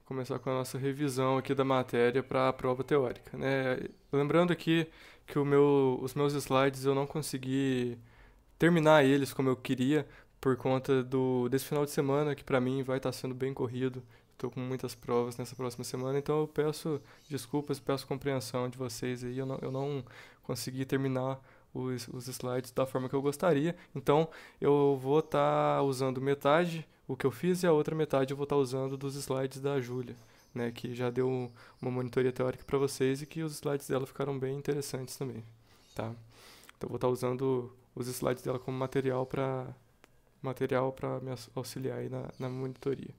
começar com a nossa revisão aqui da matéria para a prova teórica, né? Lembrando aqui que os meus slides eu não consegui terminar eles como eu queria por conta desse final de semana que para mim vai estar sendo bem corrido. Estou com muitas provas nessa próxima semana, então eu peço desculpas, peço compreensão de vocês aí. Eu não consegui terminar os slides da forma que eu gostaria. Então eu vou estar usando metade o que eu fiz e a outra metade eu vou estar usando dos slides da Júlia, né, que já deu uma monitoria teórica para vocês e que os slides dela ficaram bem interessantes também, tá? Então eu vou estar usando os slides dela como material para me auxiliar aí na monitoria.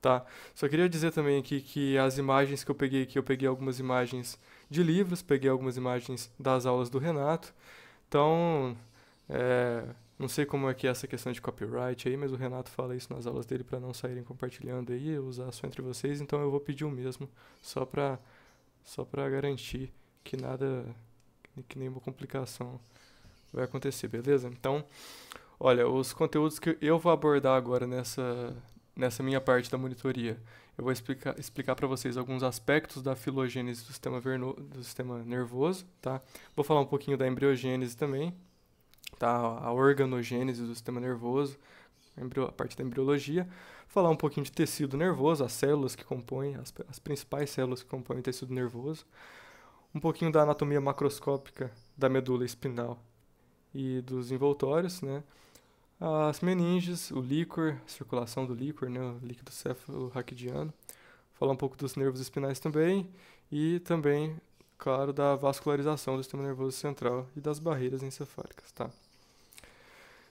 Tá. Só queria dizer também aqui que as imagens que eu peguei aqui, eu peguei algumas imagens de livros, peguei algumas imagens das aulas do Renato. Então, não sei como é que é essa questão de copyright aí, mas o Renato fala isso nas aulas dele para não saírem compartilhando aí, usar só entre vocês. Então eu vou pedir o mesmo, só para garantir que nada, que nenhuma complicação vai acontecer, beleza? Então, olha, os conteúdos que eu vou abordar agora nessa minha parte da monitoria, eu vou explicar para vocês alguns aspectos da filogênese do sistema nervoso, tá? Vou falar um pouquinho da embriogênese também, tá? A organogênese do sistema nervoso, a parte da embriologia. Falar um pouquinho de tecido nervoso, as células que compõem, as principais células que compõem o tecido nervoso. Um pouquinho da anatomia macroscópica da medula espinhal e dos envoltórios, né? As meninges, o líquor, a circulação do líquor, né, o líquido cefalo-raquidiano. Falar um pouco dos nervos espinais também e também, claro, da vascularização do sistema nervoso central e das barreiras encefálicas, tá?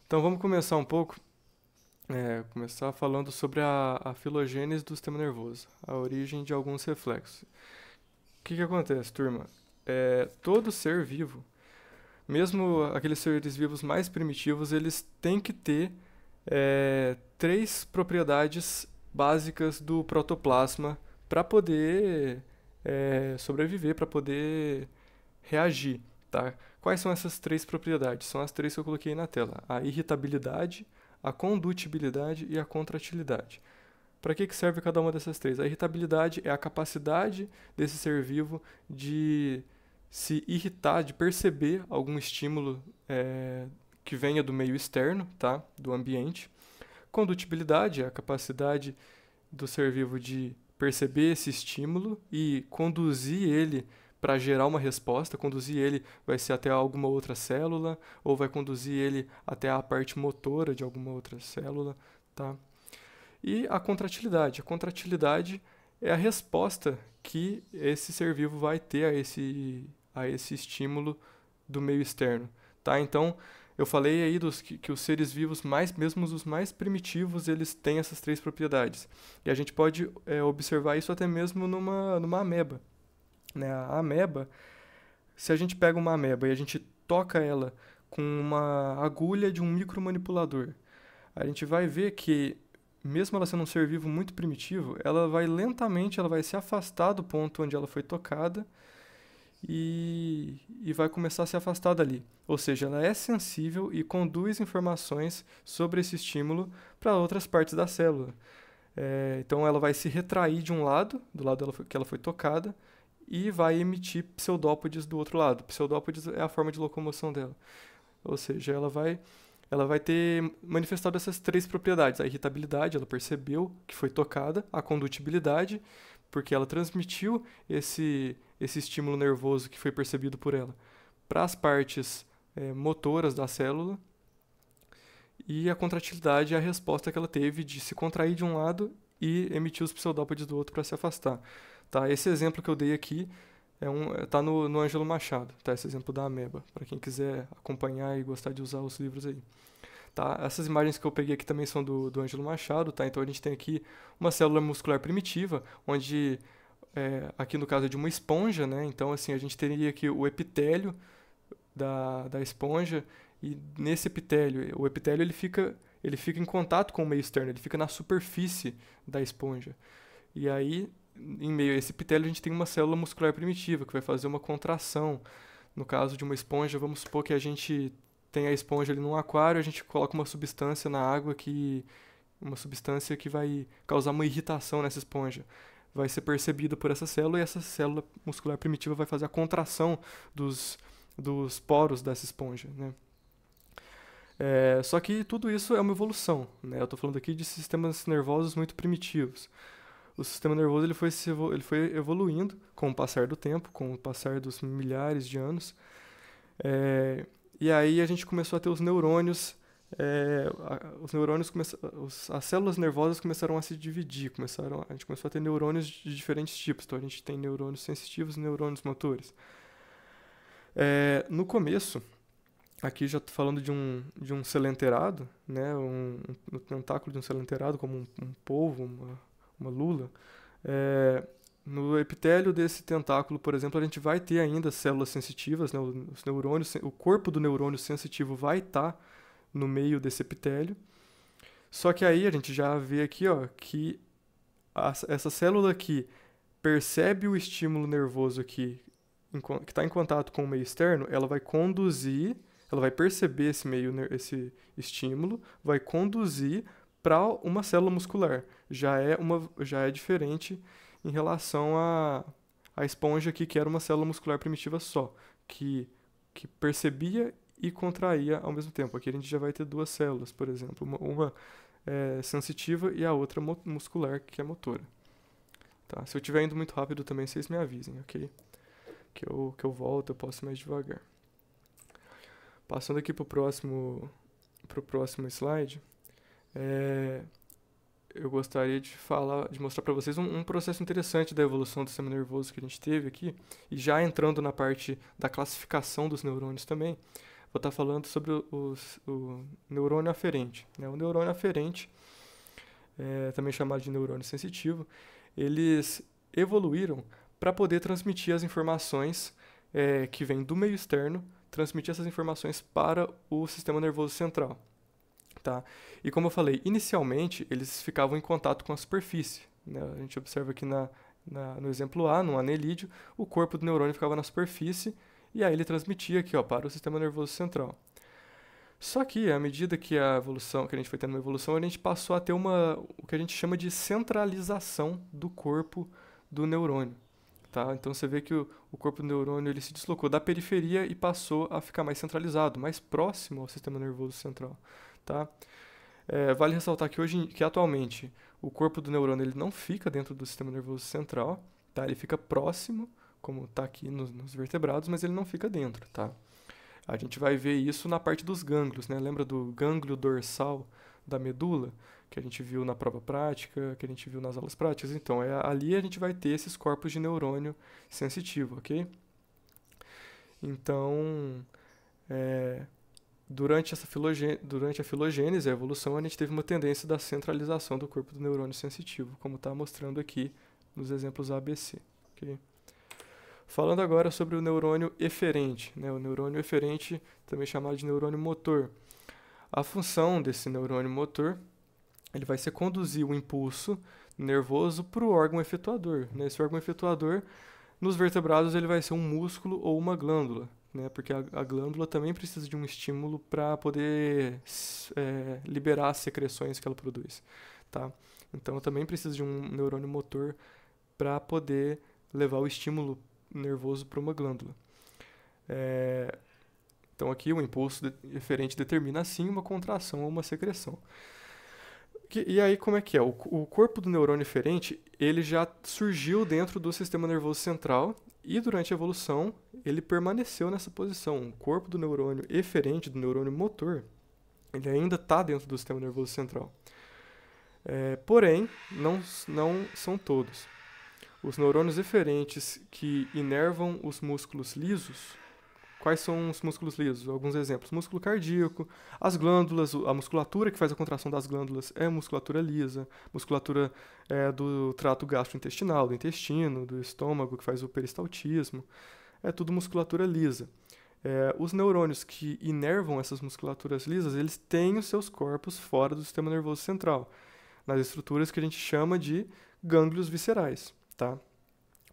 Então vamos começar um pouco, começar falando sobre a filogênese do sistema nervoso, a origem de alguns reflexos. O que acontece, turma? Todo ser vivo, mesmo aqueles seres vivos mais primitivos, eles têm que ter três propriedades básicas do protoplasma para poder sobreviver, para poder reagir, tá? Quais são essas três propriedades? São as três que eu coloquei na tela: a irritabilidade, a condutibilidade e a contratilidade. Para que serve cada uma dessas três? A irritabilidade é a capacidade desse ser vivo de se irritar, de perceber algum estímulo que venha do meio externo, tá? Do ambiente. Condutibilidade é a capacidade do ser vivo de perceber esse estímulo e conduzir ele para gerar uma resposta. Conduzir ele vai ser até alguma outra célula ou vai conduzir ele até a parte motora de alguma outra célula, tá? E a contratilidade. A contratilidade é a resposta que esse ser vivo vai ter a esse estímulo do meio externo, tá? Então, eu falei aí que os seres vivos, mesmo os mais primitivos, eles têm essas três propriedades. E a gente pode observar isso até mesmo numa ameba, né? A ameba, se a gente pega uma ameba e a gente toca ela com uma agulha de um micromanipulador, a gente vai ver que, mesmo ela sendo um ser vivo muito primitivo, ela vai lentamente, ela vai se afastar do ponto onde ela foi tocada e vai começar a se afastar dali. Ou seja, ela é sensível e conduz informações sobre esse estímulo para outras partes da célula. Então ela vai se retrair de um lado, do lado que ela foi tocada, e vai emitir pseudópodes do outro lado. Pseudópodes é a forma de locomoção dela. Ou seja, ela vai ter manifestado essas três propriedades: a irritabilidade, ela percebeu que foi tocada; a condutibilidade, porque ela transmitiu esse estímulo nervoso que foi percebido por ela para as partes motoras da célula; e a contratilidade é a resposta que ela teve de se contrair de um lado e emitir os pseudópodes do outro para se afastar. Tá? Esse exemplo que eu dei aqui tá no Ângelo Machado, tá? Esse exemplo da ameba, para quem quiser acompanhar e gostar de usar os livros aí. Tá? Essas imagens que eu peguei aqui também são do Ângelo Machado, tá? Então a gente tem aqui uma célula muscular primitiva, onde aqui no caso é de uma esponja, né? Então assim, a gente teria aqui o epitélio da esponja, e nesse epitélio, o epitélio ele fica em contato com o meio externo, ele fica na superfície da esponja. E aí, em meio a esse epitélio, a gente tem uma célula muscular primitiva que vai fazer uma contração. No caso de uma esponja, vamos supor que a gente tem a esponja ali num aquário, a gente coloca uma substância na água uma substância que vai causar uma irritação nessa esponja. vai ser percebida por essa célula e essa célula muscular primitiva vai fazer a contração dos poros dessa esponja, né? Só que tudo isso é uma evolução, né? Eu estou falando aqui de sistemas nervosos muito primitivos. O sistema nervoso ele foi evoluindo com o passar do tempo, com o passar dos milhares de anos. E aí a gente começou a ter os neurônios, as células nervosas começaram a se dividir, a gente começou a ter neurônios de diferentes tipos. Então a gente tem neurônios sensitivos e neurônios motores. No começo, aqui já estou falando de um celenterado, né, um tentáculo de um celenterado, como um polvo, uma lula. No epitélio desse tentáculo, por exemplo, a gente vai ter ainda células sensitivas, né, os neurônios, o corpo do neurônio sensitivo vai estar no meio desse epitélio. Só que aí a gente já vê aqui, ó, que essa célula aqui percebe o estímulo nervoso aqui, que está em contato com o meio externo, ela vai perceber esse estímulo, vai conduzir para uma célula muscular. Já é diferente em relação à esponja aqui, que era uma célula muscular primitiva só, que percebia e contraía ao mesmo tempo. Aqui a gente já vai ter duas células, por exemplo, uma sensitiva e a outra muscular, que é motora. Tá? Se eu estiver indo muito rápido também, vocês me avisem, ok? Que eu volto, eu posso ir mais devagar. Passando aqui para o próximo slide, eu gostaria de mostrar para vocês um processo interessante da evolução do sistema nervoso que a gente teve aqui, e já entrando na parte da classificação dos neurônios também, vou estar falando sobre o neurônio aferente, né? O neurônio aferente, também chamado de neurônio sensitivo, eles evoluíram para poder transmitir as informações que vêm do meio externo, transmitir essas informações para o sistema nervoso central. Tá? E como eu falei, inicialmente eles ficavam em contato com a superfície, né? A gente observa aqui no exemplo A, no anelídeo, o corpo do neurônio ficava na superfície e aí ele transmitia aqui, ó, para o sistema nervoso central. Só que à medida que a gente foi tendo uma evolução, a gente passou a ter o que a gente chama de centralização do corpo do neurônio. Tá? Então você vê que o corpo do neurônio ele se deslocou da periferia e passou a ficar mais centralizado, mais próximo ao sistema nervoso central. Tá? Vale ressaltar que atualmente o corpo do neurônio ele não fica dentro do sistema nervoso central, tá? Ele fica próximo, como está aqui nos vertebrados, mas ele não fica dentro. Tá? A gente vai ver isso na parte dos gânglios, né? Lembra do gânglio dorsal da medula, que a gente viu na prova prática, que a gente viu nas aulas práticas? Então, ali a gente vai ter esses corpos de neurônio sensitivo, ok? Então, durante a filogênese, a evolução, a gente teve uma tendência da centralização do corpo do neurônio sensitivo, como está mostrando aqui nos exemplos ABC. Okay? Falando agora sobre o neurônio eferente, né? O neurônio eferente, também chamado de neurônio motor. A função desse neurônio motor, ele vai ser conduzir o impulso nervoso para o órgão efetuador, né? Esse órgão efetuador, nos vertebrados, ele vai ser um músculo ou uma glândula, né? Porque a glândula também precisa de um estímulo para poder liberar as secreções que ela produz, tá? Então, também precisa de um neurônio motor para poder levar o estímulo nervoso para uma glândula. Então, aqui o impulso eferente determina, assim, uma contração ou uma secreção. E aí, como é que é? O corpo do neurônio eferente, ele já surgiu dentro do sistema nervoso central e, durante a evolução, ele permaneceu nessa posição. O corpo do neurônio eferente, do neurônio motor, ele ainda está dentro do sistema nervoso central. Porém, não são todos. Os neurônios eferentes que inervam os músculos lisos. Quais são os músculos lisos? Alguns exemplos. Músculo cardíaco, as glândulas, a musculatura que faz a contração das glândulas é musculatura lisa, musculatura do trato gastrointestinal, do intestino, do estômago, que faz o peristaltismo. É tudo musculatura lisa. Os neurônios que inervam essas musculaturas lisas, eles têm os seus corpos fora do sistema nervoso central, nas estruturas que a gente chama de gânglios viscerais. Tá?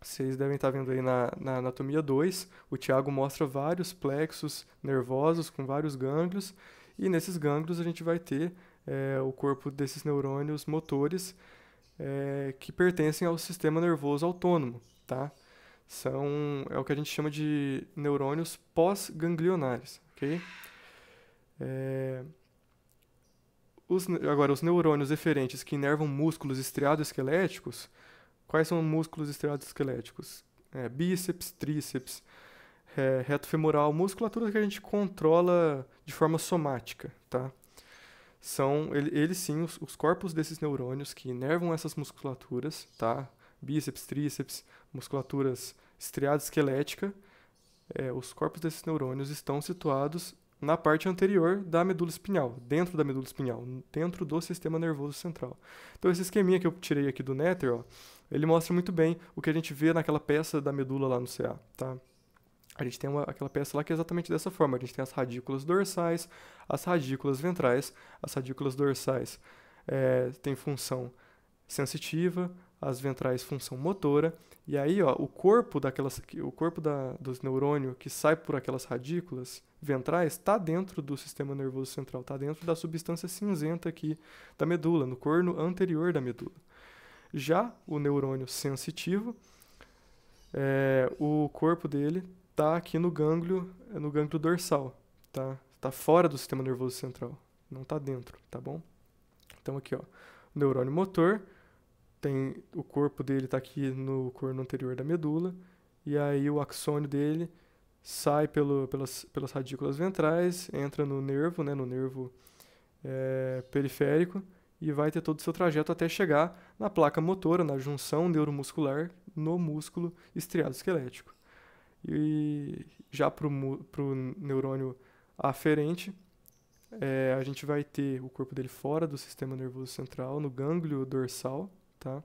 Vocês devem estar vendo aí na anatomia 2, o Tiago mostra vários plexos nervosos com vários gânglios, e nesses gânglios a gente vai ter o corpo desses neurônios motores que pertencem ao sistema nervoso autônomo, tá? É o que a gente chama de neurônios pós-ganglionares, ok? Agora, os neurônios eferentes que inervam músculos estriado-esqueléticos, quais são os músculos estriado-esqueléticos? Bíceps, tríceps, reto femoral, musculatura que a gente controla de forma somática, tá? Eles sim, os corpos desses neurônios que inervam essas musculaturas, tá? Bíceps, tríceps, musculaturas estriado-esquelética, os corpos desses neurônios estão situados na parte anterior da medula espinhal, dentro da medula espinhal, dentro do sistema nervoso central. Então esse esqueminha que eu tirei aqui do Nether, ó, ele mostra muito bem o que a gente vê naquela peça da medula lá no CA, tá? A gente tem aquela peça lá que é exatamente dessa forma. A gente tem as radículas dorsais, as radículas ventrais. As radículas dorsais têm função sensitiva, as ventrais função motora. E aí, ó, o corpo dos neurônios que sai por aquelas radículas ventrais está dentro do sistema nervoso central, está dentro da substância cinzenta aqui da medula, no corno anterior da medula. Já o neurônio sensitivo, o corpo dele tá aqui no gânglio dorsal, tá? Tá fora do sistema nervoso central, não tá dentro, tá bom? Então aqui, ó, o neurônio motor, o corpo dele tá aqui no corno anterior da medula, e aí o axônio dele sai pelas radículas ventrais, entra no nervo, né, no nervo periférico, e vai ter todo o seu trajeto até chegar na placa motora, na junção neuromuscular, no músculo estriado-esquelético. E já para o neurônio aferente, a gente vai ter o corpo dele fora do sistema nervoso central, no gânglio dorsal, tá?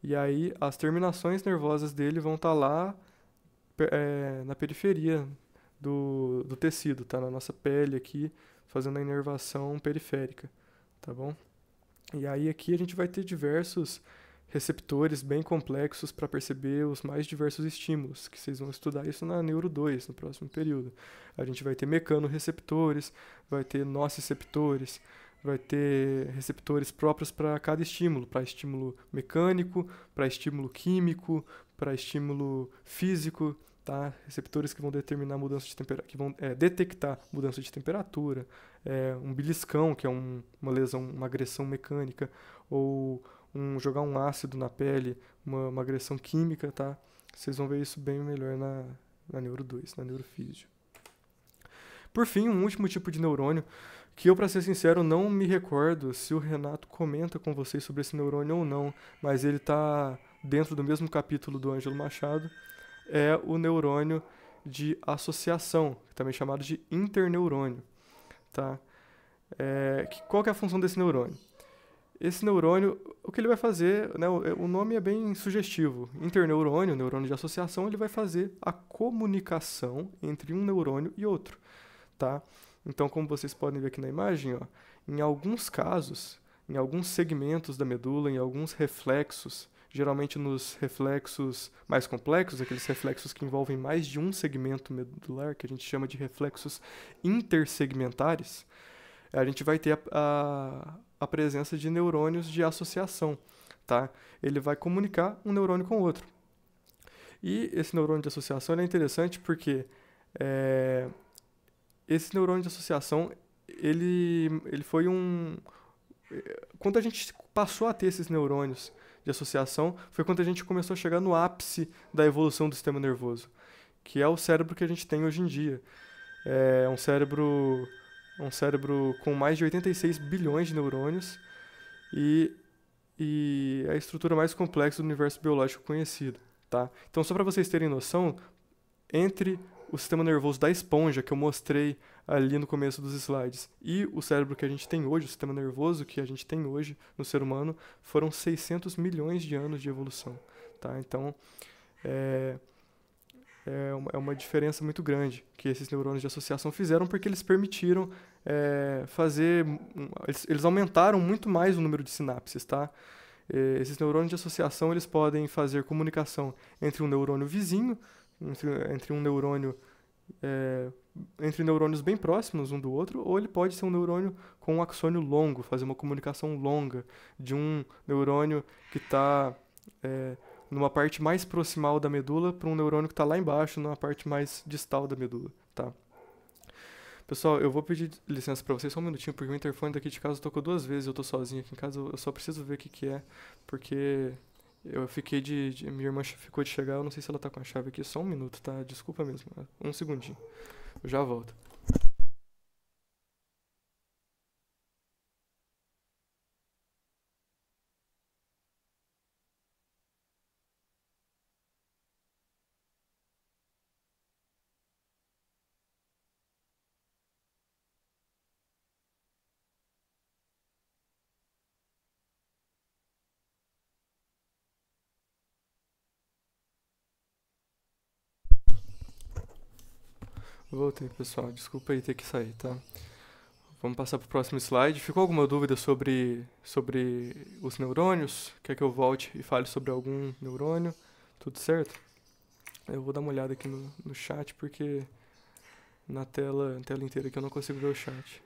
E aí as terminações nervosas dele vão estar lá na periferia do tecido, tá? Na nossa pele aqui, fazendo a inervação periférica, tá bom? E aí aqui a gente vai ter diversos receptores bem complexos para perceber os mais diversos estímulos, que vocês vão estudar isso na Neuro 2, no próximo período. A gente vai ter mecanorreceptores, vai ter nociceptores, vai ter receptores próprios para cada estímulo, para estímulo mecânico, para estímulo químico, para estímulo físico, tá? Receptores que vão determinar mudança de temperatura, que vão detectar mudança de temperatura, um beliscão, que é uma lesão, uma agressão mecânica, ou jogar um ácido na pele, uma agressão química, tá? Vocês vão ver isso bem melhor na Neuro 2, na Neurofísio. Por fim, um último tipo de neurônio, que eu, para ser sincero, não me recordo se o Renato comenta com vocês sobre esse neurônio ou não, mas ele está dentro do mesmo capítulo do Ângelo Machado, é o neurônio de associação, também chamado de interneurônio, tá? Qual que é a função desse neurônio? Esse neurônio, o que ele vai fazer, né, o nome é bem sugestivo. Interneurônio, neurônio de associação, ele vai fazer a comunicação entre um neurônio e outro, tá? Então, como vocês podem ver aqui na imagem, ó, em alguns casos, em alguns segmentos da medula, em alguns reflexos, geralmente nos reflexos mais complexos, aqueles reflexos que envolvem mais de um segmento medular, que a gente chama de reflexos intersegmentares, a gente vai ter a presença de neurônios de associação, tá? Ele vai comunicar um neurônio com o outro. E esse neurônio de associação é interessante porque esse neurônio de associação, ele foi quando a gente passou a ter esses neurônios de associação, foi quando a gente começou a chegar no ápice da evolução do sistema nervoso, que é o cérebro que a gente tem hoje em dia. É um cérebro com mais de 86 bilhões de neurônios e é a estrutura mais complexa do universo biológico conhecido, tá? Então, só para vocês terem noção, entre o sistema nervoso da esponja, que eu mostrei ali no começo dos slides, e o cérebro que a gente tem hoje, o sistema nervoso que a gente tem hoje no ser humano, foram 600 milhões de anos de evolução, tá? Então, é uma diferença muito grande que esses neurônios de associação fizeram, porque eles permitiram eles aumentaram muito mais o número de sinapses, tá? Esses neurônios de associação, eles podem fazer comunicação entre um neurônio vizinho, entre um neurônio entre neurônios bem próximos um do outro, ou ele pode ser um neurônio com um axônio longo, fazer uma comunicação longa de um neurônio que está numa parte mais proximal da medula para um neurônio que está lá embaixo, numa parte mais distal da medula, tá? Pessoal, eu vou pedir licença para vocês só um minutinho, porque o interfone daqui de casa tocou 2 vezes, eu tô sozinho aqui em casa, eu só preciso ver o que que é, porque eu fiquei minha irmã ficou de chegar, eu não sei se ela tá com a chave aqui, só um minuto, tá? Desculpa mesmo, um segundinho, eu já volto. Voltei, pessoal, desculpa aí ter que sair, tá? Vamos passar pro próximo slide. Ficou alguma dúvida sobre os neurônios? Quer que eu volte e fale sobre algum neurônio? Tudo certo? Eu vou dar uma olhada aqui no chat, porque na tela inteira aqui eu não consigo ver o chat.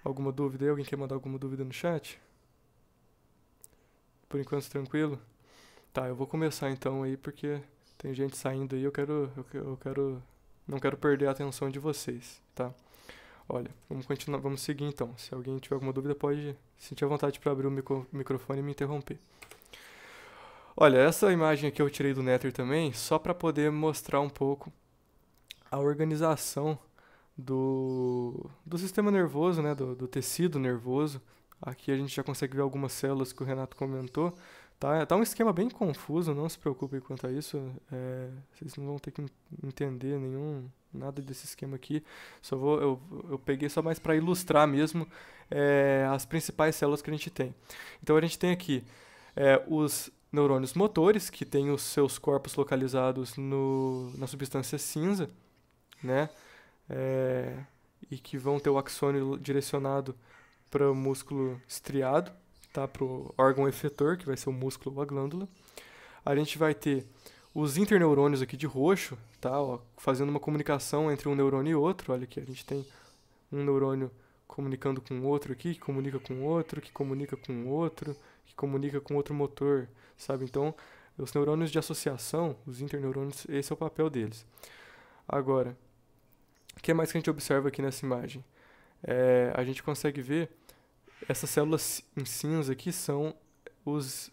Alguma dúvida aí? Alguém quer mandar alguma dúvida no chat? Por enquanto, tranquilo? Tá, eu vou começar então aí, porque tem gente saindo aí, não quero perder a atenção de vocês, tá? Olha, vamos continuar, vamos seguir então. Se alguém tiver alguma dúvida, pode sentir a vontade para abrir o microfone e me interromper. Olha, essa imagem aqui eu tirei do Nether também, só para poder mostrar um pouco a organização do sistema nervoso, né, do tecido nervoso. Aqui a gente já consegue ver algumas células que o Renato comentou. Tá um esquema bem confuso, não se preocupem quanto a isso. Vocês não vão ter que entender nada desse esquema aqui. Eu peguei só mais para ilustrar mesmo as principais células que a gente tem. Então a gente tem aqui os neurônios motores, que têm os seus corpos localizados na substância cinza, né? E que vão ter o axônio direcionado para o músculo estriado, tá? Para o órgão efetor, que vai ser o músculo ou a glândula. A gente vai ter os interneurônios aqui de roxo, tá? Ó, fazendo uma comunicação entre um neurônio e outro. Olha aqui, a gente tem um neurônio comunicando com outro aqui, que comunica com outro, que comunica com outro, que comunica com outro motor, sabe? Então, os neurônios de associação, os interneurônios, esse é o papel deles. Agora, o que mais que a gente observa aqui nessa imagem? A gente consegue ver essas células em cinza aqui são os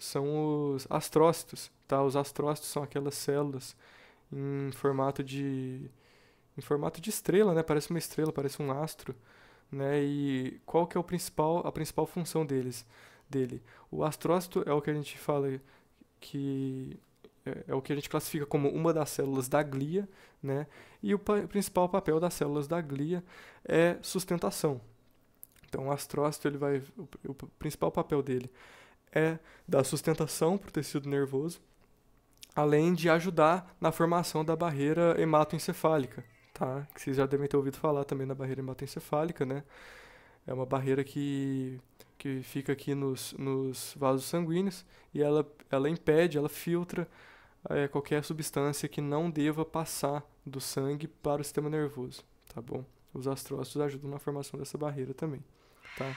astrócitos, tá? Os astrócitos são aquelas células em formato de estrela, né? Parece uma estrela, parece um astro, né? E qual que é a principal função dele? O astrócito é o que a gente fala que é o que a gente classifica como uma das células da glia, né? E o principal papel das células da glia é sustentação. Então, o astrócito, o principal papel dele é dar sustentação para o tecido nervoso, além de ajudar na formação da barreira hematoencefálica, tá? Que vocês já devem ter ouvido falar também da barreira hematoencefálica, né? É uma barreira que fica aqui nos vasos sanguíneos e ela impede, ela filtra qualquer substância que não deva passar do sangue para o sistema nervoso, tá bom? Os astrócitos ajudam na formação dessa barreira também, tá?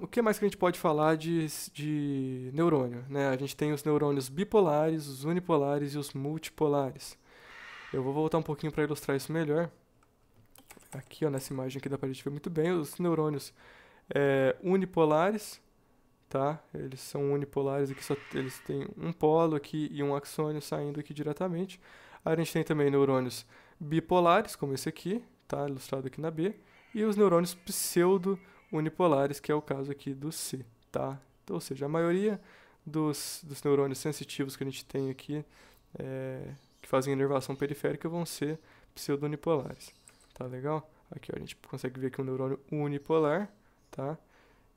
O que mais que a gente pode falar de neurônio, né? A gente tem os neurônios bipolares, os unipolares e os multipolares. Eu vou voltar um pouquinho para ilustrar isso melhor. Aqui, ó, nessa imagem aqui dá pra gente ver muito bem os neurônios unipolares, tá? Eles são unipolares, aqui eles têm um polo aqui e um axônio saindo aqui diretamente. A gente tem também neurônios bipolares, como esse aqui, tá? Ilustrado aqui na B. E os neurônios pseudo-unipolares, que é o caso aqui do C, tá? Então, ou seja, a maioria dos neurônios sensitivos que a gente tem aqui, que fazem inervação periférica, vão ser pseudo-unipolares. Tá legal? Aqui ó, a gente consegue ver aqui um neurônio unipolar, tá?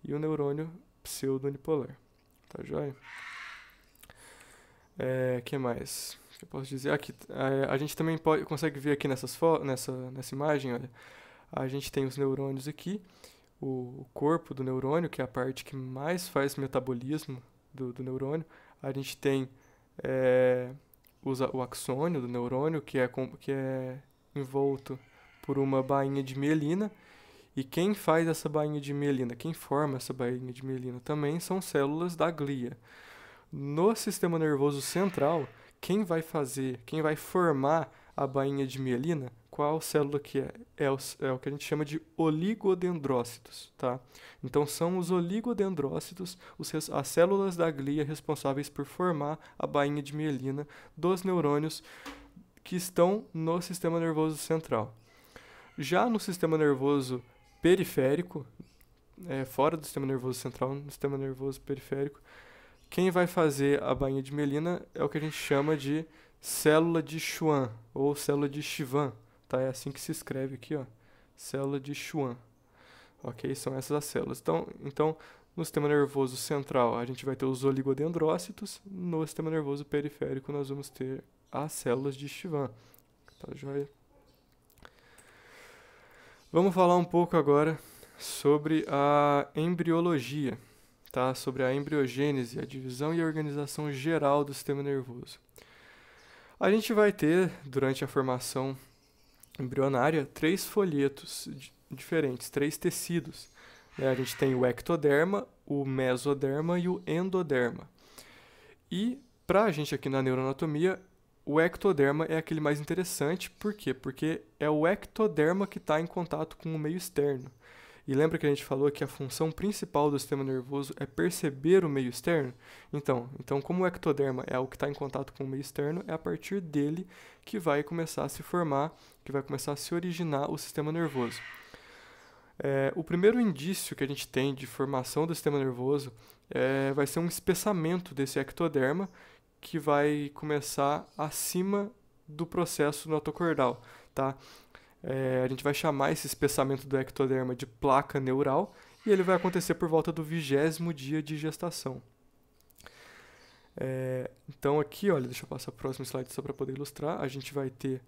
E um neurônio pseudo-unipolar. Tá joia? Que mais? O que eu posso dizer? Aqui, a gente também consegue ver aqui nessa imagem, olha. A gente tem os neurônios aqui, o corpo do neurônio, que é a parte que mais faz metabolismo do neurônio. A gente tem o axônio do neurônio, que é envolto por uma bainha de mielina. E quem faz essa bainha de mielina, quem forma essa bainha de mielina também são células da glia. No sistema nervoso central, quem vai formar a bainha de mielina, qual célula que é? É o que a gente chama de oligodendrócitos, tá? Então são os oligodendrócitos, as células da glia responsáveis por formar a bainha de mielina dos neurônios que estão no sistema nervoso central. Já no sistema nervoso periférico, fora do sistema nervoso central, no sistema nervoso periférico, quem vai fazer a bainha de mielina é o que a gente chama de célula de Schwann ou célula de Schwann, tá? É assim que se escreve aqui, ó, célula de Schwann. Ok? São essas as células. Então, no sistema nervoso central a gente vai ter os oligodendrócitos, no sistema nervoso periférico nós vamos ter as células de Schwann. Tá joia? Vamos falar um pouco agora sobre a embriologia, tá? Sobre a embriogênese, a divisão e a organização geral do sistema nervoso. A gente vai ter, durante a formação embrionária, 3 folhetos diferentes, 3 tecidos. A gente tem o ectoderma, o mesoderma e o endoderma. E, para a gente aqui na neuroanatomia, o ectoderma é aquele mais interessante. Por quê? Porque é o ectoderma que está em contato com o meio externo. E lembra que a gente falou que a função principal do sistema nervoso é perceber o meio externo? Então como o ectoderma é o que está em contato com o meio externo, é a partir dele que vai começar a se formar, que vai começar a se originar o sistema nervoso. O primeiro indício que a gente tem de formação do sistema nervoso vai ser um espessamento desse ectoderma, que vai começar acima do processo notocordal, tá? A gente vai chamar esse espessamento do ectoderma de placa neural e ele vai acontecer por volta do 20º dia de gestação. Então aqui, olha, deixa eu passar para o próximo slide só para poder ilustrar. A gente vai ter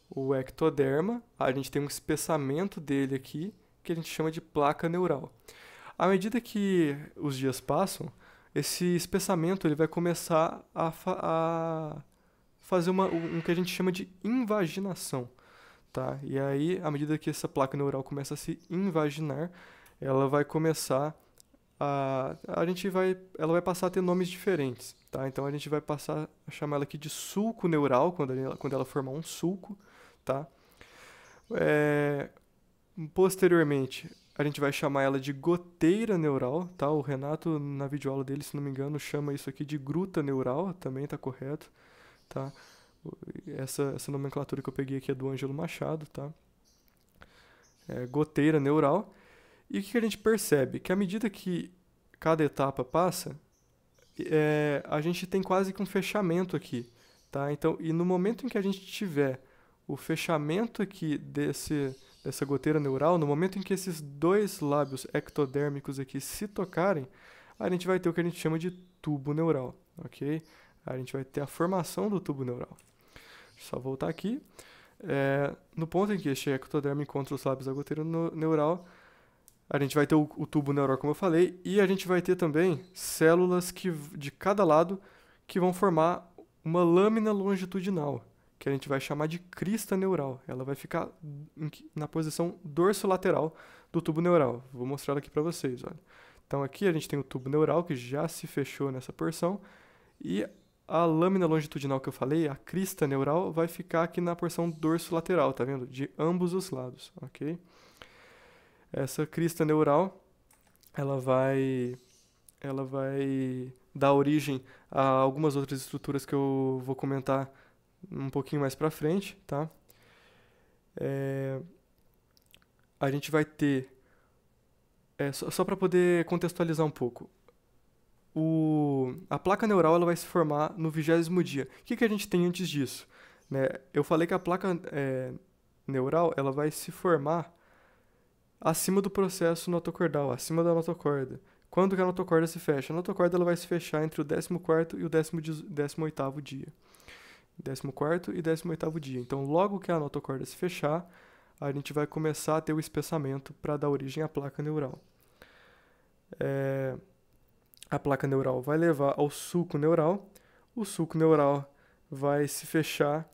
o ectoderma, a gente tem um espessamento dele aqui, que a gente chama de placa neural. À medida que os dias passam, esse espessamento ele vai começar a fazer um que a gente chama de invaginação, tá? E aí, à medida que essa placa neural começa a se invaginar, ela vai começar ela vai passar a ter nomes diferentes, tá? Então a gente vai passar a chamar ela aqui de sulco neural, quando ela formar um sulco, tá? Posteriormente, a gente vai chamar ela de goteira neural, tá? O Renato, na videoaula dele, se não me engano, chama isso aqui de gruta neural, também está correto, tá? Essa nomenclatura que eu peguei aqui é do Ângelo Machado, tá? Goteira neural. E o que a gente percebe? Que à medida que cada etapa passa, a gente tem quase que um fechamento aqui, tá? Então, e no momento em que a gente tiver o fechamento aqui dessa goteira neural, no momento em que esses 2 lábios ectodérmicos aqui se tocarem, a gente vai ter o que a gente chama de tubo neural, ok? A gente vai ter a formação do tubo neural. Só voltar aqui. No ponto em que este ectoderma encontra os lábios da goteira neural, a gente vai ter o tubo neural, como eu falei, e a gente vai ter também células de cada lado que vão formar uma lâmina longitudinal, que a gente vai chamar de crista neural. Ela vai ficar na posição dorsolateral do tubo neural. Vou mostrar ela aqui para vocês, olha. Então aqui a gente tem o tubo neural que já se fechou nessa porção e a lâmina longitudinal que eu falei, a crista neural, vai ficar aqui na porção dorsolateral, tá vendo? De ambos os lados, ok? Essa crista neural, ela vai dar origem a algumas outras estruturas que eu vou comentar um pouquinho mais para frente, tá? A gente vai ter, só para poder contextualizar um pouco, a placa neural ela vai se formar no 20º dia. O que a gente tem antes disso? Né? Eu falei que a placa neural ela vai se formar acima do processo notocordal, acima da notocorda. Quando que a notocorda se fecha? A notocorda ela vai se fechar entre o 14º e o 18º dia. 14º e 18º dia. Então, logo que a notocorda se fechar, a gente vai começar a ter o espessamento para dar origem à placa neural. A placa neural vai levar ao sulco neural. O sulco neural vai se fechar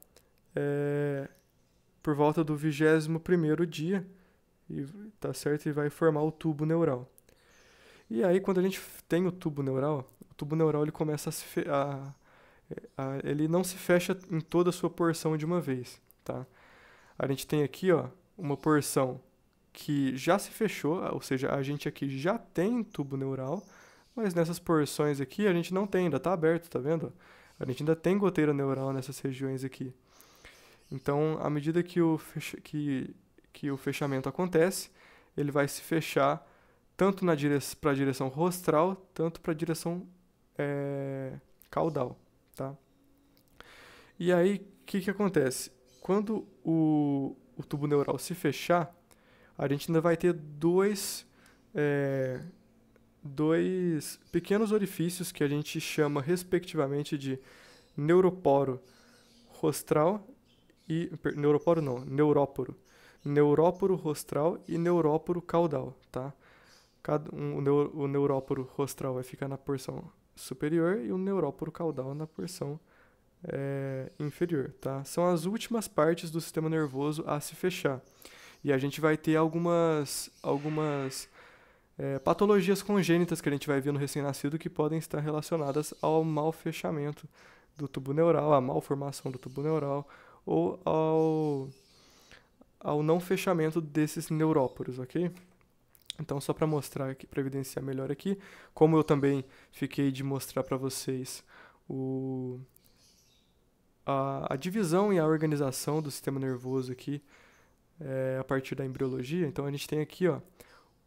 por volta do 21º dia, e, tá certo? E vai formar o tubo neural. E aí, quando a gente tem o tubo neural ele começa ele não se fecha em toda a sua porção de uma vez, tá? A gente tem aqui, ó, uma porção que já se fechou, ou seja, a gente aqui já tem tubo neural, mas nessas porções aqui a gente não tem, ainda está aberto, tá vendo? A gente ainda tem goteira neural nessas regiões aqui. Então, à medida que que o fechamento acontece, ele vai se fechar tanto para a direção rostral, tanto para a direção caudal, tá? E aí, o que acontece? Quando o tubo neural se fechar, a gente ainda vai ter dois pequenos orifícios que a gente chama respectivamente de neuroporo rostral e neuroporo não, neuróporo. Neuróporo rostral e neuróporo caudal, tá? O neuróporo rostral vai ficar na porção superior e o neuróporo caudal na porção inferior, tá? São as últimas partes do sistema nervoso a se fechar. E a gente vai ter algumas patologias congênitas que a gente vai ver no recém-nascido que podem estar relacionadas ao mau fechamento do tubo neural, à malformação do tubo neural ou ao não fechamento desses neuróporos, ok? Então, só para mostrar aqui, para evidenciar melhor aqui, como eu também fiquei de mostrar para vocês a divisão e a organização do sistema nervoso aqui a partir da embriologia. Então, a gente tem aqui, ó,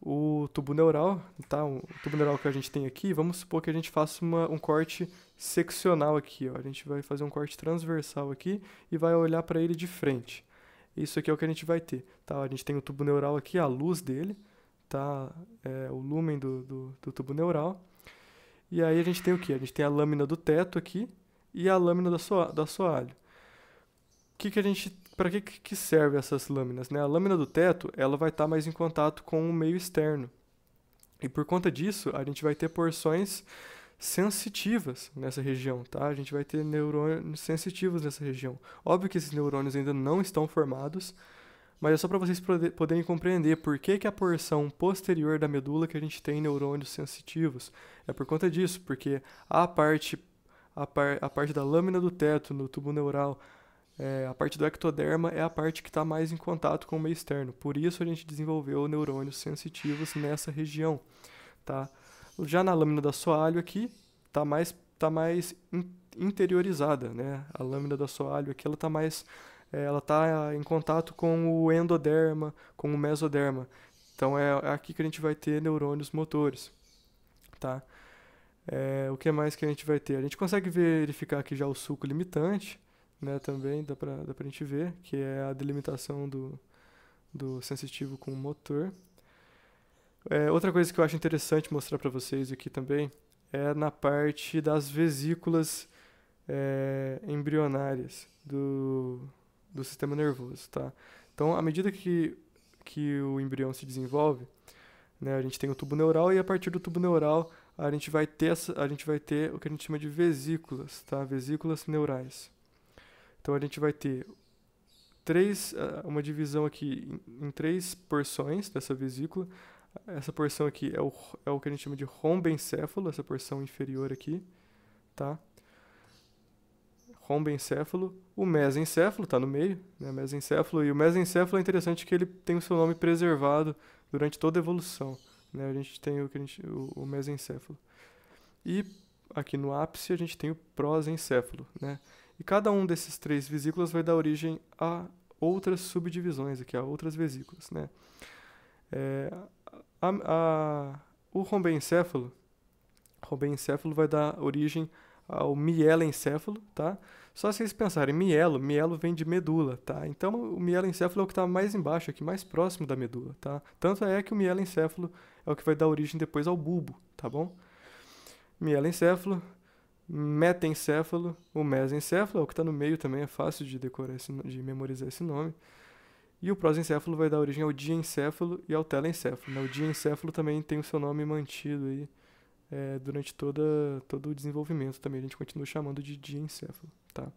o tubo neural, tá? O tubo neural que a gente tem aqui, vamos supor que a gente faça um corte seccional aqui, ó. A gente vai fazer um corte transversal aqui e vai olhar para ele de frente. Isso aqui é o que a gente vai ter, tá? A gente tem o tubo neural aqui, a luz dele, tá? O lúmen do tubo neural. E aí a gente tem o quê? A gente tem a lâmina do teto aqui e a lâmina da assoalho. Para que serve essas lâminas, né? A lâmina do teto, ela vai estar mais em contato com o meio externo. E por conta disso, a gente vai ter porções sensitivas nessa região, tá? A gente vai ter neurônios sensitivos nessa região. Óbvio que esses neurônios ainda não estão formados, mas é só para vocês poderem compreender por que a porção posterior da medula que a gente tem neurônios sensitivos. É por conta disso, porque a parte da lâmina do teto no tubo neural, a parte do ectoderma é a parte que está mais em contato com o meio externo. Por isso a gente desenvolveu neurônios sensitivos nessa região, tá? Já na lâmina do assoalho aqui, tá mais interiorizada, né? A lâmina do assoalho aqui, ela tá em contato com o endoderma, com o mesoderma. Então é aqui que a gente vai ter neurônios motores, tá? O que mais que a gente vai ter? A gente consegue verificar aqui já o sulco limitante, né? Também dá pra gente ver, que é a delimitação do sensitivo com o motor. Outra coisa que eu acho interessante mostrar para vocês aqui também é na parte das vesículas embrionárias do sistema nervoso, tá? Então, à medida que o embrião se desenvolve, né, a gente tem o tubo neural e a partir do tubo neural a gente vai ter o que a gente chama de vesículas, tá? Vesículas neurais. Então, a gente vai ter uma divisão aqui em 3 porções dessa vesícula. Essa porção aqui é o que a gente chama de rombencéfalo, essa porção inferior aqui, tá? Rombencéfalo. O mesencéfalo está no meio, né? Mesencéfalo. E o mesencéfalo é interessante que ele tem o seu nome preservado durante toda a evolução, né? A gente tem o mesencéfalo. E aqui no ápice a gente tem o prosencéfalo, né? E cada um desses 3 vesículas vai dar origem a outras subdivisões aqui, a outras vesículas, né? O rombencéfalo vai dar origem ao mielencéfalo, tá? Só se vocês pensarem, mielo vem de medula, tá? Então, o mielencéfalo é o que está mais embaixo aqui, mais próximo da medula, tá? Tanto é que o mielencéfalo é o que vai dar origem depois ao bulbo, tá bom? Mielencéfalo, metencéfalo, o mesencéfalo é o que está no meio também, é fácil de decorar, de memorizar esse nome. E o prosencéfalo vai dar origem ao diencéfalo e ao telencéfalo, né? O diencéfalo também tem o seu nome mantido aí durante todo o desenvolvimento também. A gente continua chamando de diencéfalo, tá?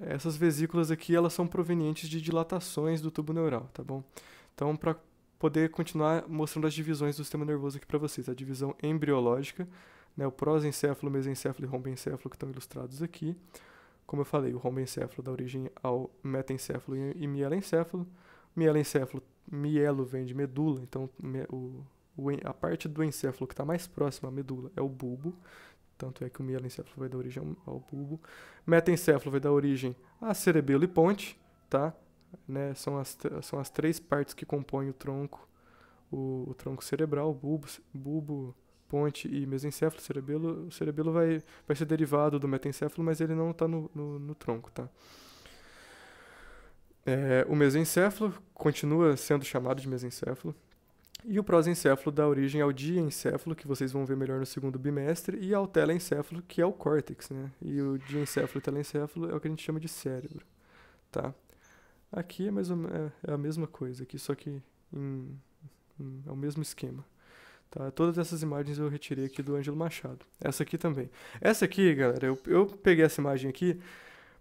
Essas vesículas aqui, elas são provenientes de dilatações do tubo neural, tá bom? Então, para poder continuar mostrando as divisões do sistema nervoso aqui para vocês, a divisão embriológica, né, o prosencéfalo, mesencéfalo e rombencéfalo que estão ilustrados aqui. Como eu falei, o rombencéfalo dá origem ao metencéfalo e mielencéfalo. Mielo vem de medula, então a parte do encéfalo que está mais próxima à medula é o bulbo. Tanto é que o mielencéfalo vai dar origem ao bulbo. Metencéfalo vai dar origem a cerebelo e ponte, tá? Né? São as três partes que compõem o tronco cerebral, bulbo, ponte e mesencéfalo. O cerebelo vai ser derivado do metencéfalo, mas ele não está no tronco, tá? O mesencéfalo continua sendo chamado de mesencéfalo. E o prosencéfalo dá origem ao diencéfalo, que vocês vão ver melhor no segundo bimestre, e ao telencéfalo, que é o córtex, né? E o diencéfalo e o telencéfalo é o que a gente chama de cérebro, tá? Aqui é a mesma coisa, aqui só que é o mesmo esquema, tá? Todas essas imagens eu retirei aqui do Ângelo Machado. Essa aqui também. Essa aqui, galera, eu peguei essa imagem aqui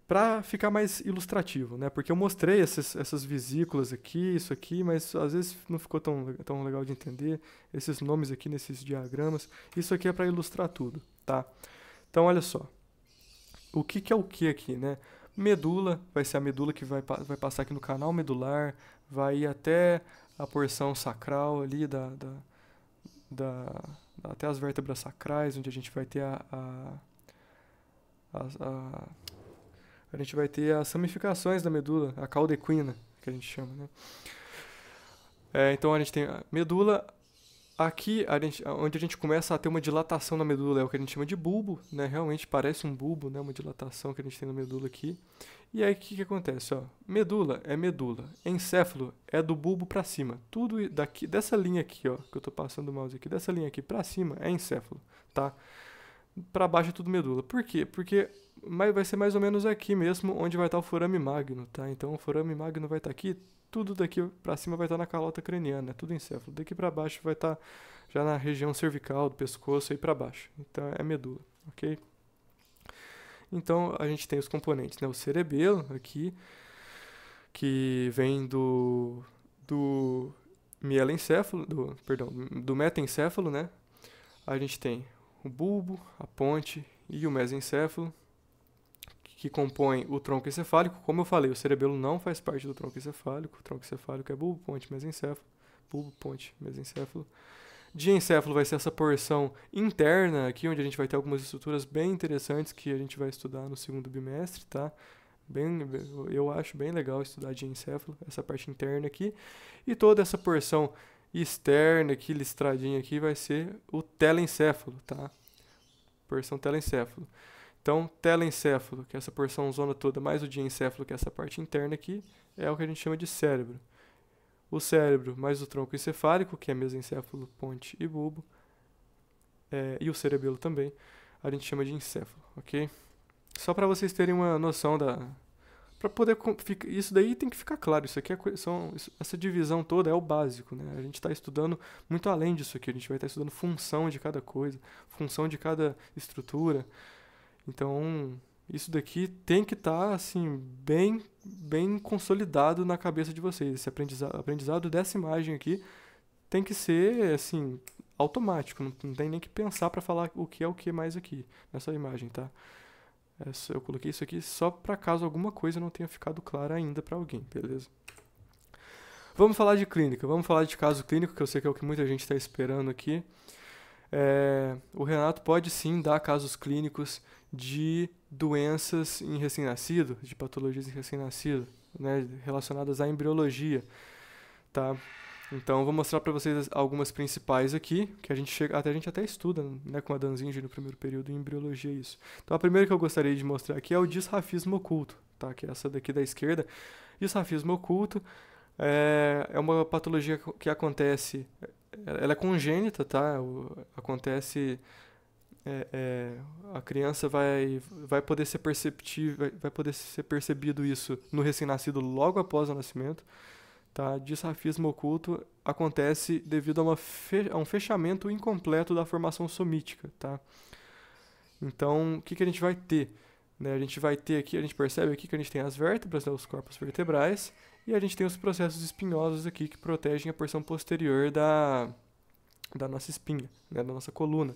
para ficar mais ilustrativo, né? Porque eu mostrei essas vesículas aqui, isso aqui, mas às vezes não ficou tão legal de entender. Esses nomes aqui nesses diagramas. Isso aqui é para ilustrar tudo, tá? Então, olha só. O que é o que aqui, né? Medula vai ser a medula que vai passar aqui no canal medular, vai ir até a porção sacral ali até as vértebras sacrais, onde a gente vai ter a gente vai ter as ramificações da medula, a cauda equina, que a gente chama, né? Então a gente tem a medula. Aqui, onde a gente começa a ter uma dilatação na medula, é o que a gente chama de bulbo, né? Realmente parece um bulbo, né? Uma dilatação que a gente tem na medula aqui. E aí, o que acontece? Ó? Medula é medula. Encéfalo é do bulbo para cima. Tudo dessa linha aqui, ó, que eu tô passando o mouse aqui, dessa linha aqui para cima é encéfalo, tá? Para baixo é tudo medula. Por quê? Porque vai ser mais ou menos aqui mesmo onde vai estar o forame magno, tá? Então o forame magno vai estar aqui, tudo daqui para cima vai estar na calota craniana, tudo encéfalo. Daqui para baixo vai estar já na região cervical, do pescoço aí para baixo. Então é medula, ok? Então a gente tem os componentes, né? O cerebelo aqui, que vem do mielencéfalo, do metencéfalo, né? A gente tem o bulbo, a ponte e o mesencéfalo, que compõem o tronco encefálico. Como eu falei, o cerebelo não faz parte do tronco encefálico. O tronco encefálico é bulbo, ponte, mesencéfalo. Bulbo, ponte, mesencéfalo. Diencéfalo vai ser essa porção interna aqui, onde a gente vai ter algumas estruturas bem interessantes que a gente vai estudar no segundo bimestre, tá? Eu acho bem legal estudar diencéfalo, essa parte interna aqui. E toda essa porção externa aqui, listradinha aqui, vai ser o telencéfalo, tá? Porção telencéfalo. Então, telencéfalo, que é essa porção zona toda, mais o diencéfalo, que é essa parte interna aqui, é o que a gente chama de cérebro. O cérebro mais o tronco encefálico, que é mesencéfalo, ponte e bulbo, e o cerebelo também, a gente chama de encéfalo, ok? Só para vocês terem uma noção para poder isso daí tem que ficar claro. Isso aqui essa divisão toda é o básico, né? A gente está estudando muito além disso aqui. A gente vai estar estudando função de cada coisa, função de cada estrutura. Então, isso daqui tem que estar assim bem consolidado na cabeça de vocês. Esse aprendizado dessa imagem aqui tem que ser assim automático. Não tem nem que pensar para falar o que é o que mais aqui nessa imagem, tá? Eu coloquei isso aqui só para caso alguma coisa não tenha ficado clara ainda para alguém, beleza? Vamos falar de clínica, vamos falar de caso clínico, que eu sei que é o que muita gente está esperando aqui. O Renato pode sim dar casos clínicos de doenças em recém-nascido, de patologias em recém-nascido, né, relacionadas à embriologia, tá? Então, vou mostrar para vocês algumas principais aqui, que a gente até estuda, né, com a Danzinge no primeiro período em embriologia isso. Então, a primeira que eu gostaria de mostrar aqui é o disrafismo oculto, tá? Que é essa daqui da esquerda. Disrafismo oculto é uma patologia que acontece, ela é congênita, tá? Acontece, a criança vai poder ser vai poder ser percebido isso no recém-nascido logo após o nascimento. tá? Disrafismo oculto acontece devido a um fechamento incompleto da formação somítica, tá? Então, o que a gente vai ter? Né? A gente vai ter aqui, a gente percebe aqui que a gente tem as vértebras, né, os corpos vertebrais, e a gente tem os processos espinhosos aqui que protegem a porção posterior da nossa espinha, né, da nossa coluna.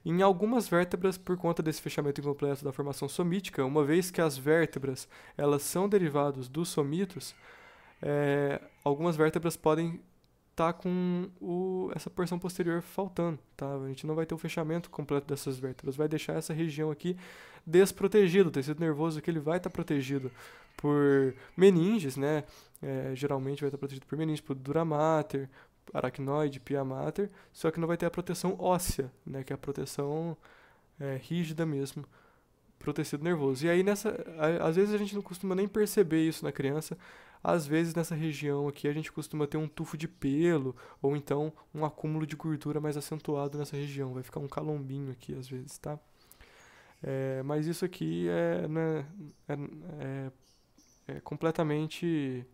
Em algumas vértebras, por conta desse fechamento incompleto da formação somítica, uma vez que as vértebras elas são derivados dos somitos, algumas vértebras podem estar com essa porção posterior faltando, tá? A gente não vai ter o fechamento completo dessas vértebras, vai deixar essa região aqui desprotegida. O tecido nervoso aqui ele vai estar protegido por meninges, né? Geralmente vai estar protegido por meninges, por dura mater, aracnoide, pia mater, só que não vai ter a proteção óssea, né? Que é a proteção rígida mesmo pro tecido nervoso. E aí às vezes a gente não costuma nem perceber isso na criança. Às vezes nessa região aqui a gente costuma ter um tufo de pelo ou então um acúmulo de gordura mais acentuado nessa região. Vai ficar um calombinho aqui às vezes, tá? Mas isso aqui né, é completamente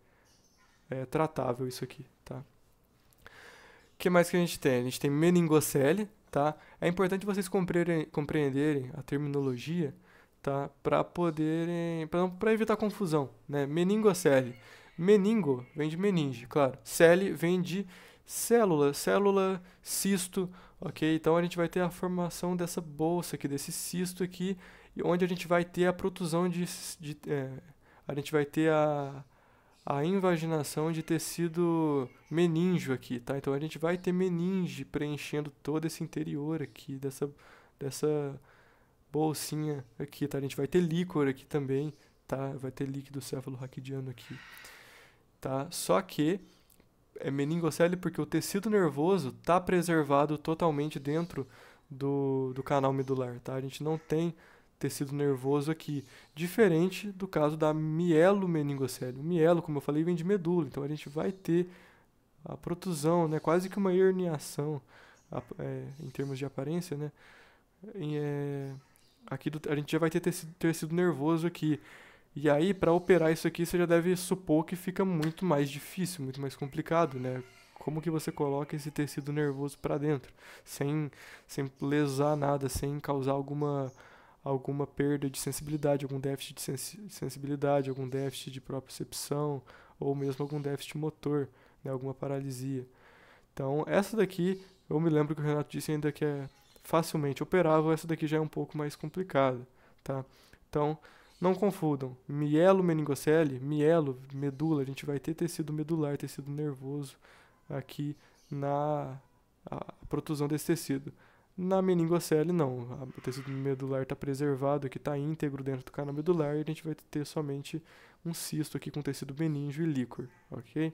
tratável isso aqui, tá? O que mais que a gente tem? A gente tem meningocele, tá? É importante vocês compreenderem a terminologia, tá? Para evitar confusão, né? Meningocele. Meningo vem de meninge, claro. Cele vem de célula, cisto, ok? Então a gente vai ter a formação dessa bolsa aqui, desse cisto aqui, onde a gente vai ter a protusão a gente vai ter a invaginação de tecido meníngeo aqui, tá? Então a gente vai ter meninge preenchendo todo esse interior aqui dessa bolsinha aqui, tá? A gente vai ter líquor aqui também, tá? Vai ter líquido cefalorraquidiano aqui, tá? Só que é meningocele porque o tecido nervoso tá preservado totalmente dentro do canal medular, tá? A gente não tem tecido nervoso aqui, diferente do caso da mielomeningocele. O mielo, como eu falei, vem de medula, então a gente vai ter a protusão, né, quase que uma herniação em termos de aparência, né? Aqui a gente já vai ter tecido nervoso aqui. E aí, para operar isso aqui, você já deve supor que fica muito mais difícil, muito mais complicado, né? Como que você coloca esse tecido nervoso para dentro, sem lesar nada, sem causar alguma perda de sensibilidade, algum déficit de sensibilidade, algum déficit de propriocepção, ou mesmo algum déficit motor, né, alguma paralisia. Então, essa daqui, eu me lembro que o Renato disse ainda que é facilmente operável, essa daqui já é um pouco mais complicada, tá? Então, não confundam. Mielomeningocele, medula, a gente vai ter tecido medular, tecido nervoso aqui na protusão desse tecido. Na meningocele, não. O tecido medular está preservado, aqui está íntegro dentro do canal medular, e a gente vai ter somente um cisto aqui com tecido meníngeo e líquor, ok?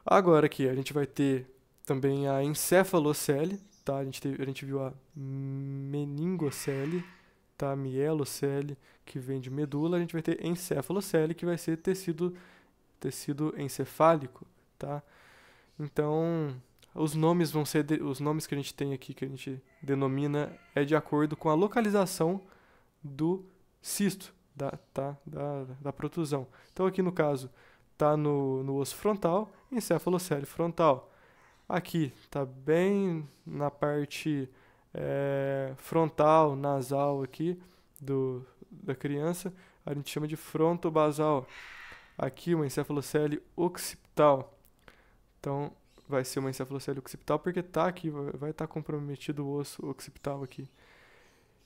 Agora aqui, a gente vai ter também a encefalocele, tá? A gente viu a meningocele, tá? Mielocele, que vem de medula. A gente vai ter encefalocele, que vai ser tecido encefálico, tá? Então, os nomes vão ser os nomes que a gente tem aqui, que a gente denomina, de acordo com a localização do cisto, da protusão. Então, aqui no caso, está no osso frontal, encefalocele frontal. Aqui, está bem na parte frontal, nasal aqui, da criança, a gente chama de frontobasal. Aqui, uma encefalocele occipital. Então, vai ser uma encefalocele occipital porque aqui, vai estar comprometido o osso occipital aqui.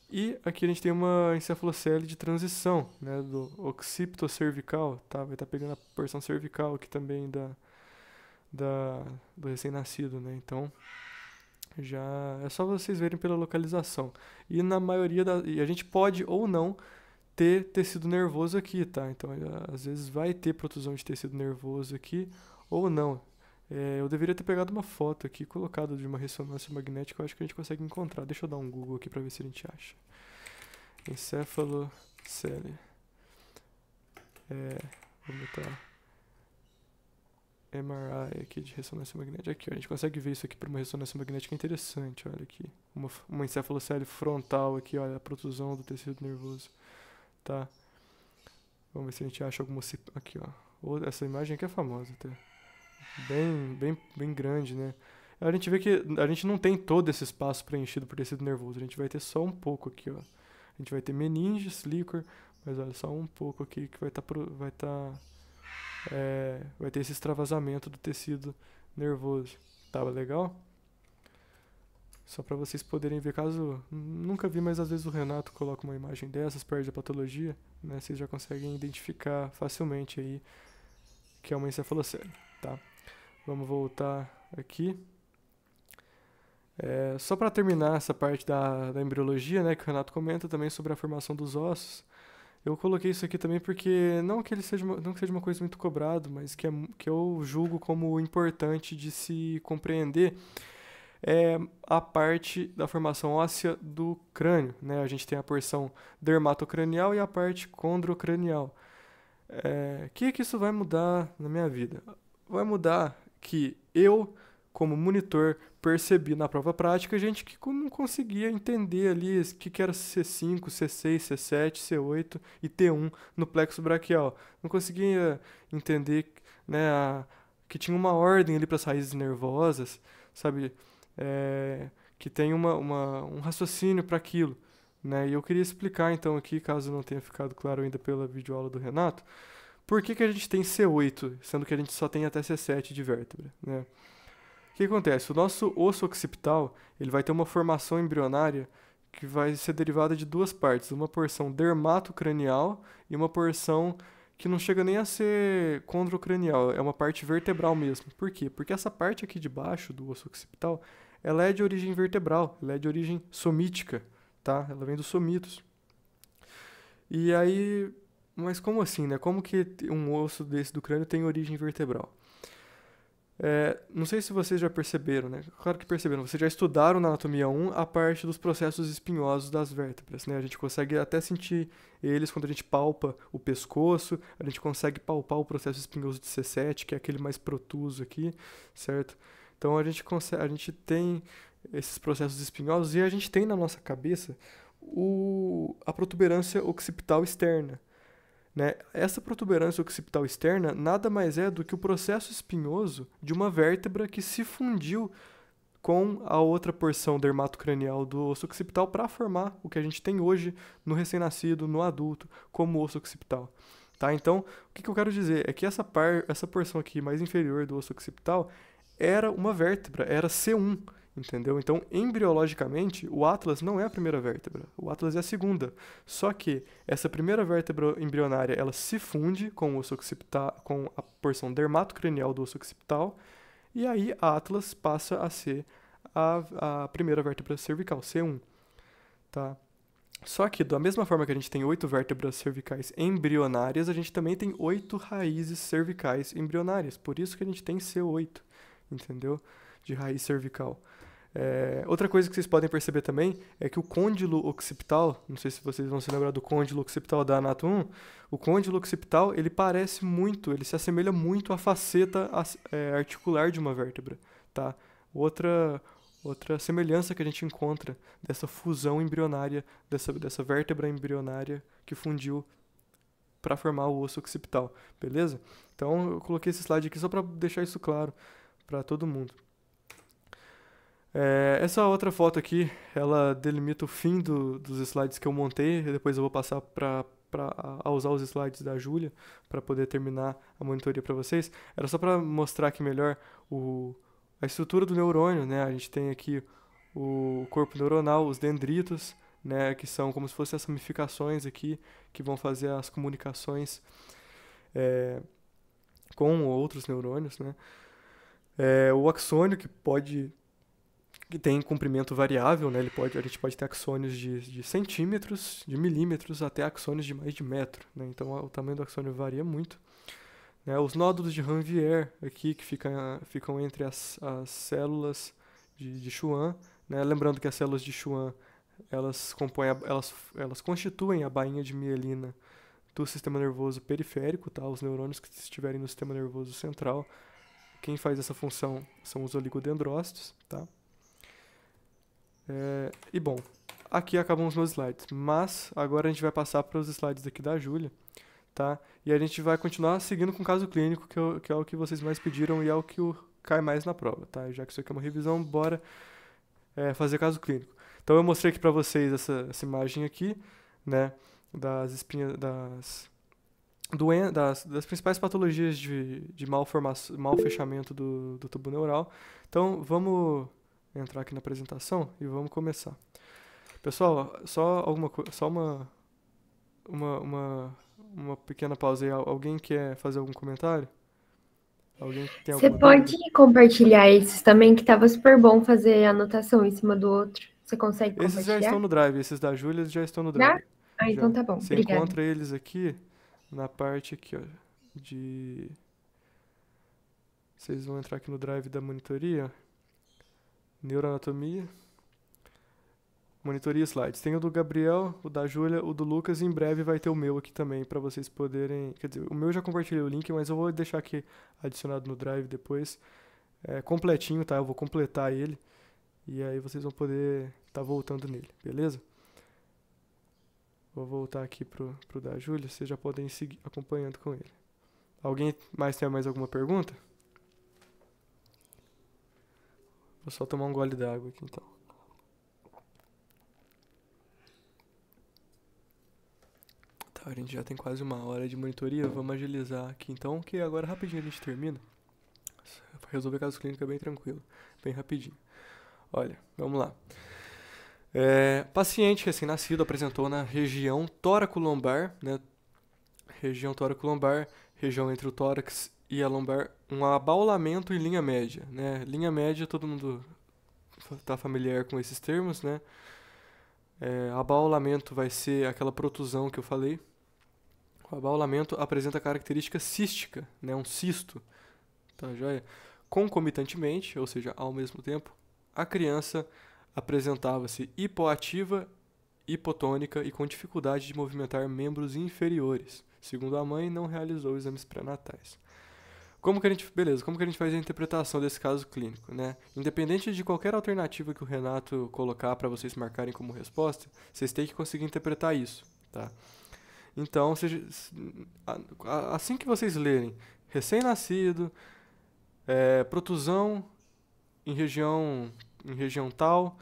E aqui a gente tem uma encefalocele de transição, né, do occipito cervical, tá? Vai estar pegando a porção cervical aqui também do recém-nascido, né? Então, já é só vocês verem pela localização. E na maioria e a gente pode ou não ter tecido nervoso aqui, tá? Então, às vezes vai ter protusão de tecido nervoso aqui ou não. Eu deveria ter pegado uma foto aqui, colocado de uma ressonância magnética, eu acho que a gente consegue encontrar. Deixa eu dar um Google aqui para ver se a gente acha. Encefalocele. Vamos botar MRI aqui de ressonância magnética. Aqui, ó, a gente consegue ver isso aqui por uma ressonância magnética interessante, olha aqui. Uma encefalocele frontal aqui, olha, a protusão do tecido nervoso. Tá? Vamos ver se a gente acha alguma... Aqui, ó. Essa imagem aqui é famosa até. Bem grande, né? A gente vê que a gente não tem todo esse espaço preenchido por tecido nervoso. A gente vai ter só um pouco aqui, ó. A gente vai ter meninges, líquor, mas olha, só um pouco aqui que vai ter esse extravasamento do tecido nervoso. Tava legal? Só para vocês poderem ver, caso nunca vi, mas às vezes o Renato coloca uma imagem dessas, perde a patologia, né? Vocês já conseguem identificar facilmente aí que é uma encefalocele, tá? Vamos voltar aqui. Só para terminar essa parte da embriologia, né, que o Renato comenta também sobre a formação dos ossos. Eu coloquei isso aqui também porque não que seja uma coisa muito cobrado, mas que eu julgo como importante de se compreender é a parte da formação óssea do crânio, né? A gente tem a porção dermatocranial e a parte condrocranial. Que isso vai mudar na minha vida? Vai mudar que eu, como monitor, percebi na prova prática gente que não conseguia entender ali o que era C5, C6, C7, C8 e T1 no plexo braquial. Não conseguia entender, né, que tinha uma ordem ali para as raízes nervosas, sabe? Que tem um raciocínio para aquilo. Né? E eu queria explicar então aqui, caso não tenha ficado claro ainda pela videoaula do Renato, por que a gente tem C8, sendo que a gente só tem até C7 de vértebra, né? O que acontece? O nosso osso occipital, ele vai ter uma formação embrionária que vai ser derivada de duas partes, uma porção dermatocranial e uma porção que não chega nem a ser condrocranial, é uma parte vertebral mesmo. Por quê? Porque essa parte aqui de baixo do osso occipital, ela é de origem vertebral, ela é de origem somítica, tá? Ela vem dos somitos. E aí, mas como assim, né? Como que um osso desse do crânio tem origem vertebral? Não sei se vocês já perceberam, né? Claro que perceberam. Vocês já estudaram na anatomia 1 a parte dos processos espinhosos das vértebras, né? A gente consegue até sentir eles quando a gente palpa o pescoço, a gente consegue palpar o processo espinhoso de C7, que é aquele mais protuso aqui, certo? Então a gente tem esses processos espinhosos e a gente tem na nossa cabeça a protuberância occipital externa. Né? Essa protuberância occipital externa nada mais é do que o processo espinhoso de uma vértebra que se fundiu com a outra porção dermatocranial do osso occipital para formar o que a gente tem hoje no recém-nascido, no adulto, como osso occipital. Tá? Então, o que eu quero dizer é que essa porção aqui mais inferior do osso occipital era uma vértebra, era C1. Entendeu? Então, embriologicamente, o atlas não é a primeira vértebra, o atlas é a segunda. Só que essa primeira vértebra embrionária, ela se funde com o osso occipital, com a porção dermatocranial do osso occipital, e aí a atlas passa a ser a primeira vértebra cervical, C1. Tá? Só que, da mesma forma que a gente tem 8 vértebras cervicais embrionárias, a gente também tem 8 raízes cervicais embrionárias. Por isso que a gente tem C8, entendeu? De raiz cervical. Outra coisa que vocês podem perceber também é que o côndilo occipital, não sei se vocês vão se lembrar do côndilo occipital da Anato 1, o côndilo occipital, ele se assemelha muito à faceta articular de uma vértebra, tá? Outra semelhança que a gente encontra dessa fusão embrionária, dessa vértebra embrionária que fundiu para formar o osso occipital, beleza? Então eu coloquei esse slide aqui só para deixar isso claro para todo mundo. Essa outra foto aqui, ela delimita o fim dos slides que eu montei, depois eu vou passar a usar os slides da Júlia para poder terminar a monitoria para vocês. Era só para mostrar aqui melhor a estrutura do neurônio, né? A gente tem aqui o corpo neuronal, os dendritos, né? Que são como se fossem as ramificações aqui que vão fazer as comunicações com outros neurônios, né? O axônio que tem comprimento variável, né? A gente pode ter axônios de centímetros, de milímetros, até axônios de mais de metro, né? Então o tamanho do axônio varia muito. Né? Os nódulos de Ranvier aqui, que ficam entre as células de Schwann, né? Lembrando que as células de Schwann, elas constituem a bainha de mielina do sistema nervoso periférico, tá? Os neurônios que estiverem no sistema nervoso central, quem faz essa função são os oligodendrócitos, tá? E bom, aqui acabam os meus slides, mas agora a gente vai passar para os slides aqui da Júlia, tá? E a gente vai continuar seguindo com o caso clínico, que é o que vocês mais pediram e é o que cai mais na prova, tá? Já que isso aqui é uma revisão, bora fazer caso clínico. Então eu mostrei aqui para vocês essa imagem aqui, né? Das espinhas, das principais patologias de mau fechamento do tubo neural. Então vamos entrar aqui na apresentação e vamos começar. Pessoal, só uma pequena pausa aí. Alguém quer fazer algum comentário? Alguém tem Você alguma pode dúvida? compartilhar esses também, que tava super bom fazer anotação em cima do outro. Você consegue Esses já estão compartilhar? no Drive, esses da Júlia já estão no Já? Drive. Ah, então Já. tá bom. Você Obrigada. encontra eles aqui na parte aqui, ó, de... Vocês vão entrar aqui no Drive da monitoria, neuroanatomia, monitoria slides. Tem o do Gabriel, o da Júlia, o do Lucas e em breve vai ter o meu aqui também para vocês poderem... Quer dizer, o meu eu já compartilhei o link, mas eu vou deixar aqui adicionado no Drive depois. Completinho, tá? Eu vou completar ele e aí vocês vão poder estar voltando nele, beleza? Vou voltar aqui pro da Júlia, vocês já podem seguir acompanhando com ele. Alguém mais tem mais alguma pergunta? Vou só tomar um gole d'água aqui então. Tá, a gente já tem quase uma hora de monitoria, vamos agilizar aqui então, que agora rapidinho a gente termina. Resolver caso clínico é bem tranquilo, bem rapidinho. Olha, vamos lá. Paciente recém-nascido apresentou na região tóraco-lombar, né? Região tóraco-lombar, região entre o tórax e a lombar, um abaulamento em linha média, né? Linha média, todo mundo está familiar com esses termos, né? Abaulamento vai ser aquela protusão que eu falei. O abaulamento apresenta característica cística, né? Um cisto, tá joia? Concomitantemente, ou seja, ao mesmo tempo, a criança apresentava-se hipoativa, hipotônica e com dificuldade de movimentar membros inferiores. Segundo a mãe, não realizou exames pré-natais. Como que a gente faz a interpretação desse caso clínico, né? Independente de qualquer alternativa que o Renato colocar para vocês marcarem como resposta, vocês têm que conseguir interpretar isso, tá? Então, assim que vocês lerem recém-nascido, protusão em região tal,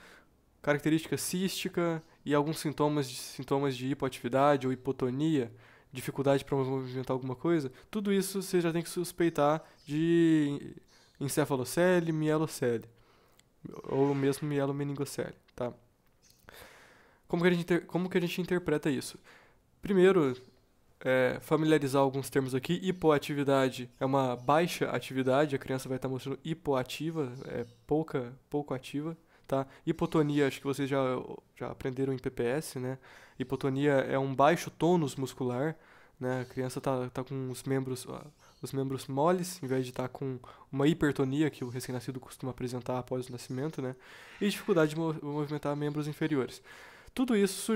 característica cística e alguns sintomas de hipoatividade ou hipotonia, dificuldade para movimentar alguma coisa, tudo isso você já tem que suspeitar de encefalocele, mielocele, ou mesmo mielomeningocele, tá? Como que a gente interpreta isso? Primeiro, familiarizar alguns termos aqui. Hipoatividade é uma baixa atividade, a criança vai estar mostrando hipoativa, pouco ativa, tá? Hipotonia, acho que vocês já aprenderam em PPS, né? Hipotonia é um baixo tônus muscular, né? A criança tá com os membros moles, em vez de estar com uma hipertonia que o recém-nascido costuma apresentar após o nascimento, né? E dificuldade de movimentar membros inferiores. Tudo isso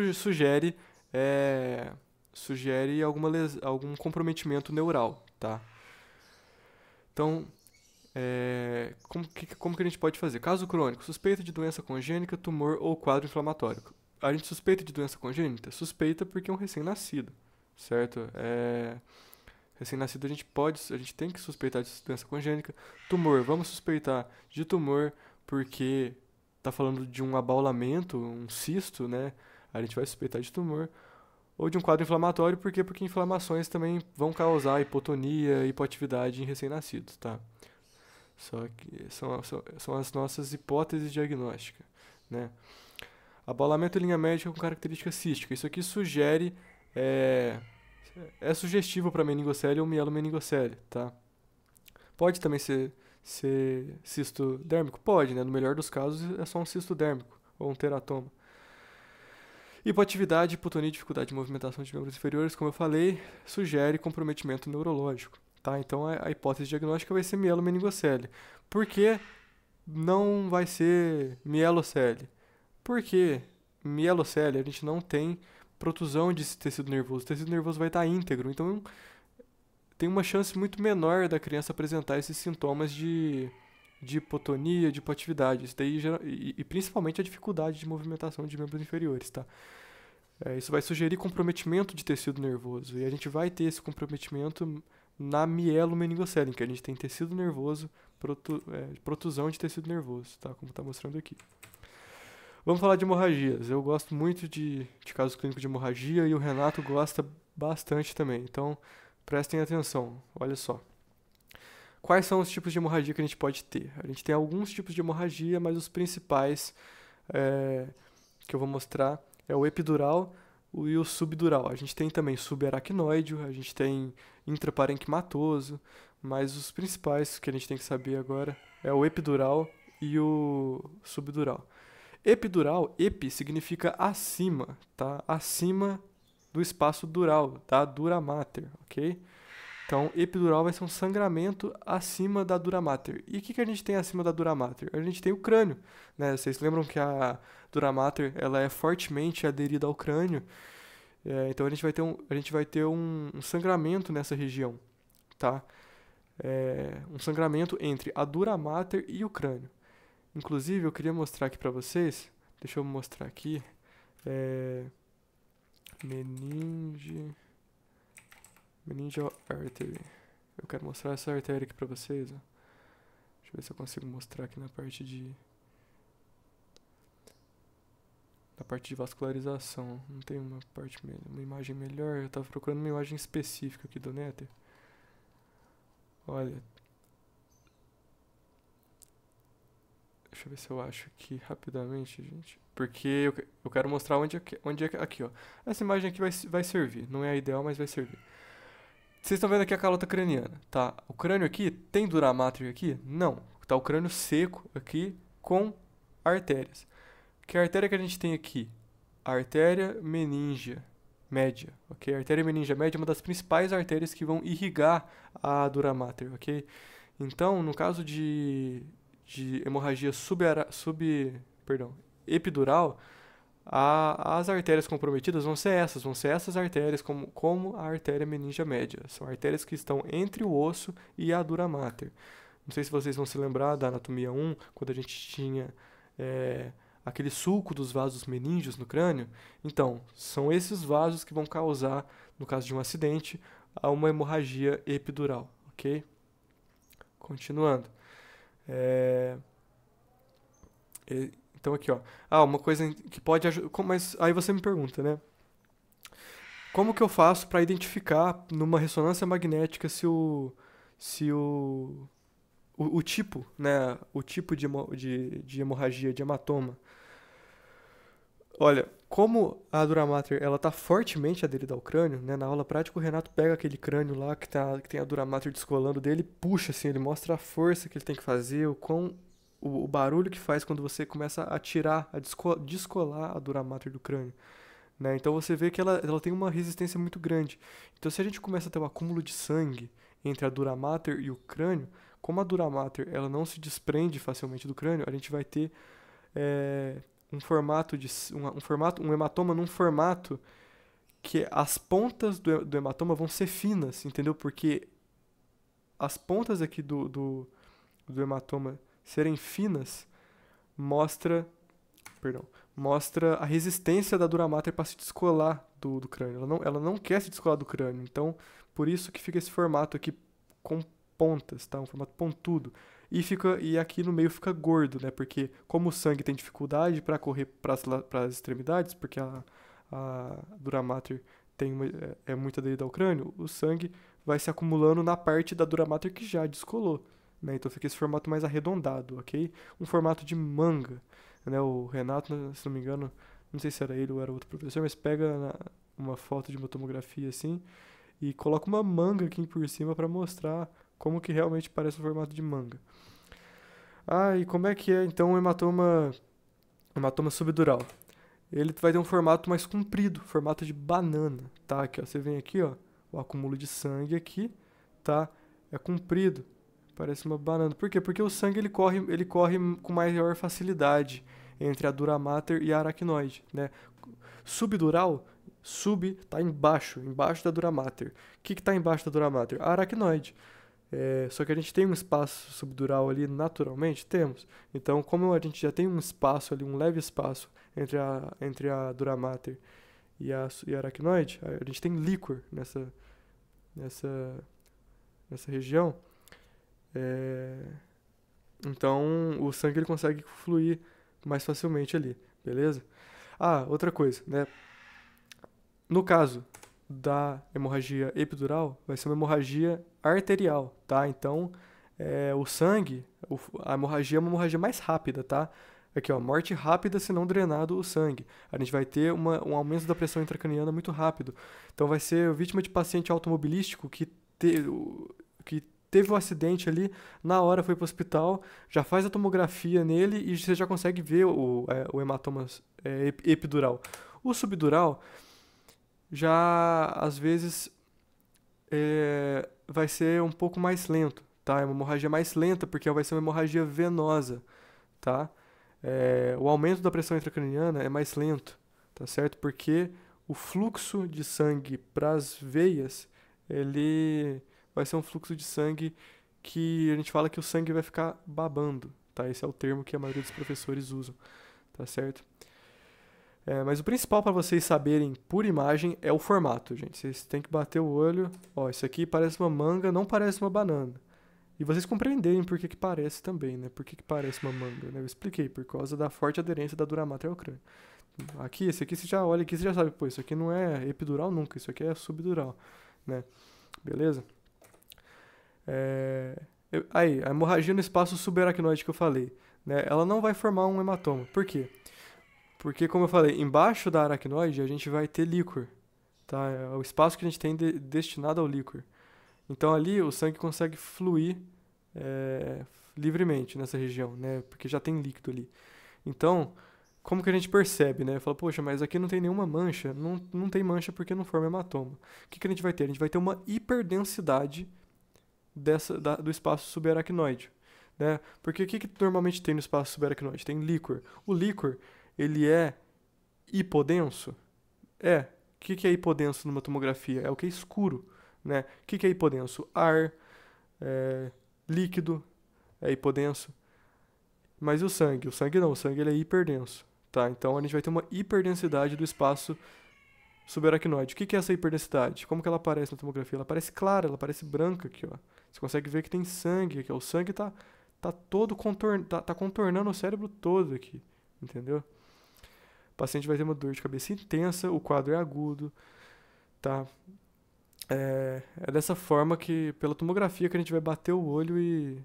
sugere algum comprometimento neural, tá? Então, como que a gente pode fazer? Caso crônico, suspeita de doença congênita, tumor ou quadro inflamatório. A gente suspeita de doença congênita? Suspeita porque é um recém-nascido, certo? Recém-nascido a gente tem que suspeitar de doença congênita. Tumor, vamos suspeitar de tumor porque tá falando de um abaulamento, um cisto, né? A gente vai suspeitar de tumor. Ou de um quadro inflamatório, por quê? Porque inflamações também vão causar hipotonia, hipoatividade em recém-nascidos, tá? Só que são as nossas hipóteses diagnósticas, né? Abaulamento em linha média com característica cística. Isso aqui sugere, é sugestivo para meningocele ou mielomeningocele, tá? Pode também ser cisto dérmico? Pode, né? No melhor dos casos é só um cisto dérmico ou um teratoma. Hipoatividade, hipotonia e dificuldade de movimentação de membros inferiores, como eu falei, sugere comprometimento neurológico, tá? Então a hipótese diagnóstica vai ser mielomeningocele. Por que não vai ser mielocele? Porque mielocele a gente não tem protusão de tecido nervoso. O tecido nervoso vai estar íntegro, então tem uma chance muito menor da criança apresentar esses sintomas de hipotonia, de hipoatividade. Isso daí, e principalmente a dificuldade de movimentação de membros inferiores, tá? Isso vai sugerir comprometimento de tecido nervoso. E a gente vai ter esse comprometimento na mielomeningocele, que a gente tem tecido nervoso, protusão de tecido nervoso, tá? Como está mostrando aqui. Vamos falar de hemorragias. Eu gosto muito de casos clínicos de hemorragia e o Renato gosta bastante também. Então, prestem atenção. Olha só. Quais são os tipos de hemorragia que a gente pode ter? A gente tem alguns tipos de hemorragia, mas os principais que eu vou mostrar é o epidural e o subdural. A gente tem também subaracnoide, a gente tem intraparenquimatoso, mas os principais que a gente tem que saber agora é o epidural e o subdural. Epidural, epi significa acima, tá? Acima do espaço dural, da dura mater, ok? Então, epidural vai ser um sangramento acima da dura mater. E o que a gente tem acima da dura mater? A gente tem o crânio, né? Vocês lembram que a dura mater ela é fortemente aderida ao crânio? Então, a gente vai ter um sangramento nessa região, tá? Um sangramento entre a dura mater e o crânio. Inclusive, eu queria mostrar aqui para vocês. Deixa eu mostrar aqui. Meningeal artery. Eu quero mostrar essa artéria aqui pra vocês. Ó. Deixa eu ver se eu consigo mostrar aqui na parte de vascularização. Não tem uma imagem melhor. Eu tava procurando uma imagem específica aqui do Nether. Olha. Deixa eu ver se eu acho aqui rapidamente, gente. Porque eu quero mostrar onde é aqui, ó. Essa imagem aqui vai servir. Não é a ideal, mas vai servir. Vocês estão vendo aqui a calota craniana, tá? O crânio aqui tem dura mater aqui? Não. Tá o crânio seco aqui com artérias. Que artéria que a gente tem aqui? A artéria meningea média, ok? A artéria meningea média é uma das principais artérias que vão irrigar a dura mater, ok? Então, no caso de hemorragia epidural, as artérias comprometidas vão ser essas artérias como a artéria meningea média. São artérias que estão entre o osso e a dura mater. Não sei se vocês vão se lembrar da anatomia 1, quando a gente tinha aquele sulco dos vasos meníngeos no crânio. Então, são esses vasos que vão causar, no caso de um acidente, uma hemorragia epidural, ok? Continuando. Então aqui, ó. Uma coisa que pode ajudar. Mas aí você me pergunta, né? Como que eu faço para identificar numa ressonância magnética se o tipo, né? O tipo de hemorragia, de hematoma. Olha, como a dura mater ela tá fortemente aderida ao crânio, né? Na aula prática o Renato pega aquele crânio lá que tem a dura mater descolando dele, puxa assim, ele mostra a força que ele tem que fazer, o barulho que faz quando você começa a tirar, a descolar a dura mater do crânio. Né? Então você vê que ela tem uma resistência muito grande. Então se a gente começa a ter um acúmulo de sangue entre a dura mater e o crânio, como a dura mater ela não se desprende facilmente do crânio, a gente vai ter um hematoma num formato que as pontas do hematoma vão ser finas, entendeu? Porque as pontas aqui do hematoma serem finas mostra a resistência da dura mater para se descolar do crânio. Ela não quer se descolar do crânio. Então, por isso que fica esse formato aqui com pontas, tá? Um formato pontudo. E aqui no meio fica gordo, né? Porque como o sangue tem dificuldade para correr para as extremidades, porque a dura mater é muito aderida ao crânio, o sangue vai se acumulando na parte da dura mater que já descolou. Né? Então fica esse formato mais arredondado, ok? Um formato de manga. Né? O Renato, se não me engano, não sei se era ele ou era outro professor, mas pega uma foto de uma tomografia assim e coloca uma manga aqui por cima para mostrar como que realmente parece um formato de manga. E como é que é então o hematoma subdural? Ele vai ter um formato mais comprido, formato de banana, tá? Aqui, ó, você vem aqui, ó, o acúmulo de sangue aqui, tá? É comprido. Parece uma banana. Por quê? Porque o sangue ele corre com maior facilidade entre a dura mater e a aracnoide, né? Subdural, tá embaixo da dura mater. O que está embaixo da dura mater? A aracnoide. Só que a gente tem um espaço subdural ali naturalmente? Temos. Então, como a gente já tem um espaço ali, um leve espaço entre a dura mater e aracnoide, a gente tem líquor nessa, nessa região. Então, o sangue ele consegue fluir mais facilmente ali, beleza? Ah, outra coisa, né? No caso da hemorragia epidural, vai ser uma hemorragia arterial, tá? Então, o sangue, a hemorragia é uma hemorragia mais rápida, tá? Aqui, ó, morte rápida se não drenado o sangue. A gente vai ter um aumento da pressão intracraniana muito rápido. Então, vai ser vítima de paciente automobilístico que teve um acidente ali, na hora foi para o hospital, já faz a tomografia nele e você já consegue ver o hematoma epidural. O subdural já, às vezes, vai ser um pouco mais lento, tá? É uma hemorragia mais lenta, porque vai ser uma hemorragia venosa, tá? O aumento da pressão intracraniana é mais lento, tá certo? Porque o fluxo de sangue para as veias, ele vai ser um fluxo de sangue que a gente fala que o sangue vai ficar babando, tá? Esse é o termo que a maioria dos professores usam, tá certo? Mas o principal para vocês saberem por imagem é o formato, gente. Vocês têm que bater o olho. Ó, isso aqui parece uma manga, não parece uma banana. E vocês compreenderem por que parece também, né? Por que parece uma manga, né? Eu expliquei, por causa da forte aderência da dura mater ao crânio. Aqui, esse aqui você já olha aqui, você já sabe, pô, isso aqui não é epidural nunca, isso aqui é subdural, né? Beleza? Aí, a hemorragia no espaço subaracnoide que eu falei, né? Ela não vai formar um hematoma. Por quê? Porque, como eu falei, embaixo da aracnoide a gente vai ter líquor, tá? É o espaço que a gente tem destinado ao líquor. Então ali o sangue consegue fluir livremente nessa região, né? Porque já tem líquido ali. Então, como que a gente percebe, né? Fala, poxa, mas aqui não tem nenhuma mancha. Não tem mancha porque não forma hematoma. O que a gente vai ter? A gente vai ter uma hiperdensidade do espaço subaracnoide, né? Porque o que normalmente tem no espaço subaracnoide? Tem líquor. O líquor, ele é hipodenso? O que é hipodenso numa tomografia? É o que é escuro, né? O que é hipodenso? Ar, líquido é hipodenso. Mas e o sangue? O sangue não, o sangue ele é hiperdenso, tá? Então a gente vai ter uma hiperdensidade do espaço subaracnoide. O que é essa hiperdensidade? Como que ela aparece na tomografia? Ela aparece clara, ela aparece branca aqui, ó. Você consegue ver que tem sangue aqui, ó. O sangue tá todo contornando o cérebro todo aqui, entendeu? O paciente vai ter uma dor de cabeça intensa, o quadro é agudo, tá? É dessa forma que, pela tomografia, que a gente vai bater o olho e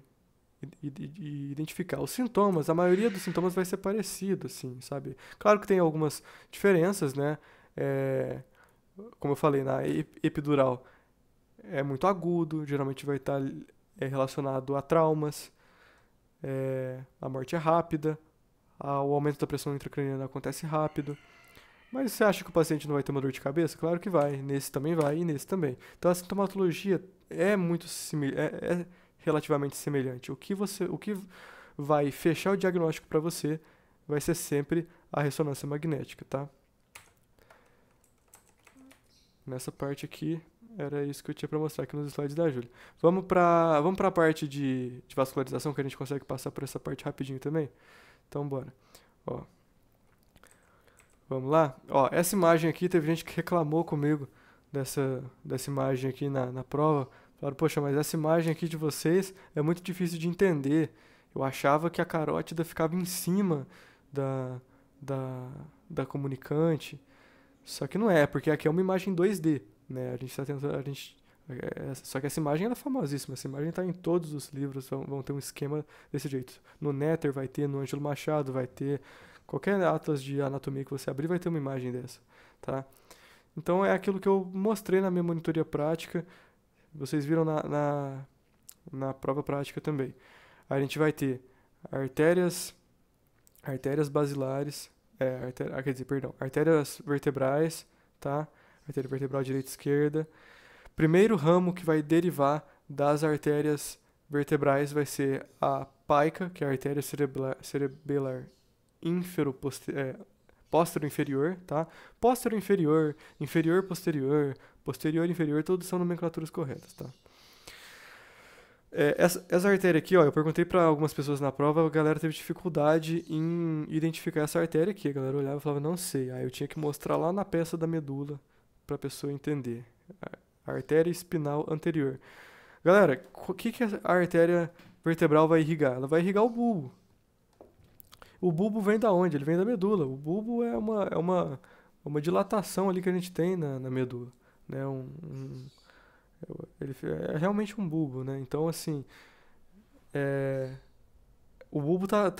identificar. Os sintomas, a maioria dos sintomas vai ser parecido, assim, sabe? Claro que tem algumas diferenças, né? Como eu falei, na epidural é muito agudo, geralmente vai estar relacionado a traumas, a morte é rápida, o aumento da pressão intracraniana acontece rápido. Mas você acha que o paciente não vai ter uma dor de cabeça? Claro que vai. Nesse também vai e nesse também. Então a sintomatologia é muito relativamente semelhante. O que vai fechar o diagnóstico para você vai ser sempre a ressonância magnética, tá? Nessa parte aqui era isso que eu tinha para mostrar aqui nos slides da Júlia. Vamos para a parte de vascularização, que a gente consegue passar por essa parte rapidinho também. Então bora. Ó. Vamos lá? Ó, essa imagem aqui, teve gente que reclamou comigo dessa imagem aqui na prova. Falaram, poxa, mas essa imagem aqui de vocês é muito difícil de entender. Eu achava que a carótida ficava em cima da comunicante. Só que não é, porque aqui é uma imagem 2D, né? A gente está tentando... só que essa imagem ela é famosíssima. Essa imagem está em todos os livros, vão ter um esquema desse jeito. No Netter vai ter, no Ângelo Machado vai ter... Qualquer atlas de anatomia que você abrir vai ter uma imagem dessa, tá? Então é aquilo que eu mostrei na minha monitoria prática, vocês viram na prova prática também. A gente vai ter artérias basilares, artérias vertebrais, tá? Artéria vertebral direita e esquerda. Primeiro ramo que vai derivar das artérias vertebrais vai ser a paica, que é a artéria cerebelar póstero inferior, tá? Póstero inferior, inferior posterior, posterior inferior, todos são nomenclaturas corretas, tá? Essa artéria aqui, ó, eu perguntei pra algumas pessoas na prova, a galera teve dificuldade em identificar essa artéria aqui. A galera olhava e falava, não sei. Aí eu tinha que mostrar lá na peça da medula pra pessoa entender. A artéria espinal anterior. Galera, o que que a artéria vertebral vai irrigar? Ela vai irrigar o bulbo. O bulbo vem da onde? Ele vem da medula. O bulbo é uma dilatação ali que a gente tem na medula, né? Ele é realmente um bulbo, né? Então, assim, é, o bulbo tá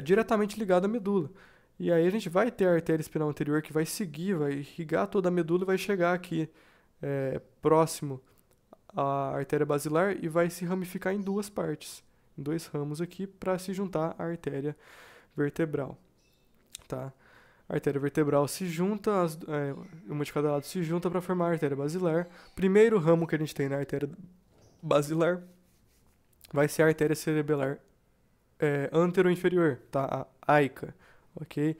diretamente ligado à medula. E aí a gente vai ter a artéria espinal anterior que vai seguir, vai irrigar toda a medula e vai chegar aqui próximo à artéria basilar e vai se ramificar em duas partes, em dois ramos aqui para se juntar à artéria vertebral, tá? A artéria vertebral se junta, uma de cada lado se junta para formar a artéria basilar. Primeiro ramo que a gente tem na artéria basilar vai ser a artéria cerebelar antero-inferior, tá? A AICA, ok?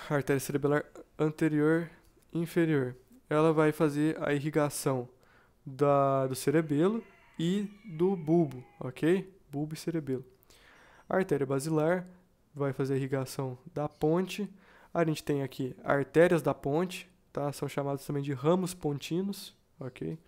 A artéria cerebelar anterior inferior. Ela vai fazer a irrigação do cerebelo e do bulbo, ok? Bulbo e cerebelo. A artéria basilar vai fazer a irrigação da ponte. A gente tem aqui artérias da ponte, tá? São chamados também de ramos pontinos, ok?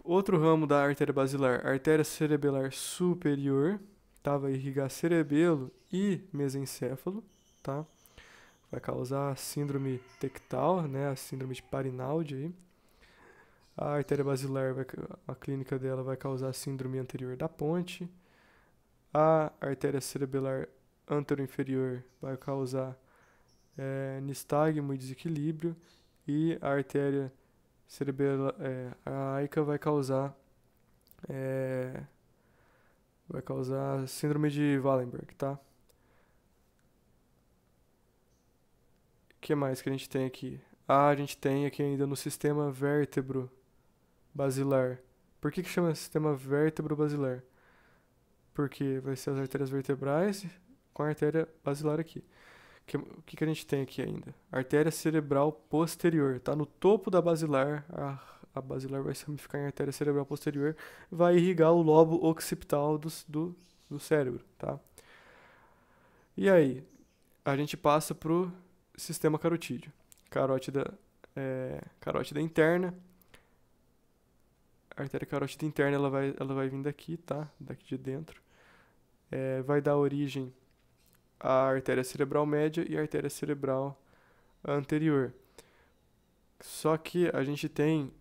Outro ramo da artéria basilar, artéria cerebelar superior, tá? Vai irrigar cerebelo e mesencéfalo, tá? Vai causar síndrome tectal, né? A síndrome de Parinaldi aí. A artéria basilar, a clínica dela vai causar síndrome anterior da ponte. A artéria cerebelar antero-inferior vai causar nistagmo e desequilíbrio. E a artéria cerebelar, a AICA vai causar síndrome de Wallenberg, tá? O que mais que a gente tem aqui? A gente tem aqui ainda no sistema vértebro basilar. Por que chama sistema vértebro basilar? Porque vai ser as artérias vertebrais com a artéria basilar aqui. O que a gente tem aqui ainda? Artéria cerebral posterior. Está no topo da basilar. A basilar vai se ramificar em artéria cerebral posterior. Vai irrigar o lobo occipital do cérebro, tá? E aí? A gente passa pro sistema carotídeo. Carótida interna. A artéria carótida interna ela vai vir daqui, tá? Daqui de dentro. Vai dar origem à artéria cerebral média e à artéria cerebral anterior. Só que a gente tem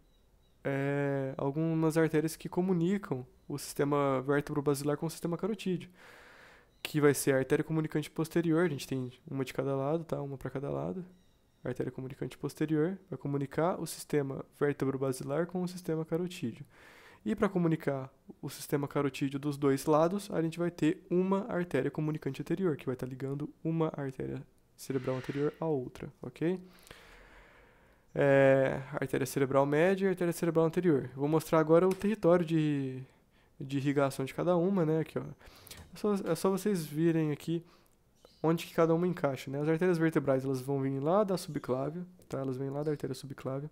algumas artérias que comunicam o sistema vértebro-basilar com o sistema carotídeo, que vai ser a artéria comunicante posterior. A gente tem uma de cada lado, tá? Uma para cada lado. A artéria comunicante posterior vai comunicar o sistema vértebro-basilar com o sistema carotídeo. E para comunicar o sistema carotídeo dos dois lados, a gente vai ter uma artéria comunicante anterior, que vai estar ligando uma artéria cerebral anterior à outra, ok? Artéria cerebral média e artéria cerebral anterior. Vou mostrar agora o território de irrigação de cada uma, né? Aqui, ó. É só vocês virem aqui onde que cada uma encaixa, né? As artérias vertebrais, elas vão vir lá da subclávia, tá? Elas vêm lá da artéria subclávia.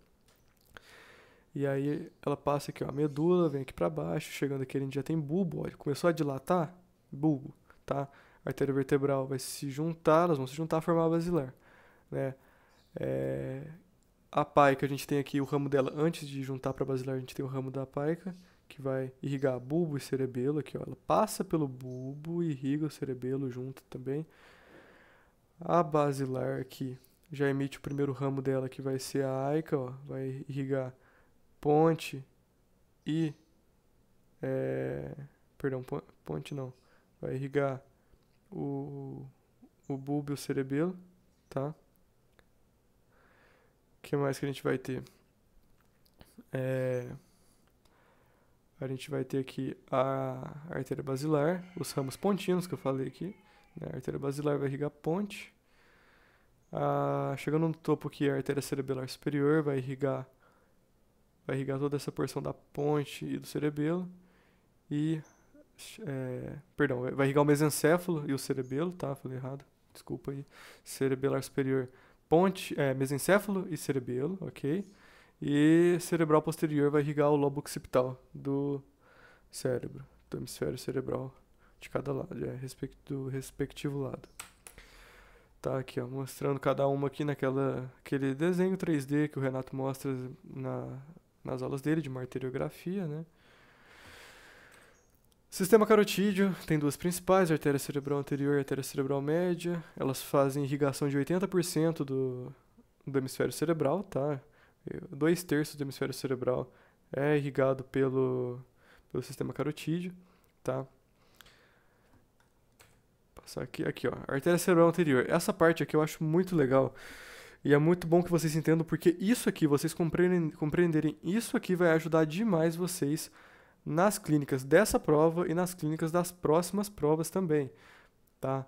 E aí ela passa aqui, ó, a medula, vem aqui pra baixo, chegando aqui a gente já tem bulbo, ó, começou a dilatar, bulbo, tá? A artéria vertebral vai se juntar, elas vão se juntar a formar a basilar, né? A paica, a gente tem aqui o ramo dela, antes de juntar pra basilar, a gente tem o ramo da paica, que vai irrigar bulbo e cerebelo, aqui, ó, ela passa pelo bulbo e irriga o cerebelo junto também. A basilar aqui já emite o primeiro ramo dela, que vai ser a aica, ó, vai irrigar ponte e perdão, ponte não, vai irrigar o bulbo e o cerebelo, tá? O que mais que a gente vai ter? A gente vai ter aqui a artéria basilar, os ramos pontinos que eu falei aqui, né? A artéria basilar vai irrigar ponte. Chegando no topo aqui, a artéria cerebelar superior vai irrigar toda essa porção da ponte e do cerebelo. E, perdão, vai irrigar o mesencéfalo e o cerebelo, tá? Falei errado, desculpa aí. Cerebelar superior, ponte, mesencéfalo e cerebelo, ok? E cerebral posterior vai irrigar o lobo occipital do cérebro, do hemisfério cerebral de cada lado, do respectivo lado. Tá aqui, ó, mostrando cada uma aqui aquele desenho 3D que o Renato mostra nas aulas dele de marteriografia, né? Sistema carotídeo tem duas principais, a artéria cerebral anterior e a artéria cerebral média. Elas fazem irrigação de 80% do hemisfério cerebral, tá? 2/3 do hemisfério cerebral é irrigado pelo sistema carotídeo, tá? Passar aqui, ó, a artéria cerebral anterior. Essa parte aqui eu acho muito legal e é muito bom que vocês entendam, porque isso aqui, vocês compreenderem, isso aqui vai ajudar demais vocês nas clínicas dessa prova e nas clínicas das próximas provas também, tá?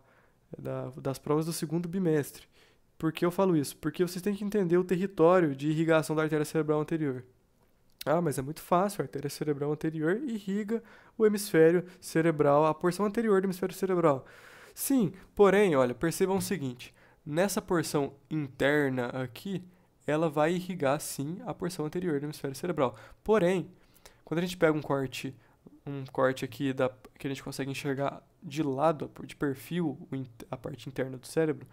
Das provas do segundo bimestre. Por que eu falo isso? Porque vocês têm que entender o território de irrigação da artéria cerebral anterior. Ah, mas é muito fácil, a artéria cerebral anterior irriga o hemisfério cerebral, a porção anterior do hemisfério cerebral. Sim, porém, olha, percebam o seguinte, nessa porção interna aqui, ela vai irrigar sim a porção anterior do hemisfério cerebral. Porém, quando a gente pega um corte aqui que a gente consegue enxergar de lado, de perfil, a parte interna do cérebro,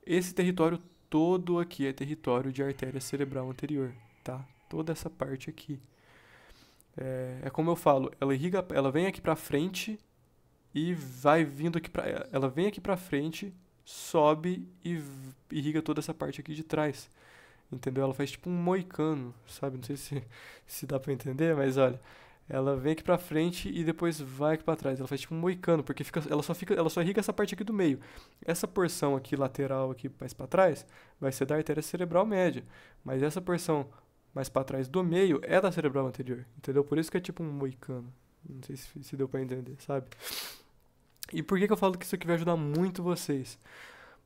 esse território todo aqui é território de artéria cerebral anterior, tá? Toda essa parte aqui. É como eu falo, ela vem aqui pra frente e vai vindo aqui ela vem aqui pra frente, sobe e irriga toda essa parte aqui de trás. Entendeu? Ela faz tipo um moicano, sabe? Não sei se dá pra entender, mas olha, ela vem aqui pra frente e depois vai aqui pra trás. Ela faz tipo um moicano, porque ela só irriga essa parte aqui do meio. Essa porção aqui lateral aqui mais pra trás vai ser da artéria cerebral média, mas essa porção mais pra trás do meio é da cerebral anterior, entendeu? Por isso que é tipo um moicano. Não sei se deu pra entender, sabe? E por que eu falo que isso aqui vai ajudar muito vocês?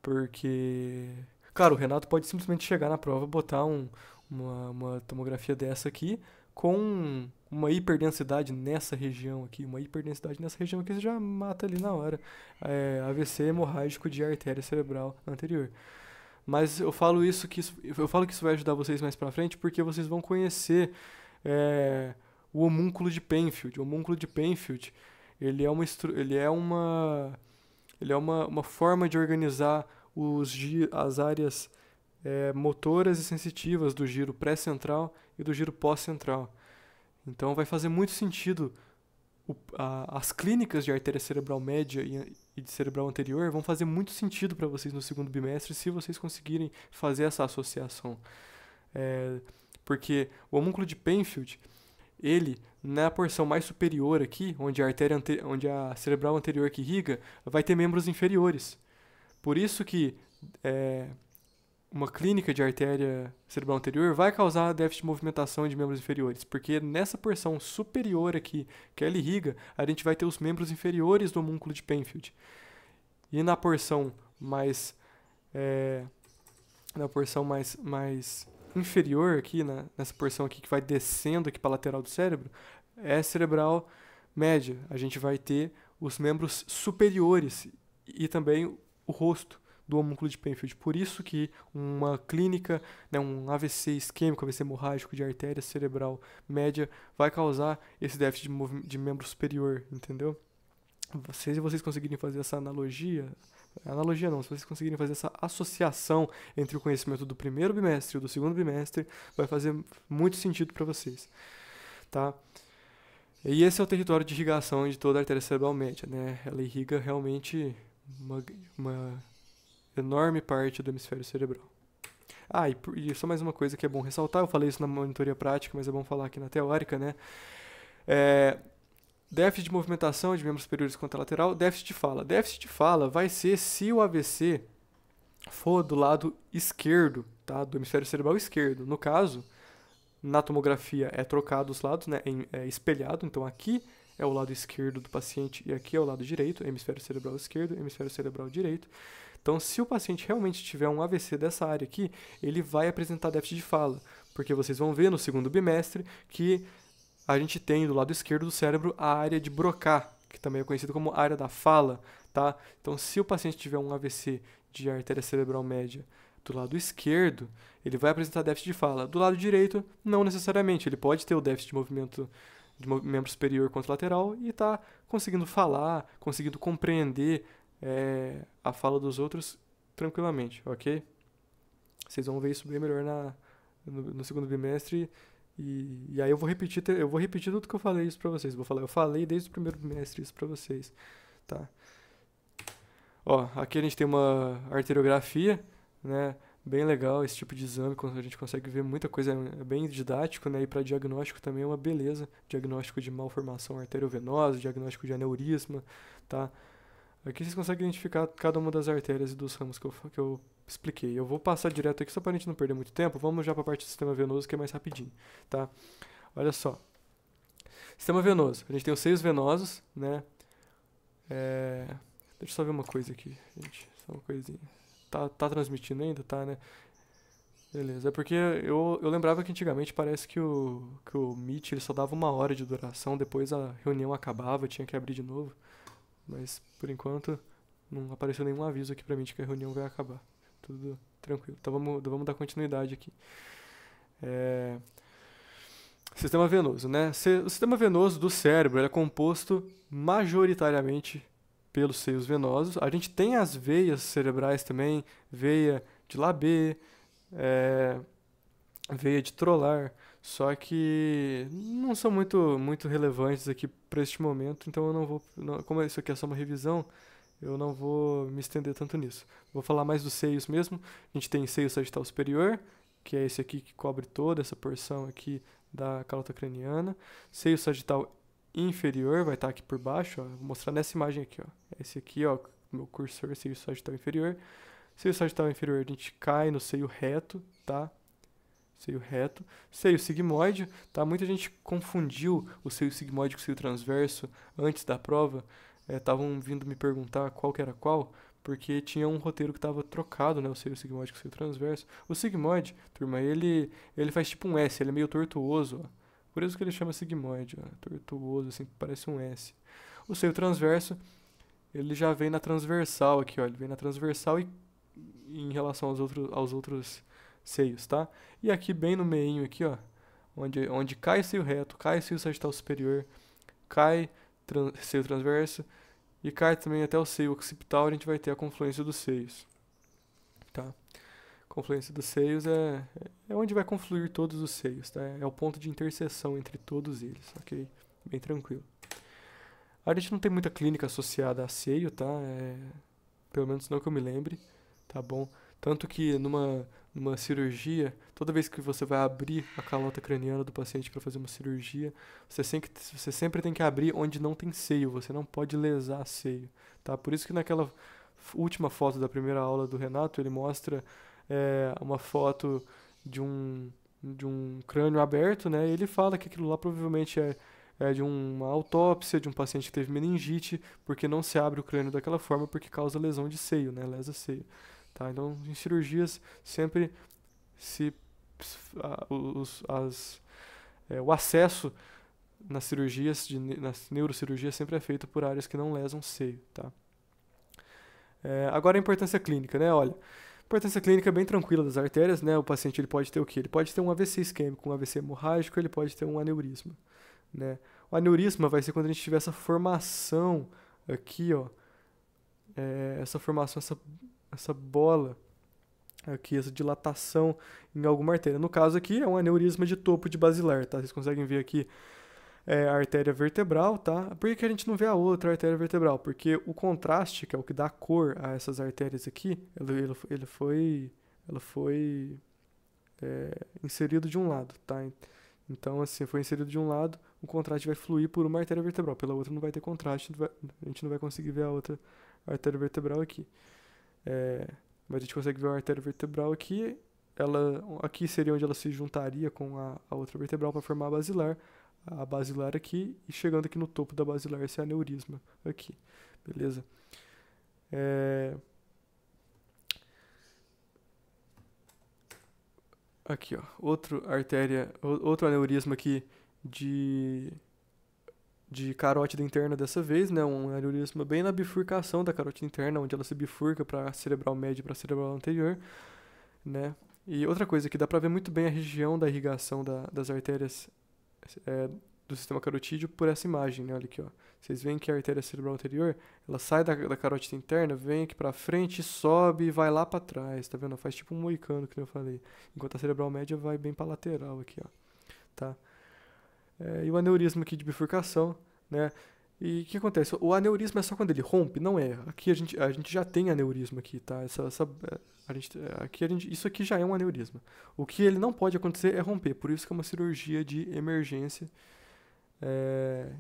Porque, claro, o Renato pode simplesmente chegar na prova, botar uma tomografia dessa aqui com uma hiperdensidade nessa região aqui. Uma hiperdensidade nessa região aqui você já mata ali na hora. AVC hemorrágico de artéria cerebral anterior. Mas eu falo que isso vai ajudar vocês mais pra frente porque vocês vão conhecer o homúnculo de Penfield. O homúnculo de Penfield, ele é uma forma de organizar as áreas motoras e sensitivas do giro pré-central e do giro pós-central. Então vai fazer muito sentido. As clínicas de artéria cerebral média e de cerebral anterior vão fazer muito sentido para vocês no segundo bimestre se vocês conseguirem fazer essa associação. Porque o homúnculo de Penfield, ele, na porção mais superior aqui, onde a cerebral anterior que irriga, vai ter membros inferiores. Por isso que uma clínica de artéria cerebral anterior vai causar déficit de movimentação de membros inferiores, porque nessa porção superior aqui, que ela irriga, a gente vai ter os membros inferiores do homúnculo de Penfield. E na porção mais inferior aqui, nessa porção aqui que vai descendo aqui para a lateral do cérebro, é cerebral média. A gente vai ter os membros superiores e também o rosto do homúnculo de Penfield. Por isso que uma clínica, um AVC isquêmico, AVC hemorrágico de artéria cerebral média, vai causar esse déficit de membro superior, entendeu? Se vocês conseguirem fazer essa se vocês conseguirem fazer essa associação entre o conhecimento do primeiro bimestre e do segundo bimestre, vai fazer muito sentido para vocês, tá? E esse é o território de irrigação de toda a artéria cerebral média, né? Ela irriga realmente uma enorme parte do hemisfério cerebral. E só mais uma coisa que é bom ressaltar, eu falei isso na monitoria prática, mas é bom falar aqui na teórica, né? Déficit de movimentação de membros superiores contralateral, déficit de fala. Déficit de fala vai ser se o AVC for do lado esquerdo, tá? Do hemisfério cerebral esquerdo. No caso, na tomografia é trocado os lados, né? É espelhado, então aqui é o lado esquerdo do paciente e aqui é o lado direito, hemisfério cerebral esquerdo, hemisfério cerebral direito. Então, se o paciente realmente tiver um AVC dessa área aqui, ele vai apresentar déficit de fala, porque vocês vão ver no segundo bimestre que a gente tem do lado esquerdo do cérebro a área de Broca, que também é conhecida como área da fala, tá? Então, se o paciente tiver um AVC de artéria cerebral média do lado esquerdo, ele vai apresentar déficit de fala. Do lado direito, não necessariamente. Ele pode ter o déficit de movimento de membro superior contralateral e tá conseguindo falar, conseguindo compreender a fala dos outros tranquilamente, ok? Vocês vão ver isso bem melhor no segundo bimestre. E aí eu vou repetir tudo que eu falei isso pra vocês. Eu falei desde o primeiro bimestre isso pra vocês, tá? Ó, aqui a gente tem uma arteriografia, né? Bem legal esse tipo de exame, quando a gente consegue ver muita coisa, é bem didático, né? E para diagnóstico também é uma beleza. Diagnóstico de malformação arteriovenosa, diagnóstico de aneurisma, tá? Aqui vocês conseguem identificar cada uma das artérias e dos ramos que eu expliquei. Eu vou passar direto aqui só para a gente não perder muito tempo. Vamos já para a parte do sistema venoso, que é mais rapidinho, tá? Olha só. Sistema venoso. A gente tem os seios venosos, né? Deixa eu só ver uma coisa aqui, gente. Só uma coisinha. Tá transmitindo ainda? Tá, né? Beleza. É porque eu lembrava que antigamente parece que o Meet ele só dava 1 hora de duração, depois a reunião acabava, tinha que abrir de novo. Mas, por enquanto, não apareceu nenhum aviso aqui pra mim de que a reunião vai acabar. Tudo tranquilo. Então vamos dar continuidade aqui. Sistema venoso, né? O sistema venoso do cérebro é composto majoritariamente pelos seios venosos. A gente tem as veias cerebrais também, veia de Labé, veia de Trolar, só que não são muito relevantes aqui para este momento, então eu não vou, como isso aqui é só uma revisão, eu não vou me estender tanto nisso. Vou falar mais dos seios mesmo. A gente tem seio sagital superior, que é esse aqui que cobre toda essa porção aqui da calota craniana. Seio sagital inferior vai estar aqui por baixo, ó. Vou mostrar nessa imagem aqui, ó. Esse aqui, ó, meu cursor, seio sagital inferior. Seio sagital inferior, a gente cai no seio reto, tá? Seio reto. Seio sigmoide, tá? Muita gente confundiu o seio sigmoide com o seio transverso antes da prova. Estavam vindo me perguntar qual que era qual, porque tinha um roteiro que estava trocado, né? O seio sigmoide com o seio transverso. O sigmoide, turma, ele faz tipo um S, ele é meio tortuoso, ó. Por isso que ele chama sigmoide, ó. Tortuoso, assim, parece um S. O seio transverso, ele já vem na transversal aqui, ó. Ele vem na transversal e em relação aos outros seios, tá? E aqui bem no meinho aqui, ó, onde cai seio reto, cai seio sagital superior, cai seio transverso e cai também até o seio occipital, a gente vai ter a confluência dos seios, tá? Confluência dos seios é onde vai confluir todos os seios, tá? É o ponto de interseção entre todos eles, ok? Bem tranquilo. A gente não tem muita clínica associada a seio, tá? Pelo menos não que eu me lembre, tá bom? Tanto que numa cirurgia, toda vez que você vai abrir a calota craniana do paciente para fazer uma cirurgia, você sempre tem que abrir onde não tem seio, você não pode lesar seio, tá? Por isso que naquela última foto da primeira aula do Renato, ele mostra uma foto de um crânio aberto, né? E ele fala que aquilo lá provavelmente é de uma autópsia de um paciente que teve meningite, porque não se abre o crânio daquela forma porque causa lesão de seio, né? Lesa seio. Tá? Então, em cirurgias, sempre o acesso nas cirurgias, nas neurocirurgias, sempre é feito por áreas que não lesam seio. Tá? Agora, a importância clínica, né? Olha, a importância clínica é bem tranquila das artérias, né? O paciente ele pode ter o quê? Ele pode ter um AVC isquêmico, um AVC hemorrágico, ele pode ter um aneurisma, né? O aneurisma vai ser quando a gente tiver essa formação aqui, ó, essa formação, essa bola aqui, essa dilatação em alguma artéria. No caso aqui é um aneurisma de topo de basilar, tá? Vocês conseguem ver aqui a artéria vertebral, tá? Por que a gente não vê a outra artéria vertebral? Porque o contraste, que é o que dá cor a essas artérias aqui, ela foi inserido de um lado, tá? Então, assim, foi inserido de um lado, o contraste vai fluir por uma artéria vertebral, pela outra não vai ter contraste, a gente não vai conseguir ver a outra artéria vertebral aqui. Mas a gente consegue ver a artéria vertebral aqui, aqui seria onde ela se juntaria com a outra vertebral para formar a basilar aqui, e chegando aqui no topo da basilar, esse aneurisma aqui, beleza? Aqui, ó, outro aneurisma aqui de carótida interna dessa vez, né? Um aneurisma bem na bifurcação da carótida interna, onde ela se bifurca para cerebral médio e para cerebral anterior. né? E outra coisa que dá pra ver muito bem a região da irrigação das artérias é, do sistema carotídeo por essa imagem, né? Olha aqui, ó. Vocês veem que a artéria cerebral anterior, ela sai da carótida interna, vem aqui pra frente, sobe e vai lá pra trás, tá vendo? Faz tipo um moicano, que eu falei. Enquanto a cerebral média vai bem pra lateral aqui, ó. Tá? E o aneurisma aqui de bifurcação, né? E o que acontece? O aneurisma é só quando ele rompe? Não é. Aqui a gente já tem aneurisma aqui, tá? Isso aqui já é um aneurisma. O que ele não pode acontecer é romper. Por isso que é uma cirurgia de emergência,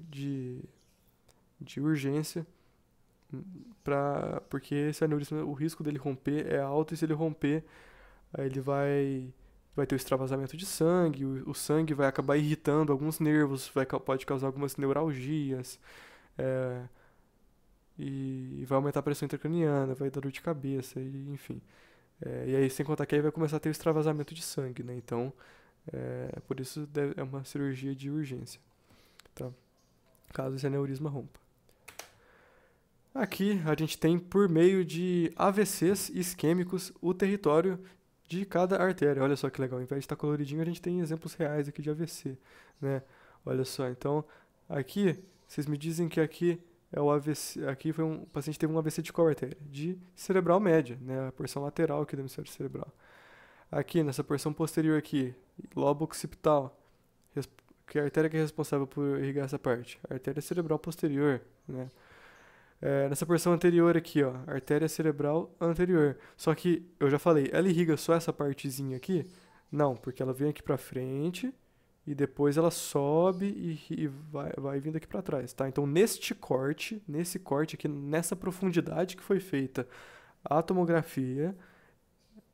de urgência, porque esse aneurisma, o risco dele romper é alto e se ele romper, aí ele vai ter o extravasamento de sangue, o sangue vai acabar irritando alguns nervos, pode causar algumas neuralgias, é, e vai aumentar a pressão intracraniana, vai dar dor de cabeça, enfim. E aí, sem contar que aí vai começar a ter o extravasamento de sangue, né? Então, por isso é uma cirurgia de urgência, tá? Caso esse aneurisma rompa. Aqui a gente tem, por meio de AVCs isquêmicos, o território de cada artéria. Olha só que legal, ao invés de estar coloridinho, a gente tem exemplos reais aqui de AVC, né? Olha só, então, aqui, vocês me dizem que aqui é o AVC, aqui o paciente teve um AVC de qual artéria? De cerebral média, né? A porção lateral aqui do hemisfério cerebral. Aqui, nessa porção posterior aqui, lobo occipital, que é a artéria que é responsável por irrigar essa parte? A artéria cerebral posterior, né? Nessa porção anterior aqui, ó, artéria cerebral anterior. Só que, eu já falei, ela irriga só essa partezinha aqui? Não, porque ela vem aqui pra frente e depois ela sobe e vai vindo aqui pra trás, tá? Então, nesse corte aqui, nessa profundidade que foi feita a tomografia,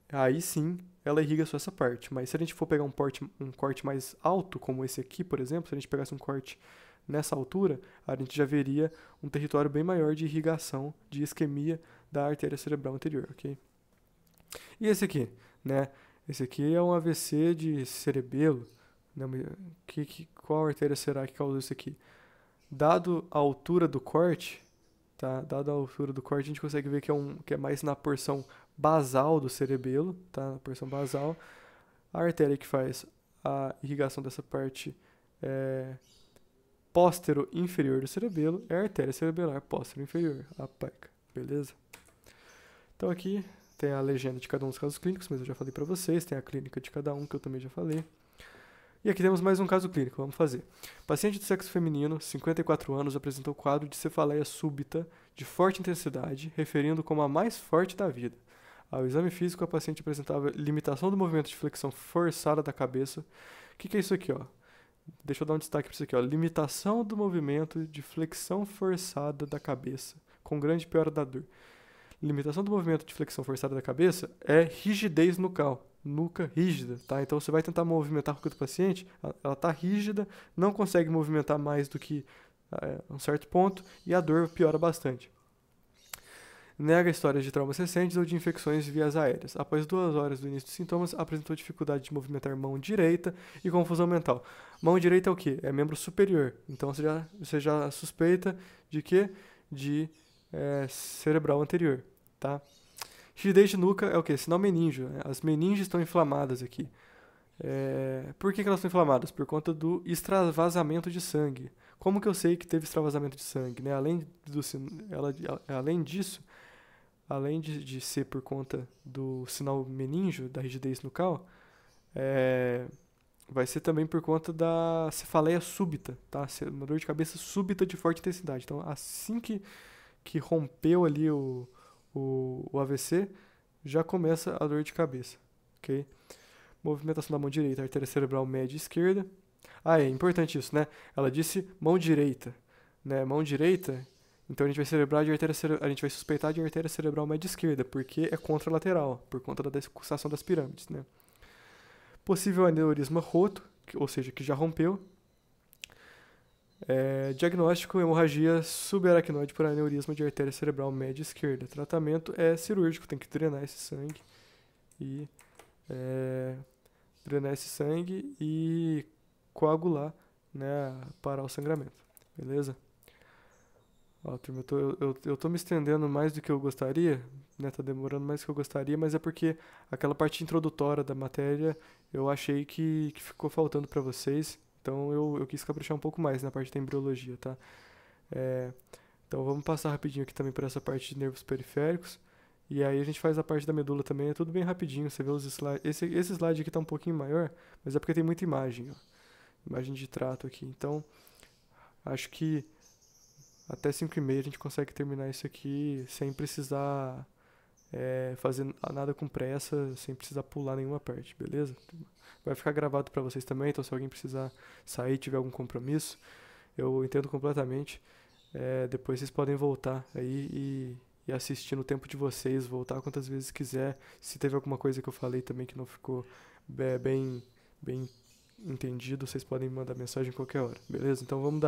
aí sim, ela irriga só essa parte. Mas se a gente for pegar um corte mais alto, como esse aqui, por exemplo, se a gente pegasse um corte nessa altura, a gente já veria um território bem maior de irrigação, de isquemia da artéria cerebral anterior, ok? E esse aqui, né? Esse aqui é um AVC de cerebelo, né? Qual artéria será que causou isso aqui? Dado a altura do corte, tá? Dado a altura do corte, a gente consegue ver que é mais na porção basal do cerebelo, tá? Na porção basal. A artéria que faz a irrigação dessa parte póstero inferior do cerebelo é a artéria cerebelar póstero inferior, a PAICA, beleza? Então aqui tem a legenda de cada um dos casos clínicos, mas eu já falei pra vocês, tem a clínica de cada um que eu também já falei. E aqui temos mais um caso clínico, vamos fazer. Paciente de sexo feminino, 54 anos, apresentou quadro de cefaleia súbita de forte intensidade, referindo como a mais forte da vida. Ao exame físico, a paciente apresentava limitação do movimento de flexão forçada da cabeça. O que é isso aqui, ó? Deixa eu dar um destaque para isso aqui, ó. Limitação do movimento de flexão forçada da cabeça, com grande piora da dor. Limitação do movimento de flexão forçada da cabeça é rigidez nucal, nuca rígida, tá? Então você vai tentar movimentar a nuca do paciente, ela tá rígida, não consegue movimentar mais do que um certo ponto e a dor piora bastante. Nega histórias de traumas recentes ou de infecções de vias aéreas. Após 2 horas do início dos sintomas, apresentou dificuldade de movimentar mão direita e confusão mental. Mão direita é o quê? É membro superior. Então você já suspeita de quê? De cerebral anterior, tá? Rigidez de nuca é o quê? Sinal meníngeo. Né? As meninges estão inflamadas aqui. Por que elas estão inflamadas? Por conta do extravasamento de sangue. Como que eu sei que teve extravasamento de sangue? Né? Além disso, além de ser por conta do sinal meníngeo, da rigidez nucal, vai ser também por conta da cefaleia súbita, tá? Uma dor de cabeça súbita de forte intensidade. Então, assim que rompeu ali o AVC, já começa a dor de cabeça, ok? Movimentação da mão direita, artéria cerebral média e esquerda. É importante isso, né? Ela disse mão direita, né? Mão direita, então a gente vai suspeitar de artéria cerebral média esquerda, porque é contralateral, por conta da descussação das pirâmides, né? Possível aneurisma roto, ou seja, que já rompeu. Diagnóstico, hemorragia subaracnoide por aneurisma de artéria cerebral média esquerda. Tratamento é cirúrgico, tem que drenar esse sangue e coagular, né, parar o sangramento, beleza? Ó, turma, eu tô me estendendo mais do que eu gostaria, né, tá demorando mais do que eu gostaria, mas é porque aquela parte introdutória da matéria eu achei que ficou faltando para vocês, então eu quis caprichar um pouco mais na parte da embriologia, tá? É, então vamos passar rapidinho aqui também por essa parte de nervos periféricos. E aí a gente faz a parte da medula também, é tudo bem rapidinho. Você vê os slides. Esse slide aqui tá um pouquinho maior, mas é porque tem muita imagem, ó. Imagem de trato aqui. Então, acho que até 5h30 a gente consegue terminar isso aqui sem precisar fazer nada com pressa, sem precisar pular nenhuma parte, beleza? Vai ficar gravado para vocês também, então se alguém precisar sair, tiver algum compromisso, eu entendo completamente. Depois vocês podem voltar aí e assistir no tempo de vocês, voltar quantas vezes quiser. Se teve alguma coisa que eu falei também que não ficou bem entendido, vocês podem me mandar mensagem a qualquer hora, beleza? Então vamos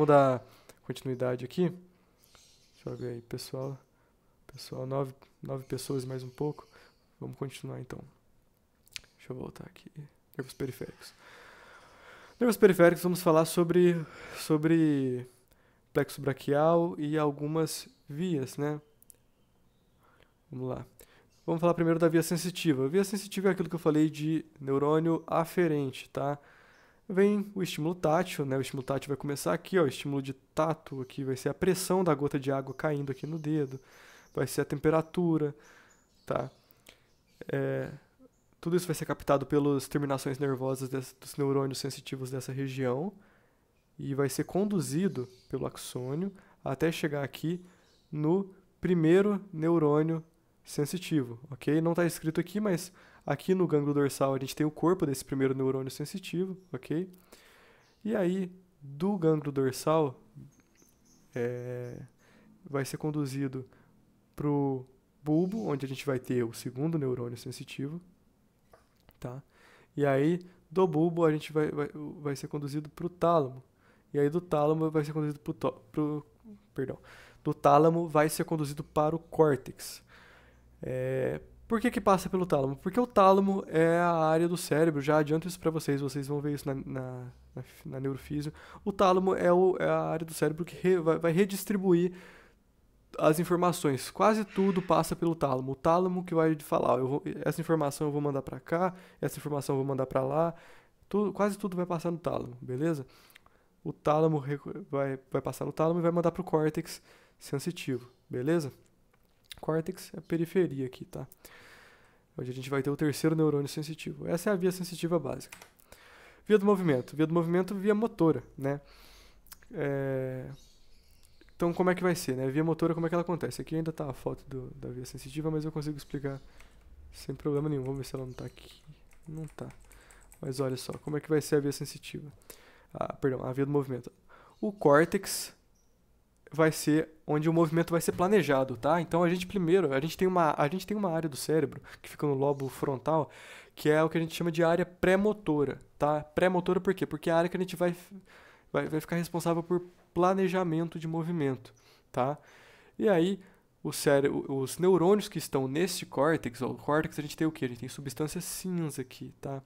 dar continuidade aqui. Deixa eu ver aí, pessoal. Pessoal, 9 pessoas mais um pouco. Vamos continuar então. Deixa eu voltar aqui. Nervos periféricos. Nervos periféricos, vamos falar sobre plexo braquial e algumas vias, né? Vamos lá. Vamos falar primeiro da via sensitiva. A via sensitiva é aquilo que eu falei de neurônio aferente, tá? Vem o estímulo tátil, né? O estímulo tátil vai começar aqui, ó, o estímulo de tato, aqui vai ser a pressão da gota de água caindo aqui no dedo, vai ser a temperatura, tá? Tudo isso vai ser captado pelas terminações nervosas dos neurônios sensitivos dessa região e vai ser conduzido pelo axônio até chegar aqui no primeiro neurônio sensitivo, ok? Não está escrito aqui, mas aqui no gânglio dorsal a gente tem o corpo desse primeiro neurônio sensitivo, ok? E aí, do gânglio dorsal, vai ser conduzido para o bulbo, onde a gente vai ter o segundo neurônio sensitivo, tá? E aí, do bulbo, a gente vai ser conduzido para o tálamo. E aí, do tálamo, vai ser conduzido do tálamo vai ser conduzido para o córtex. Por que passa pelo tálamo? Porque o tálamo é a área do cérebro, já adianto isso para vocês vão ver isso na neurofísio. O tálamo é a área do cérebro que vai redistribuir as informações. Quase tudo passa pelo tálamo. O tálamo que vai falar, essa informação eu vou mandar para cá, essa informação eu vou mandar para lá. Quase tudo vai passar no tálamo, beleza? O tálamo vai passar no tálamo e vai mandar para o córtex sensitivo, beleza? Córtex é a periferia aqui, tá? Onde a gente vai ter o terceiro neurônio sensitivo. Essa é a via sensitiva básica. Via do movimento. Via do movimento, via motora, né? Então, como é que vai ser, né? Via motora, como é que ela acontece? Aqui ainda tá a foto da via sensitiva, mas eu consigo explicar sem problema nenhum. Vamos ver se ela não tá aqui. Não tá. Mas olha só, como é que vai ser a via sensitiva? A via do movimento. O córtex vai ser onde o movimento vai ser planejado, tá? Então a gente tem uma área do cérebro que fica no lobo frontal, que é o que a gente chama de área pré-motora, tá? Pré-motora por quê? Porque é a área que a gente vai ficar responsável por planejamento de movimento, tá? E aí os neurônios que estão nesse córtex, o córtex a gente tem o quê? A gente tem substância cinza aqui, tá?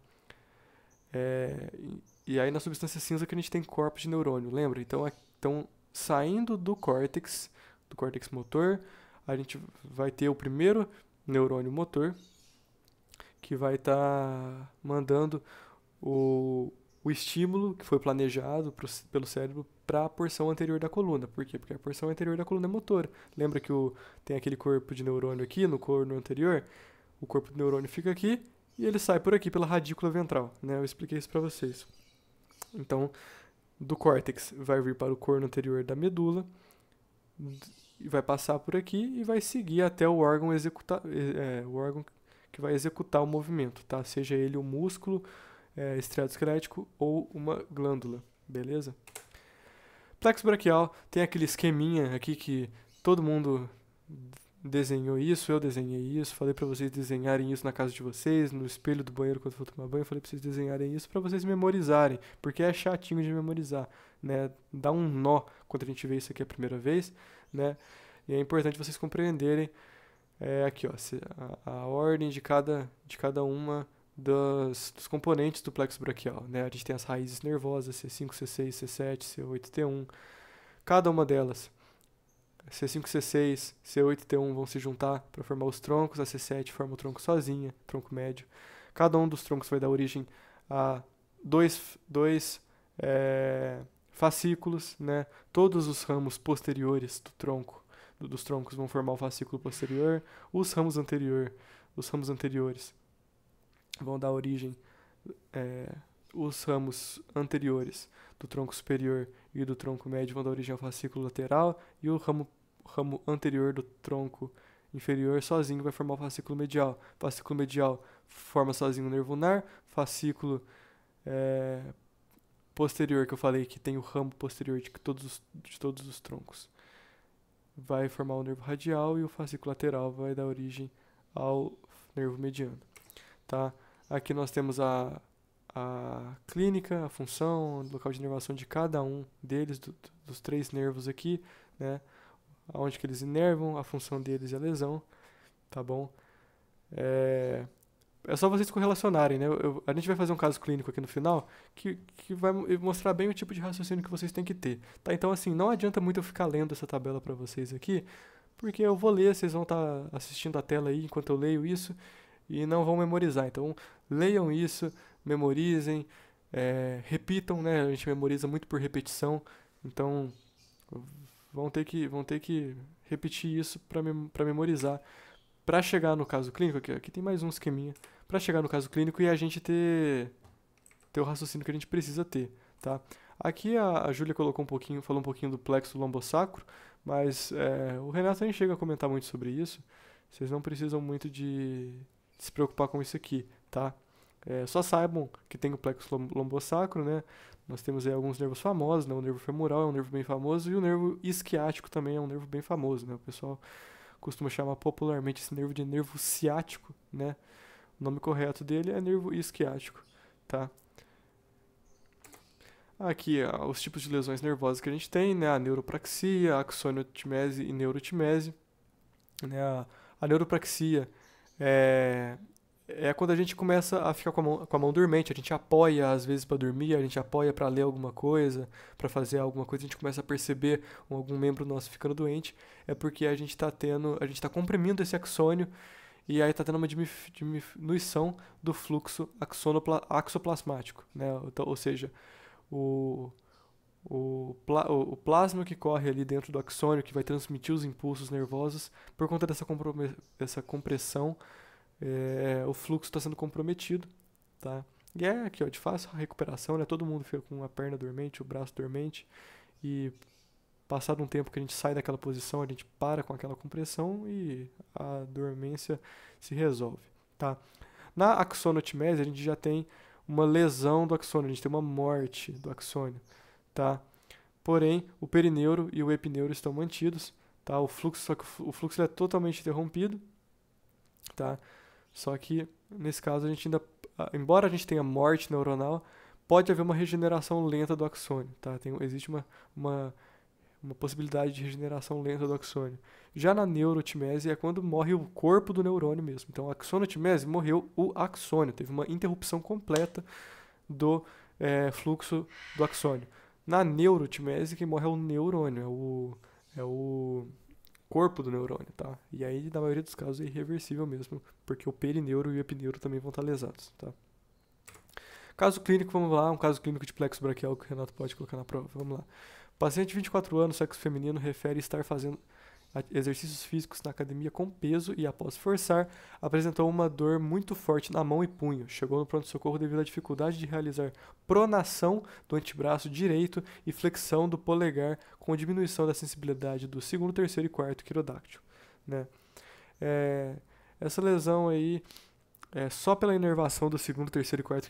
E aí na substância cinza que a gente tem corpos de neurônio, lembra? Então saindo do córtex motor, a gente vai ter o primeiro neurônio motor, que vai estar mandando o estímulo que foi planejado pelo cérebro para a porção anterior da coluna. Por quê? Porque a porção anterior da coluna é motora. Lembra que tem aquele corpo de neurônio aqui, no corno anterior? O corpo do neurônio fica aqui e ele sai por aqui, pela radícula ventral, né? Eu expliquei isso para vocês. Então, do córtex vai vir para o corno anterior da medula, vai passar por aqui e vai seguir até o órgão o órgão que vai executar o movimento, tá? Seja ele um músculo estriado esquelético ou uma glândula, beleza? Plexo braquial tem aquele esqueminha aqui que todo mundo desenhou isso, eu desenhei isso, falei para vocês desenharem isso na casa de vocês, no espelho do banheiro quando for tomar banho, falei para vocês desenharem isso para vocês memorizarem, porque é chatinho de memorizar, né? Dá um nó quando a gente vê isso aqui a primeira vez, né? E é importante vocês compreenderem aqui, ó, a ordem de cada uma dos componentes do plexo braquial, né? A gente tem as raízes nervosas, C5, C6, C7, C8, T1. Cada uma delas C5, C6, C8 e T1 vão se juntar para formar os troncos, a C7 forma o tronco sozinha, tronco médio. Cada um dos troncos vai dar origem a dois fascículos, né? Todos os ramos posteriores do tronco, dos troncos vão formar o fascículo posterior. Os ramos anteriores vão dar origem, os ramos anteriores do tronco superior e do tronco médio vão dar origem ao fascículo lateral, e o ramo anterior do tronco inferior sozinho vai formar o fascículo medial. Fascículo medial forma sozinho o nervo ulnar. Fascículo posterior, que eu falei que tem o ramo posterior de todos os troncos, vai formar o nervo radial, e o fascículo lateral vai dar origem ao nervo mediano. Tá? Aqui nós temos a clínica, a função, o local de inervação de cada um deles, dos 3 nervos aqui, né? Onde que eles inervam, a função deles e a lesão, tá bom? É só vocês correlacionarem, né? A gente vai fazer um caso clínico aqui no final que vai mostrar bem o tipo de raciocínio que vocês têm que ter, tá? Então, assim, não adianta muito eu ficar lendo essa tabela para vocês aqui, porque eu vou ler, vocês vão estar assistindo a tela aí enquanto eu leio isso e não vão memorizar. Então, leiam isso, memorizem, repitam, né? A gente memoriza muito por repetição, então vão ter que repetir isso para memorizar, para chegar no caso clínico. Aqui tem mais um esqueminha, para chegar no caso clínico e a gente ter o raciocínio que a gente precisa ter, tá? Aqui a Júlia falou um pouquinho do plexo lombosacro, mas o Renato nem chega a comentar muito sobre isso. Vocês não precisam muito de se preocupar com isso aqui, tá? Só saibam que tem o plexo lombosacro, né? Nós temos aí alguns nervos famosos, né? O nervo femoral é um nervo bem famoso, e o nervo isquiático também é um nervo bem famoso, né? O pessoal costuma chamar popularmente esse nervo de nervo ciático, né? O nome correto dele é nervo isquiático, tá? Aqui, os tipos de lesões nervosas que a gente tem, né? A neuropraxia, a axoniotimese e neurotimese, né? A neuropraxia é quando a gente começa a ficar com a mão dormente. A gente apoia às vezes para dormir, a gente apoia para ler alguma coisa, para fazer alguma coisa, a gente começa a perceber algum membro nosso ficando doente, é porque a gente está comprimindo esse axônio, e aí está tendo uma diminuição do fluxo axoplasmático, né? Então, ou seja, o plasma que corre ali dentro do axônio, que vai transmitir os impulsos nervosos, por conta dessa compressão, o fluxo está sendo comprometido, tá? E aqui, ó, de fácil recuperação, né? Todo mundo fica com a perna dormente, o braço dormente, e passado um tempo que a gente sai daquela posição, a gente para com aquela compressão e a dormência se resolve, tá? Na axonotimese, a gente já tem uma lesão do axônio, a gente tem uma morte do axônio, tá? Porém, o perineuro e o epineuro estão mantidos, tá? O fluxo é totalmente interrompido, tá? Só que, nesse caso, a gente ainda, embora a gente tenha morte neuronal, pode haver uma regeneração lenta do axônio, tá? Existe uma possibilidade de regeneração lenta do axônio. Já na neurotimese é quando morre o corpo do neurônio mesmo. Então, a axonotimese, morreu o axônio, teve uma interrupção completa do fluxo do axônio. Na neurotimese, quem morre é o neurônio, é o corpo do neurônio, tá? E aí, na maioria dos casos, é irreversível mesmo, porque o perineuro e o epineuro também vão estar lesados, tá? Caso clínico, vamos lá, um caso clínico de plexo braquial que o Renato pode colocar na prova, vamos lá. Paciente de 24 anos, sexo feminino, refere estar fazendo exercícios físicos na academia com peso e, após forçar, apresentou uma dor muito forte na mão e punho. Chegou no pronto-socorro devido à dificuldade de realizar pronação do antebraço direito e flexão do polegar, com diminuição da sensibilidade do segundo, terceiro e quarto quirodáctilo, né? Essa lesão aí, só pela inervação do segundo, terceiro e quarto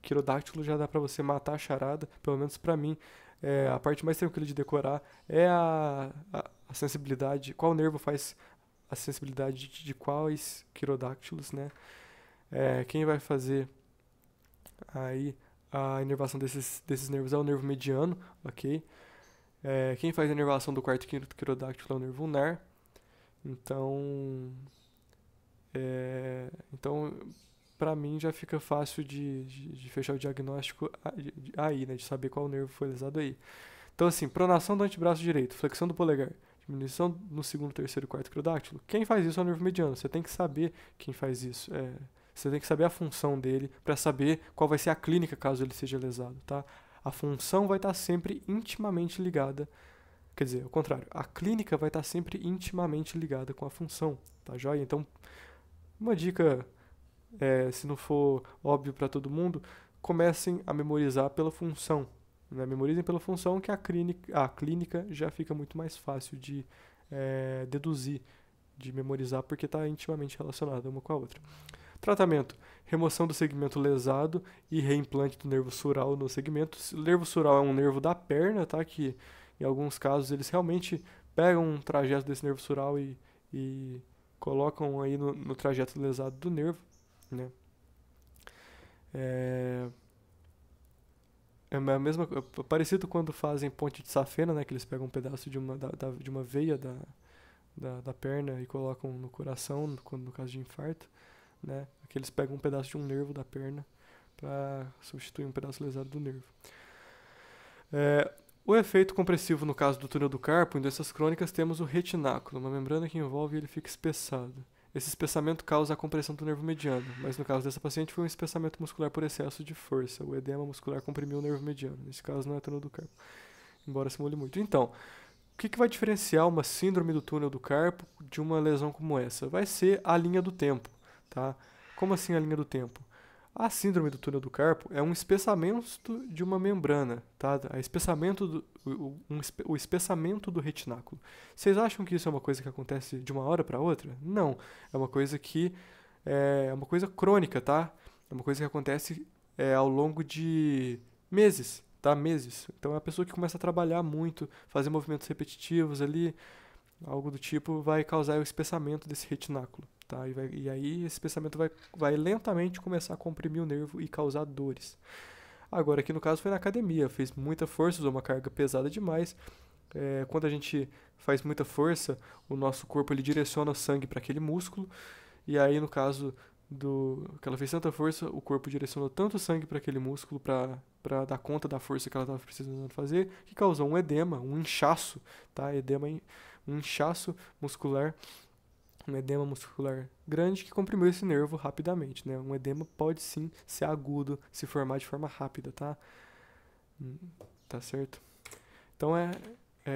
quirodáctilo já dá para você matar a charada, pelo menos para mim. A parte mais tranquila de decorar é a sensibilidade, qual nervo faz a sensibilidade de quais quirodáctilos, né? Quem vai fazer aí a inervação desses nervos é o nervo mediano, ok? Quem faz a inervação do quarto quirodáctilo é o nervo ulnar. Então, para mim já fica fácil de fechar o diagnóstico aí, né? De saber qual nervo foi lesado aí. Então, assim, pronação do antebraço direito, flexão do polegar, Diminuição no segundo, terceiro e quarto quirodáctilo. Quem faz isso é o nervo mediano. Você tem que saber quem faz isso. Você tem que saber a função dele para saber qual vai ser a clínica caso ele seja lesado, tá? A função vai estar sempre intimamente ligada, quer dizer, ao contrário, a clínica vai estar sempre intimamente ligada com a função, tá joia? Então, uma dica, se não for óbvio para todo mundo, comecem a memorizar pela função, né? Memorizem pela função que a clínica já fica muito mais fácil de deduzir, de memorizar, porque está intimamente relacionada uma com a outra. Tratamento: remoção do segmento lesado e reimplante do nervo sural no segmento. O nervo sural é um nervo da perna, tá? Que em alguns casos eles realmente pegam um trajeto desse nervo sural e colocam aí no trajeto lesado do nervo, né? É a mesma, parecido quando fazem ponte de safena, né? Que eles pegam um pedaço de uma veia da perna e colocam no coração, no caso de infarto, né? Que eles pegam um pedaço de um nervo da perna para substituir um pedaço lesado do nervo. O efeito compressivo no caso do túnel do carpo, em doenças crônicas, temos o retináculo, uma membrana que envolve e ele fica espessado. Esse espessamento causa a compressão do nervo mediano, mas no caso dessa paciente foi um espessamento muscular por excesso de força. O edema muscular comprimiu o nervo mediano. Nesse caso não é túnel do carpo, embora simule muito. Então, o que vai diferenciar uma síndrome do túnel do carpo de uma lesão como essa? Vai ser a linha do tempo, tá? Como assim a linha do tempo? A síndrome do túnel do carpo é um espessamento de uma membrana, tá? O espessamento do retináculo. Vocês acham que isso é uma coisa que acontece de uma hora para outra? Não. É uma coisa que é uma coisa crônica, tá? É uma coisa que acontece ao longo de meses, tá? Meses. Então, é a pessoa que começa a trabalhar muito, fazer movimentos repetitivos ali, algo do tipo, vai causar o espessamento desse retináculo. Tá? E aí esse espessamento vai lentamente começar a comprimir o nervo e causar dores. Agora, aqui no caso foi na academia, fez muita força, usou uma carga pesada demais. Quando a gente faz muita força, o nosso corpo ele direciona o sangue para aquele músculo. E aí, no caso que ela fez tanta força, o corpo direcionou tanto sangue para aquele músculo para dar conta da força que ela estava precisando fazer, que causou um edema, um inchaço, tá? Um inchaço muscular. Um edema muscular grande que comprimiu esse nervo rapidamente, né? Um edema pode sim ser agudo, se formar de forma rápida, tá? Tá certo? Então é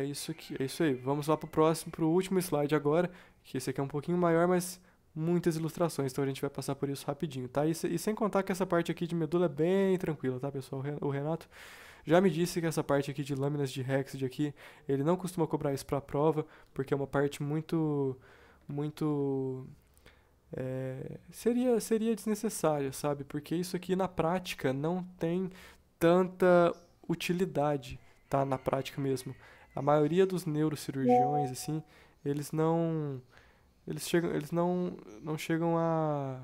isso aqui, é isso aí. Vamos lá pro último slide agora, que esse aqui é um pouquinho maior, mas muitas ilustrações, então a gente vai passar por isso rapidinho, tá? E sem contar que essa parte aqui de medula é bem tranquila, tá, pessoal? O Renato já me disse que essa parte aqui de lâminas de Rexed aqui, ele não costuma cobrar isso pra prova, porque é uma parte muito seria desnecessária, sabe? Porque isso aqui na prática não tem tanta utilidade, tá? Na prática mesmo. A maioria dos neurocirurgiões, assim, eles não chegam a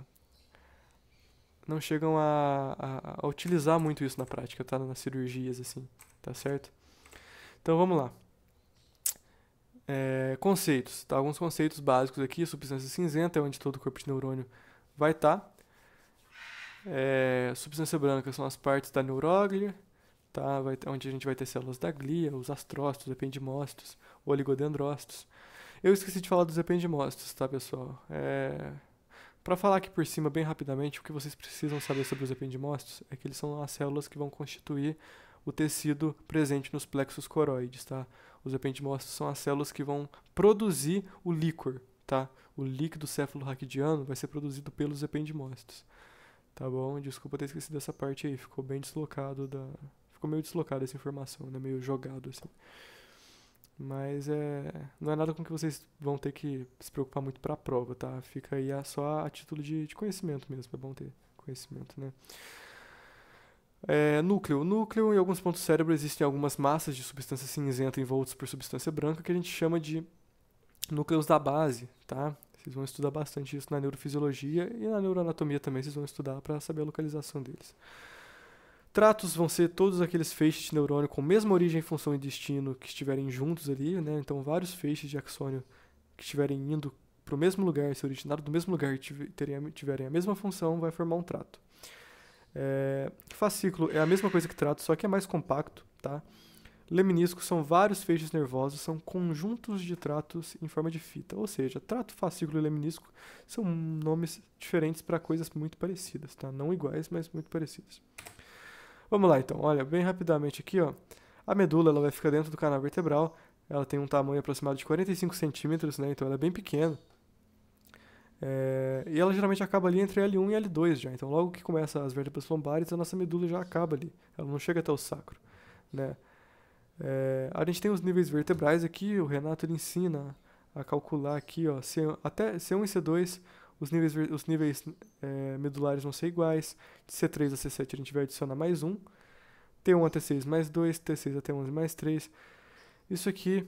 utilizar muito isso na prática, tá? Nas cirurgias, assim, tá certo? Então vamos lá. Conceitos, tá? Alguns conceitos básicos aqui. Substância cinzenta é onde todo o corpo de neurônio vai estar. Substância branca são as partes da neuróglia, tá? Onde a gente vai ter células da glia, os astrócitos, ependimócitos, oligodendrócitos. Eu esqueci de falar dos ependimócitos, tá, pessoal? Para falar aqui por cima, bem rapidamente, o que vocês precisam saber sobre os ependimócitos é que eles são as células que vão constituir o tecido presente nos plexos coroides, tá? Os ependimócitos são as células que vão produzir o líquor, tá? O líquido cefalorraquidiano vai ser produzido pelos ependimócitos, tá bom? Desculpa ter esquecido essa parte aí, ficou meio deslocado essa informação, né? Meio jogado, assim. Mas não é nada com que vocês vão ter que se preocupar muito para a prova, tá? Fica aí só a título de conhecimento mesmo, é bom ter conhecimento, né? Núcleo. Núcleo, em alguns pontos do cérebro, existem algumas massas de substância cinzenta envoltas por substância branca que a gente chama de núcleos da base, tá? Vocês vão estudar bastante isso na neurofisiologia e na neuroanatomia também, vocês vão estudar para saber a localização deles. Tratos vão ser todos aqueles feixes de neurônio com mesma origem, função e destino que estiverem juntos ali, né? Então, vários feixes de axônio que estiverem indo para o mesmo lugar, se originado do mesmo lugar e tiverem a mesma função, vai formar um trato. Fascículo é a mesma coisa que trato, só que é mais compacto, tá? Leminiscos são vários feixes nervosos, são conjuntos de tratos em forma de fita. Ou seja, trato, fascículo e leminisco são nomes diferentes para coisas muito parecidas, tá? Não iguais, mas muito parecidas. Vamos lá, então. Olha, bem rapidamente aqui, ó. A medula, ela vai ficar dentro do canal vertebral. Ela tem um tamanho aproximado de 45 centímetros, né? Então ela é bem pequena. E ela geralmente acaba ali entre L1 e L2 já. Então logo que começa as vértebras lombares, a nossa medula já acaba ali. Ela não chega até o sacro, né? A gente tem os níveis vertebrais aqui. O Renato ele ensina a calcular aqui, ó, até C1 e C2 os níveis medulares vão ser iguais. De C3 a C7 a gente vai adicionar mais um. T1 a T6 mais 2, T6 a T11 mais 3. Isso aqui,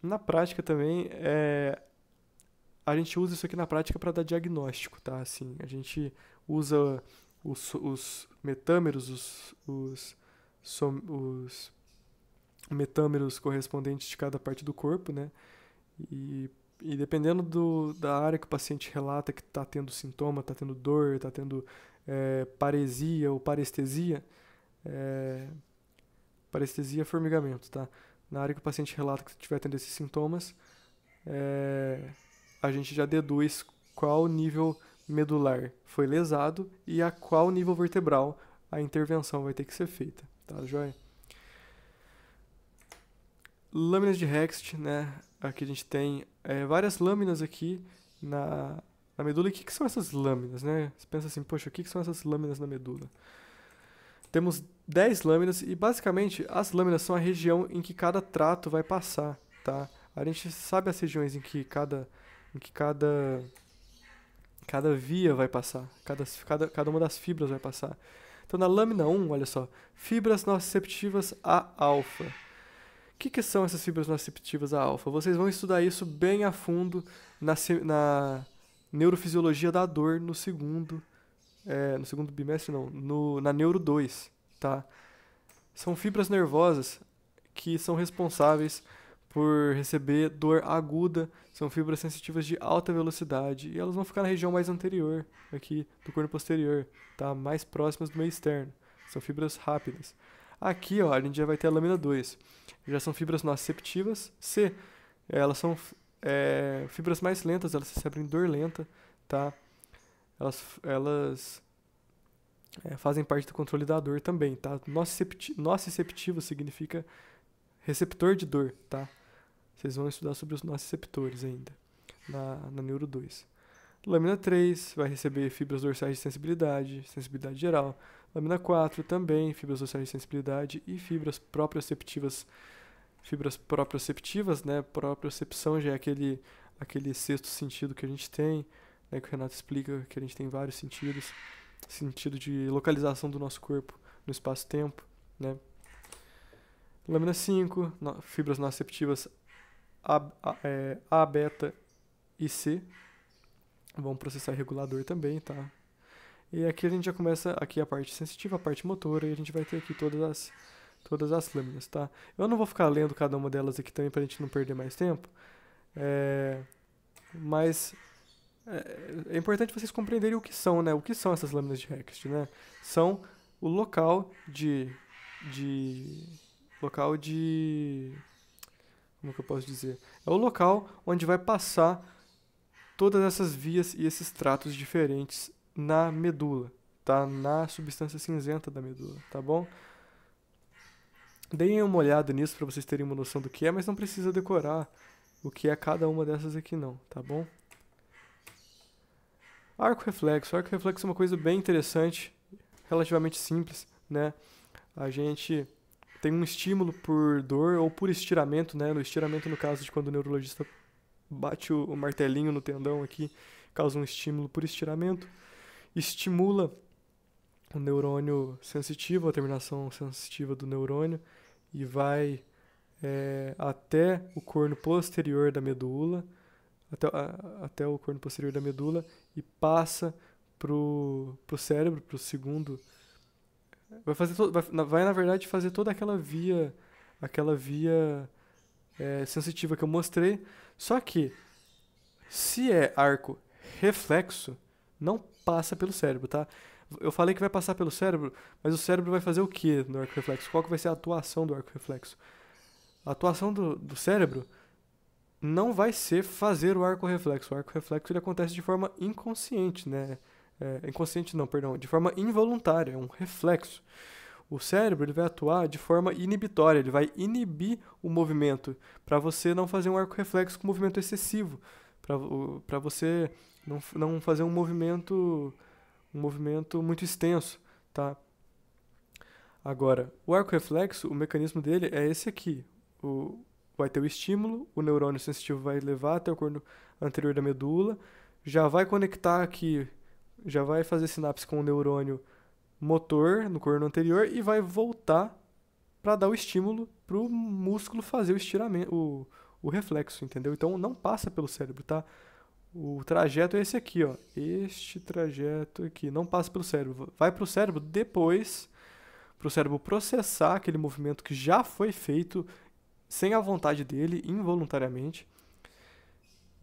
na prática também, a gente usa isso aqui na prática para dar diagnóstico, tá? Assim, a gente usa os metâmeros, os metâmeros correspondentes de cada parte do corpo, né? E dependendo da área que o paciente relata que está tendo sintoma, está tendo dor, está tendo paresia ou parestesia, parestesia é formigamento, tá? Na área que o paciente relata que estiver tendo esses sintomas, a gente já deduz qual nível medular foi lesado e a qual nível vertebral a intervenção vai ter que ser feita, tá, joia? Lâminas de Hext, né? Aqui a gente tem várias lâminas aqui na medula. E o que são essas lâminas, né? Você pensa assim, poxa, o que são essas lâminas na medula? Temos 10 lâminas e basicamente as lâminas são a região em que cada trato vai passar, tá? A gente sabe as regiões em que cada via vai passar, cada uma das fibras vai passar. Então na lâmina 1, olha só, fibras nociceptivas a alfa. O que são essas fibras nociceptivas a alfa? Vocês vão estudar isso bem a fundo na neurofisiologia da dor no segundo bimestre, não, na Neuro 2, tá? São fibras nervosas que são responsáveis por receber dor aguda, são fibras sensitivas de alta velocidade e elas vão ficar na região mais anterior aqui do corno posterior, tá? Mais próximas do meio externo. São fibras rápidas. Aqui, ó, a gente já vai ter a lâmina 2. Já são fibras nociceptivas. C, elas são fibras mais lentas, elas recebem dor lenta, tá? Elas fazem parte do controle da dor também, tá? Nociceptivo significa receptor de dor, tá? Vocês vão estudar sobre os nociceptores ainda, na Neuro 2. Lâmina 3 vai receber fibras dorsais de sensibilidade geral. Lâmina 4 também, fibras dorsais de sensibilidade e fibras proprioceptivas. Fibras proprioceptivas, né? Propriocepção já é aquele sexto sentido que a gente tem, né? Que o Renato explica que a gente tem vários sentidos. Sentido de localização do nosso corpo no espaço-tempo, né? Lâmina 5, fibras nociceptivas A, beta e C. Vão processar regulador também, tá? E aqui a gente já começa aqui a parte sensitiva, a parte motora, e a gente vai ter aqui todas as lâminas, tá? Eu não vou ficar lendo cada uma delas aqui também pra gente não perder mais tempo. Mas é importante vocês compreenderem o que são, né? O que são essas lâminas de Hext, né? São o local de como que eu posso dizer? É o local onde vai passar todas essas vias e esses tratos diferentes na medula, tá? Na substância cinzenta da medula, tá bom? Deem uma olhada nisso para vocês terem uma noção do que é, mas não precisa decorar o que é cada uma dessas aqui não, tá bom? Arco reflexo. Arco reflexo é uma coisa bem interessante, relativamente simples, né? A gente tem um estímulo por dor ou por estiramento, né? No estiramento, no caso de quando o neurologista bate o martelinho no tendão aqui, causa um estímulo por estiramento, estimula o neurônio sensitivo, a terminação sensitiva do neurônio, e vai até o corno posterior da medula, até o corno posterior da medula, e passa pro cérebro, pro segundo. Vai na verdade fazer toda aquela via sensitiva que eu mostrei, só que se é arco reflexo, não passa pelo cérebro, tá? Eu falei que vai passar pelo cérebro, mas o cérebro vai fazer o que no arco reflexo? Qual que vai ser a atuação do arco reflexo? A atuação do cérebro não vai ser fazer o arco reflexo. O arco reflexo ele acontece de forma inconsciente, né? Inconsciente não, perdão, de forma involuntária, é um reflexo. O cérebro ele vai atuar de forma inibitória, ele vai inibir o movimento para você não fazer um arco reflexo com movimento excessivo, para você não fazer um movimento muito extenso, tá? Agora, o arco reflexo, o mecanismo dele é esse aqui. Vai ter o estímulo, o neurônio sensitivo vai levar até o corno anterior da medula, já vai conectar aqui, já vai fazer sinapse com o neurônio motor no corno anterior e vai voltar para dar o estímulo para o músculo fazer o estiramento, o reflexo, entendeu? Então não passa pelo cérebro, tá? O trajeto é esse aqui, ó. Este trajeto aqui não passa pelo cérebro. Vai para o cérebro depois, para o cérebro processar aquele movimento que já foi feito sem a vontade dele, involuntariamente.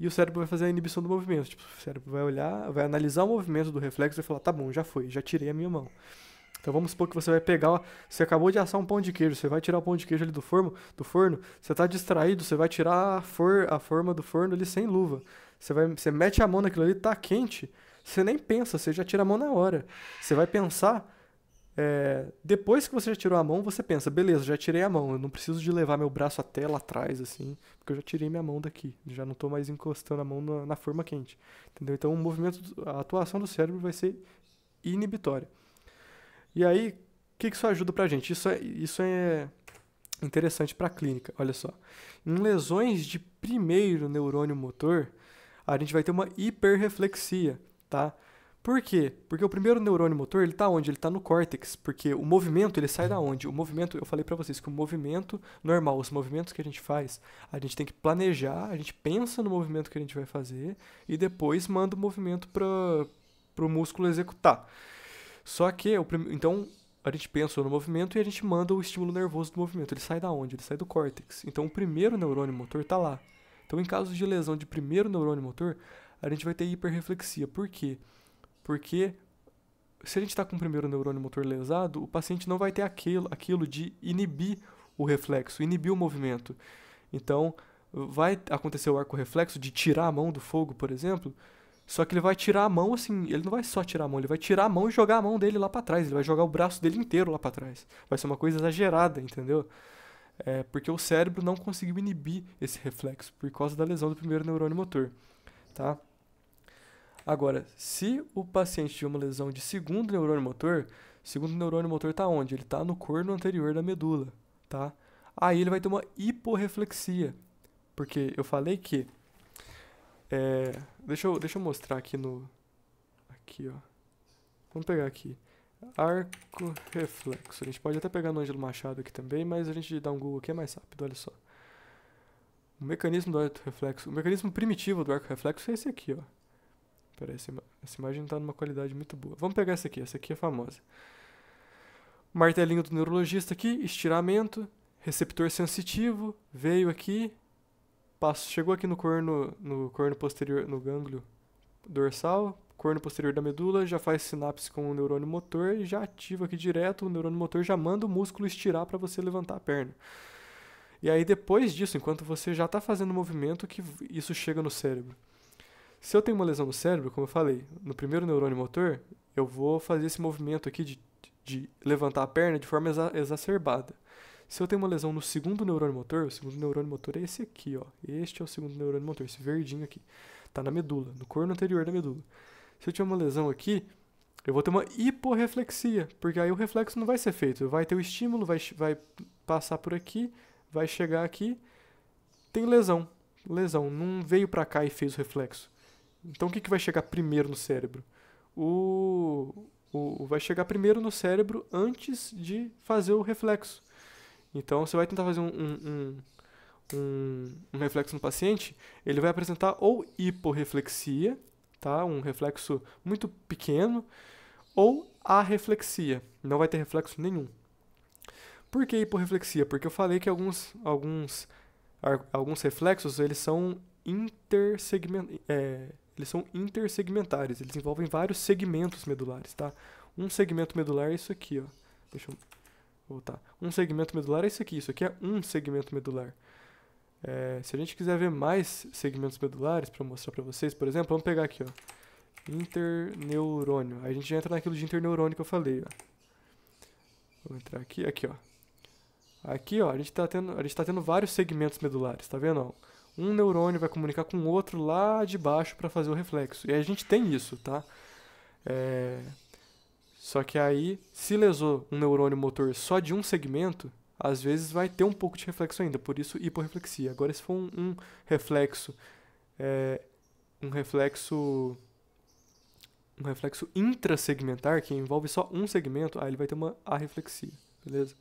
E o cérebro vai fazer a inibição do movimento. Tipo, o cérebro vai olhar, vai analisar o movimento do reflexo e vai falar, tá bom, já foi, já tirei a minha mão. Então vamos supor que você vai pegar, você acabou de assar um pão de queijo, você vai tirar o pão de queijo ali do forno, você está distraído, você vai tirar a forma do forno ali sem luva. Você mete a mão naquilo ali, tá quente, você nem pensa, você já tira a mão na hora. Você vai pensar, depois que você já tirou a mão, você pensa, beleza, já tirei a mão, eu não preciso de levar meu braço até lá atrás, assim, porque eu já tirei minha mão daqui, já não estou mais encostando a mão na forma quente, entendeu? Então a atuação do cérebro vai ser inibitória. E aí, o que isso ajuda pra gente? Isso é interessante para a clínica, olha só. Em lesões de primeiro neurônio motor, a gente vai ter uma hiperreflexia, tá? Por quê? Porque o primeiro neurônio motor, ele tá onde? Ele tá no córtex, porque o movimento, ele sai da onde? O movimento, eu falei para vocês que o movimento normal, os movimentos que a gente faz, a gente tem que planejar, a gente pensa no movimento que a gente vai fazer e depois manda o movimento para o músculo executar. Só que, então, a gente pensa no movimento e a gente manda o estímulo nervoso do movimento. Ele sai da onde? Ele sai do córtex. Então, o primeiro neurônio motor tá lá. Então, em caso de lesão de primeiro neurônio motor, a gente vai ter hiperreflexia. Por quê? Porque se a gente está com o primeiro neurônio motor lesado, o paciente não vai ter aquilo de inibir o reflexo, inibir o movimento. Então, vai acontecer o arco reflexo de tirar a mão do fogo, por exemplo, só que ele vai tirar a mão assim, ele não vai só tirar a mão, ele vai tirar a mão e jogar a mão dele lá para trás, ele vai jogar o braço dele inteiro lá para trás. Vai ser uma coisa exagerada, entendeu? Porque o cérebro não conseguiu inibir esse reflexo por causa da lesão do primeiro neurônio motor, tá? Agora, se o paciente tiver uma lesão de segundo neurônio motor está onde? Ele está no corno anterior da medula, tá? Aí ele vai ter uma hiporreflexia, porque eu falei que deixa eu mostrar aqui aqui, ó. Vamos pegar aqui. Arco reflexo. A gente pode até pegar no Ângelo Machado aqui também, mas a gente dá um Google aqui é mais rápido, olha só. O mecanismo do arco reflexo, o mecanismo primitivo do arco reflexo é esse aqui, ó. Pera aí, essa imagem não está numa qualidade muito boa. Vamos pegar essa aqui é famosa. Martelinho do neurologista aqui, estiramento, receptor sensitivo, veio aqui, chegou aqui no corno posterior, no gânglio dorsal, corno posterior da medula, já faz sinapse com o neurônio motor e já ativa aqui direto, o neurônio motor já manda o músculo estirar para você levantar a perna. E aí depois disso, enquanto você já está fazendo o movimento, que isso chega no cérebro. Se eu tenho uma lesão no cérebro, como eu falei, no primeiro neurônio motor, eu vou fazer esse movimento aqui de levantar a perna de forma exacerbada. Se eu tenho uma lesão no segundo neurônio motor, o segundo neurônio motor é esse aqui, ó. Este é o segundo neurônio motor, esse verdinho aqui. Tá na medula, no corno anterior da medula. Se eu tiver uma lesão aqui, eu vou ter uma hiporreflexia, porque aí o reflexo não vai ser feito. Vai ter o estímulo, vai passar por aqui, vai chegar aqui, tem lesão. Lesão, não veio pra cá e fez o reflexo. Então o que vai chegar primeiro no cérebro? Vai chegar primeiro no cérebro antes de fazer o reflexo. Então você vai tentar fazer um reflexo no paciente, ele vai apresentar ou hiporreflexia, tá? Um reflexo muito pequeno, ou arreflexia, não vai ter reflexo nenhum. Por que hiporreflexia? Porque eu falei que alguns reflexos eles são intersegmentares, eles envolvem vários segmentos medulares, tá? Um segmento medular é isso aqui, ó. Deixa eu voltar. Um segmento medular é isso aqui é um segmento medular. Se a gente quiser ver mais segmentos medulares para mostrar para vocês, por exemplo, vamos pegar aqui, ó, interneurônio. Aí a gente já entra naquilo de interneurônio que eu falei, ó. Vou entrar aqui, ó. Aqui, ó, a gente tá tendo vários segmentos medulares, tá vendo? Ó? Um neurônio vai comunicar com o outro lá de baixo para fazer o reflexo. E a gente tem isso, tá? Só que aí, se lesou um neurônio motor só de um segmento, às vezes vai ter um pouco de reflexo ainda, por isso hiporreflexia. Agora, se for um reflexo intrasegmentar, que envolve só um segmento, aí ele vai ter uma arreflexia, beleza?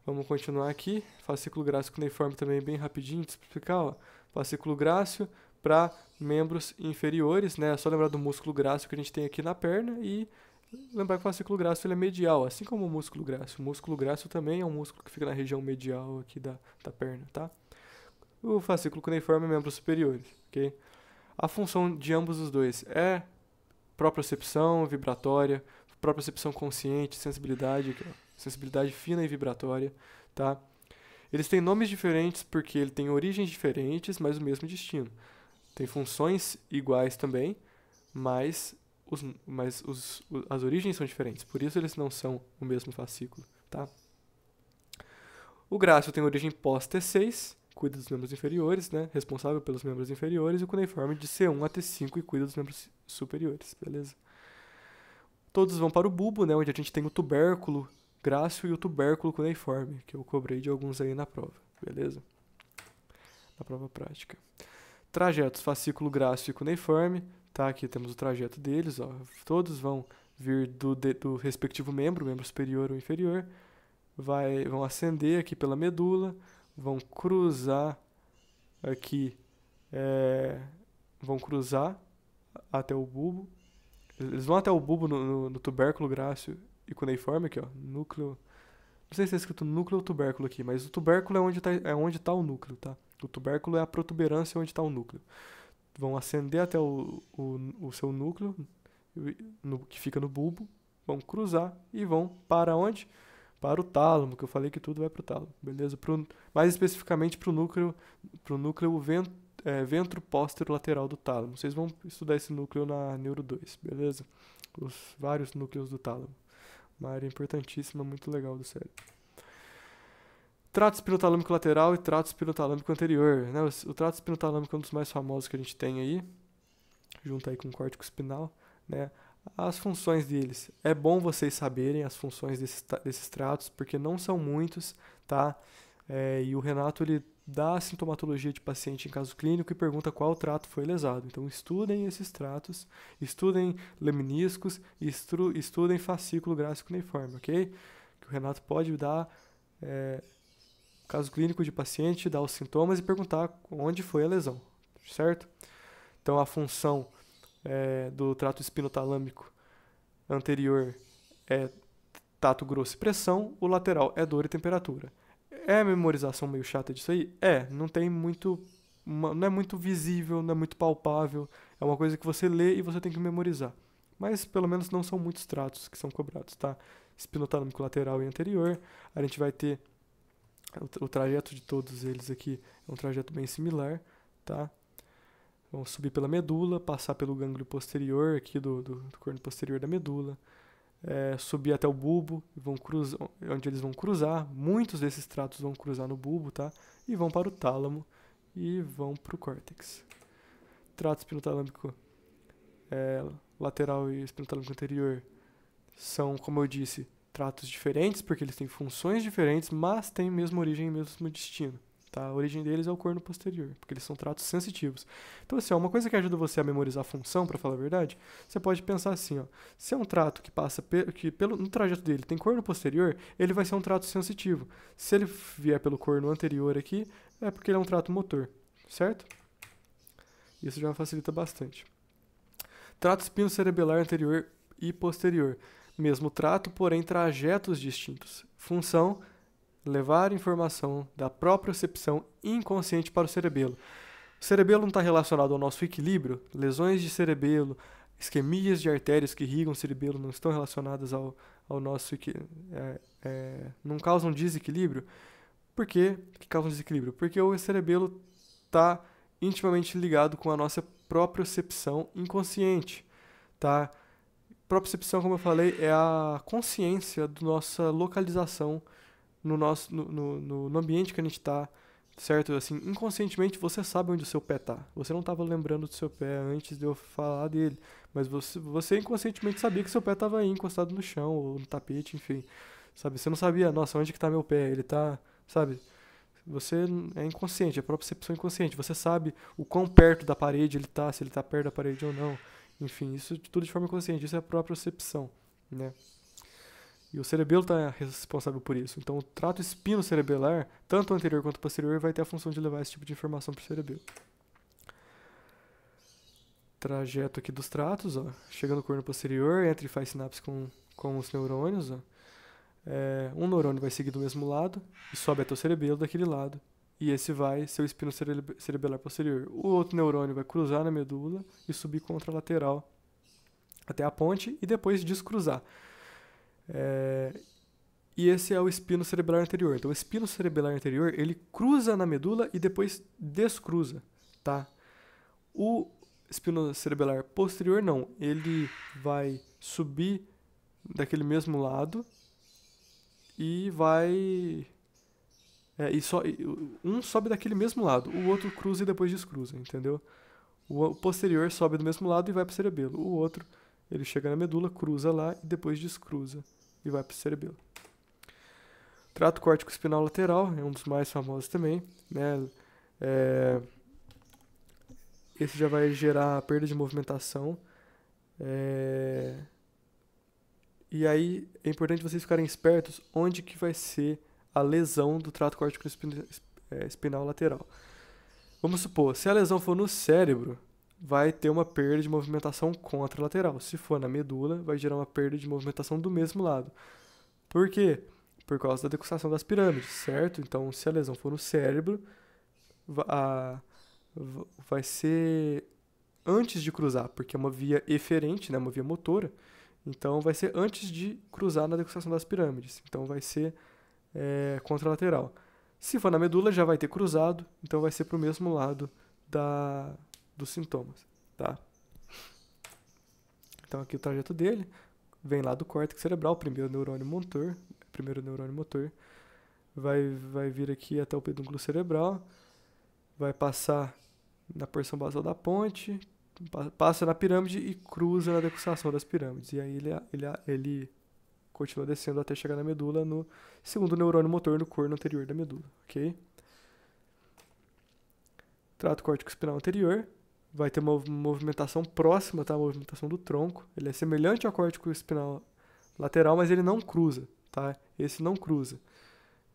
Vamos continuar aqui. Fascículo grácil cuneiforme também bem rapidinho de explicar, ó. Fascículo grácil para membros inferiores, né? É só lembrar do músculo grácil que a gente tem aqui na perna e lembrar que o fascículo grácil ele é medial, assim como o músculo grácil. O músculo grácil também é um músculo que fica na região medial aqui da perna, tá? O fascículo cuneiforme é membros superiores, ok? A função de ambos os dois é propriocepção vibratória, propriocepção consciente, sensibilidade, aqui, ó. Sensibilidade fina e vibratória, tá? Eles têm nomes diferentes porque ele tem origens diferentes, mas o mesmo destino. Tem funções iguais também, mas as origens são diferentes, por isso eles não são o mesmo fascículo, tá? O grácil tem origem pós-T6, cuida dos membros inferiores, né? Responsável pelos membros inferiores, e o cuneiforme de C1 a T5 e cuida dos membros superiores, beleza? Todos vão para o bulbo, né? Onde a gente tem o tubérculo grácil e o tubérculo cuneiforme, que eu cobrei de alguns aí na prova, beleza? Na prova prática. Trajetos fascículo grácil e cuneiforme, tá? Aqui temos o trajeto deles, ó. Todos vão vir do respectivo membro superior ou inferior, vão ascender aqui pela medula, vão cruzar aqui, vão cruzar até o bulbo. Eles vão até o bulbo no tubérculo grácil e cuneiforme aqui, ó, núcleo. Não sei se está escrito núcleo ou tubérculo aqui, mas o tubérculo é onde tá o núcleo, tá? O tubérculo é a protuberância onde está o núcleo. Vão ascender até o seu núcleo, que fica no bulbo, vão cruzar e vão para onde? Para o tálamo, que eu falei que tudo vai para o tálamo, beleza? Mais especificamente para o núcleo ventro-póstero-lateral do tálamo. Vocês vão estudar esse núcleo na Neuro 2, beleza? Os vários núcleos do tálamo. Uma área importantíssima, muito legal do cérebro. Trato espinotalâmico lateral e trato espinotalâmico anterior, né? O trato espinotalâmico é um dos mais famosos que a gente tem aí, junto aí com o córtico espinal, né? As funções deles. É bom vocês saberem as funções desses tratos, porque não são muitos, tá? E o Renato, ele dá a sintomatologia de paciente em caso clínico e pergunta qual trato foi lesado. Então, estudem esses tratos, estudem lemniscos e estudem fascículo grácil cuneiforme, ok? Que o Renato pode dar caso clínico de paciente, dar os sintomas e perguntar onde foi a lesão, certo? Então, a função do trato espinotalâmico anterior é tato grosso e pressão, o lateral é dor e temperatura. É a memorização meio chata disso aí? Não tem muito, não é muito visível, não é muito palpável, é uma coisa que você lê e você tem que memorizar. Mas pelo menos não são muitos tratos que são cobrados, tá? Espinotalâmico lateral e anterior, a gente vai ter o trajeto de todos eles aqui, é um trajeto bem similar, tá? Vão subir pela medula, passar pelo gânglio posterior aqui do corno posterior da medula, subir até o bulbo, onde eles vão cruzar. Muitos desses tratos vão cruzar no bulbo, tá? E vão para o tálamo e vão para o córtex. Trato espinotalâmico lateral e espinotalâmico anterior são, como eu disse, tratos diferentes, porque eles têm funções diferentes, mas têm a mesma origem e mesmo destino. Tá? A origem deles é o corno posterior, porque eles são tratos sensitivos. Então, assim, uma coisa que ajuda você a memorizar a função, para falar a verdade, você pode pensar assim, ó, se é um trato que passa no trajeto dele tem corno posterior, ele vai ser um trato sensitivo. Se ele vier pelo corno anterior aqui, é porque ele é um trato motor, certo? Isso já facilita bastante. Trato espinocerebelar anterior e posterior. Mesmo trato, porém trajetos distintos. Função: levar informação da propriocepção inconsciente para o cerebelo. O cerebelo não está relacionado ao nosso equilíbrio? Lesões de cerebelo, isquemias de artérias que irrigam o cerebelo não estão relacionadas ao nosso... não causam desequilíbrio. Por quê que causam desequilíbrio? Porque o cerebelo está intimamente ligado com a nossa propriocepção inconsciente, tá? Propriocepção, como eu falei, é a consciência da nossa localização no ambiente que a gente está, certo? Assim, inconscientemente você sabe onde o seu pé está. Você não estava lembrando do seu pé antes de eu falar dele, mas você inconscientemente sabia que seu pé estava aí encostado no chão ou no tapete, enfim. Sabe? Você não sabia, nossa, onde que está meu pé? Ele está, sabe? Você é inconsciente, é propriocepção inconsciente. Você sabe o quão perto da parede ele está, se ele está perto da parede ou não. Enfim, isso tudo de forma inconsciente. Isso é a propriocepção, né? E o cerebelo está responsável por isso. Então, o trato espinocerebelar, tanto o anterior quanto o posterior, vai ter a função de levar esse tipo de informação para o cerebelo. Trajeto aqui dos tratos, ó. Chega no corno posterior, entra e faz sinapse com os neurônios, ó. Um neurônio vai seguir do mesmo lado e sobe até o cerebelo daquele lado. E esse vai ser o espino cerebelar posterior. O outro neurônio vai cruzar na medula e subir contralateral até a ponte e depois descruzar. E esse é o espino cerebelar anterior. Então, o espino cerebelar anterior, ele cruza na medula e depois descruza, tá? O espino cerebelar posterior, não. Ele vai subir daquele mesmo lado e vai... um sobe daquele mesmo lado, o outro cruza e depois descruza, entendeu? O posterior sobe do mesmo lado e vai para o cerebelo. O outro, ele chega na medula, cruza lá e depois descruza e vai para o cerebelo. Trato córtico espinal lateral é um dos mais famosos também, né? Esse já vai gerar perda de movimentação. E aí é importante vocês ficarem espertos onde que vai ser a lesão do trato córtico espinal lateral. Vamos supor, se a lesão for no cérebro, vai ter uma perda de movimentação contralateral. Se for na medula, vai gerar uma perda de movimentação do mesmo lado. Por quê? Por causa da decussação das pirâmides, certo? Então, se a lesão for no cérebro, vai ser antes de cruzar, porque é uma via eferente, né, uma via motora. Então, vai ser antes de cruzar na decussação das pirâmides. Então, vai ser contralateral. Se for na medula, já vai ter cruzado, então vai ser para o mesmo lado dos sintomas, tá? Então, aqui o trajeto dele vem lá do córtex cerebral, primeiro neurônio motor, vai vir aqui até o pedúnculo cerebral, vai passar na porção basal da ponte, passa na pirâmide e cruza na decussação das pirâmides. E aí ele continua descendo até chegar na medula, no segundo neurônio motor no corno anterior da medula, ok? Trato córtico espinal anterior, vai ter uma movimentação próxima, tá? A movimentação do tronco. Ele é semelhante ao córtico espinal lateral, mas ele não cruza, tá? Esse não cruza.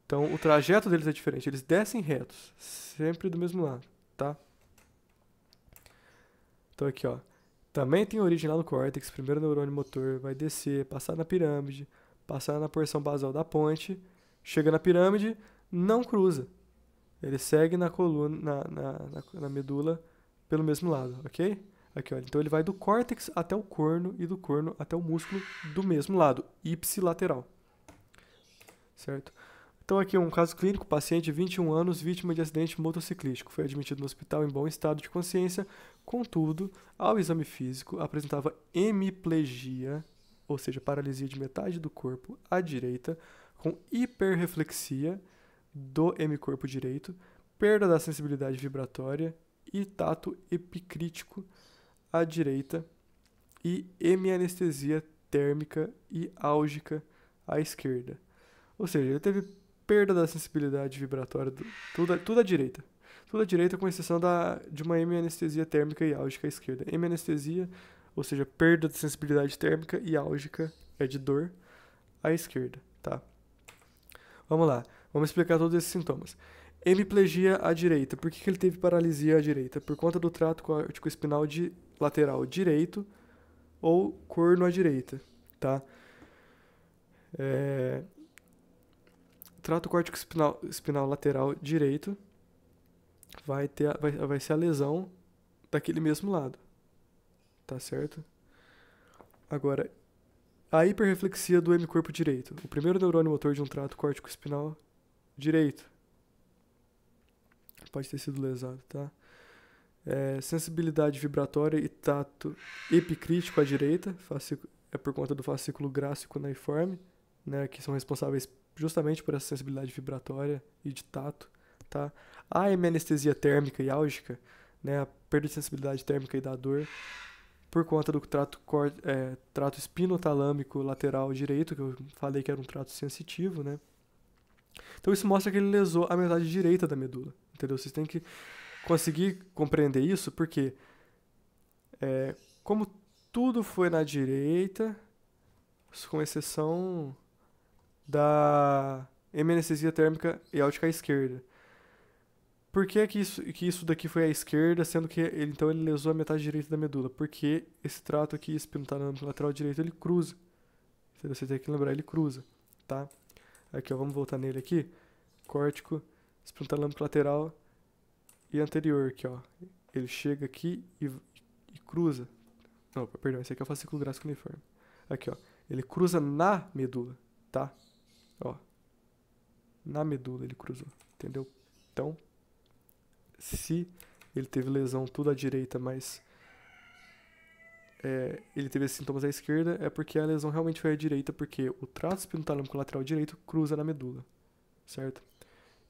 Então, o trajeto deles é diferente. Eles descem retos, sempre do mesmo lado, tá? Então, aqui, ó. Também tem origem lá no córtex. Primeiro neurônio motor vai descer, passar na pirâmide, passar na porção basal da ponte, chega na pirâmide, não cruza. Ele segue na coluna, na medula, pelo mesmo lado, ok? Aqui, olha. Então, ele vai do córtex até o corno e do corno até o músculo do mesmo lado, ipsilateral. Certo? Então, aqui um caso clínico, paciente, 21 anos, vítima de acidente motociclístico. Foi admitido no hospital em bom estado de consciência, contudo, ao exame físico, apresentava hemiplegia, ou seja, paralisia de metade do corpo à direita, com hiperreflexia do hemicorpo direito, perda da sensibilidade vibratória e tato epicrítico à direita e hemianestesia térmica e álgica à esquerda. Ou seja, ele teve perda da sensibilidade vibratória, tudo à direita. Tudo à direita, com exceção de uma hemianestesia térmica e álgica à esquerda. Hemianestesia, ou seja, perda de sensibilidade térmica e álgica, é de dor, à esquerda, tá? Vamos lá, vamos explicar todos esses sintomas. Hemiplegia à direita. Por que ele teve paralisia à direita? Por conta do trato córtico espinal lateral direito ou corno à direita, tá? Trato córtico espinal lateral direito vai ser a lesão daquele mesmo lado, tá certo? Agora, a hiperreflexia do hemicorpo direito. O primeiro neurônio motor de um trato córtico-espinal direito. Pode ter sido lesado, tá? Sensibilidade vibratória e tato epicrítico à direita, é por conta do fascículo grácico cuneiforme, né, que são responsáveis justamente por essa sensibilidade vibratória e de tato, tá? A hemanestesia térmica e álgica, né, a perda de sensibilidade térmica e da dor, por conta do trato espinotalâmico lateral direito, que eu falei que era um trato sensitivo, né? Então isso mostra que ele lesou a metade direita da medula, entendeu? Vocês têm que conseguir compreender isso, porque como tudo foi na direita, com exceção da hemanestesia térmica e álgica à esquerda. Por que isso daqui foi à esquerda, sendo que então ele lesou a metade direita da medula? Porque esse trato aqui, espinotalâmico lateral direito, ele cruza. Você tem que lembrar, ele cruza, tá? Aqui, ó, vamos voltar nele aqui. Córtico, espinotalâmico lateral e anterior aqui, ó. Ele chega aqui e cruza. Não, perdão, esse aqui é o fascículo grácico cuneiforme. Aqui, ó. Ele cruza na medula, tá? Ó. Na medula ele cruzou, entendeu? Então, se ele teve lesão tudo à direita, mas ele teve esses sintomas à esquerda, é porque a lesão realmente foi à direita, porque o trato espinotalâmico lateral direito cruza na medula, certo?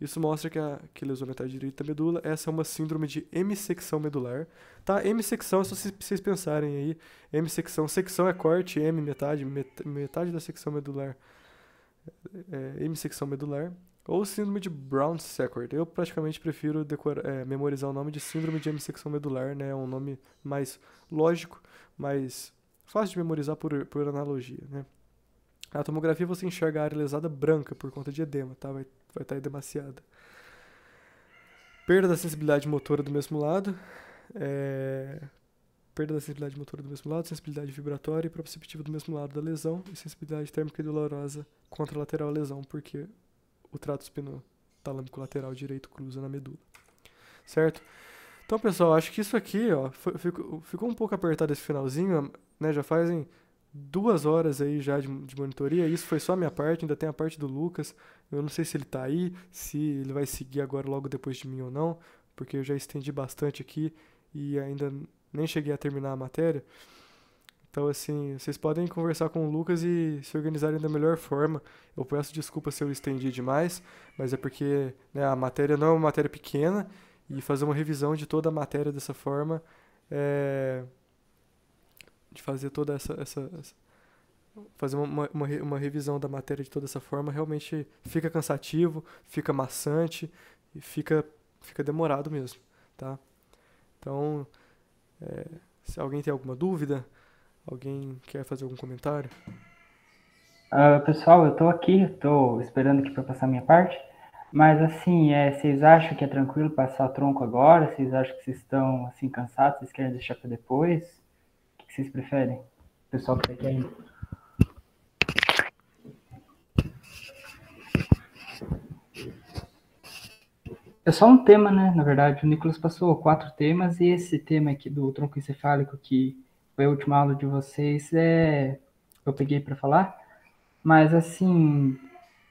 Isso mostra que lesou a metade direita da medula. Essa é uma síndrome de hemissecção medular, tá? Hemissecção é só se vocês pensarem aí. Hemissecção, secção é corte, metade da secção medular. Hemissecção medular. Ou síndrome de Brown-Sequard. Eu praticamente prefiro memorizar o nome de síndrome de hemissecção medular, né? É um nome mais lógico, mais fácil de memorizar por analogia, né? Na tomografia você enxerga a área lesada branca por conta de edema, tá? Vai estar edemaciada. Perda da sensibilidade motora do mesmo lado. Perda da sensibilidade motora do mesmo lado, sensibilidade vibratória e proprioceptiva do mesmo lado da lesão e sensibilidade térmica e dolorosa contralateral à lesão, porque o trato espinotalâmico lateral direito cruza na medula. Certo? Então, pessoal, acho que isso aqui, ó, ficou um pouco apertado esse finalzinho, né? Já fazem 2 horas aí já de monitoria. Isso foi só a minha parte, ainda tem a parte do Lucas. Eu não sei se ele tá aí, se ele vai seguir agora logo depois de mim ou não, porque eu já estendi bastante aqui e ainda nem cheguei a terminar a matéria. Então, assim, vocês podem conversar com o Lucas e se organizarem da melhor forma. Eu peço desculpa se eu estendi demais, mas é porque, né, a matéria não é uma matéria pequena e fazer uma revisão de toda a matéria dessa forma, de fazer toda fazer uma revisão da matéria de toda essa forma, realmente fica cansativo, fica maçante e fica demorado mesmo, tá? Então, se alguém tem alguma dúvida, alguém quer fazer algum comentário? Pessoal, eu tô aqui, tô esperando aqui para passar a minha parte, mas assim, vocês acham que é tranquilo passar o tronco agora? Vocês acham que vocês estão assim cansados? Vocês querem deixar para depois? O que vocês preferem? O pessoal que tá aqui ainda. É só um tema, né? Na verdade, o Nicolas passou 4 temas e esse tema aqui do tronco encefálico, que foi a última aula de vocês, eu peguei para falar. Mas assim,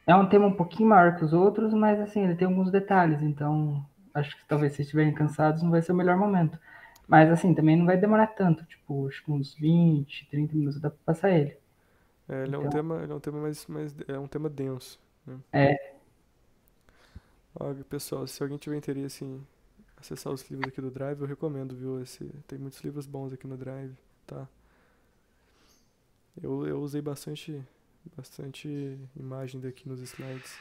é um tema um pouquinho maior que os outros, mas assim, ele tem alguns detalhes, então acho que talvez se estiverem cansados não vai ser o melhor momento. Mas assim, também não vai demorar tanto, tipo, acho que uns 20, 30 minutos dá para passar ele. Ele Então, é um tema mais é um tema denso, né? Olha, pessoal, se alguém tiver interesse em acessar os livros aqui do Drive, eu recomendo, viu? Tem muitos livros bons aqui no Drive, tá? Eu usei bastante imagem daqui nos slides.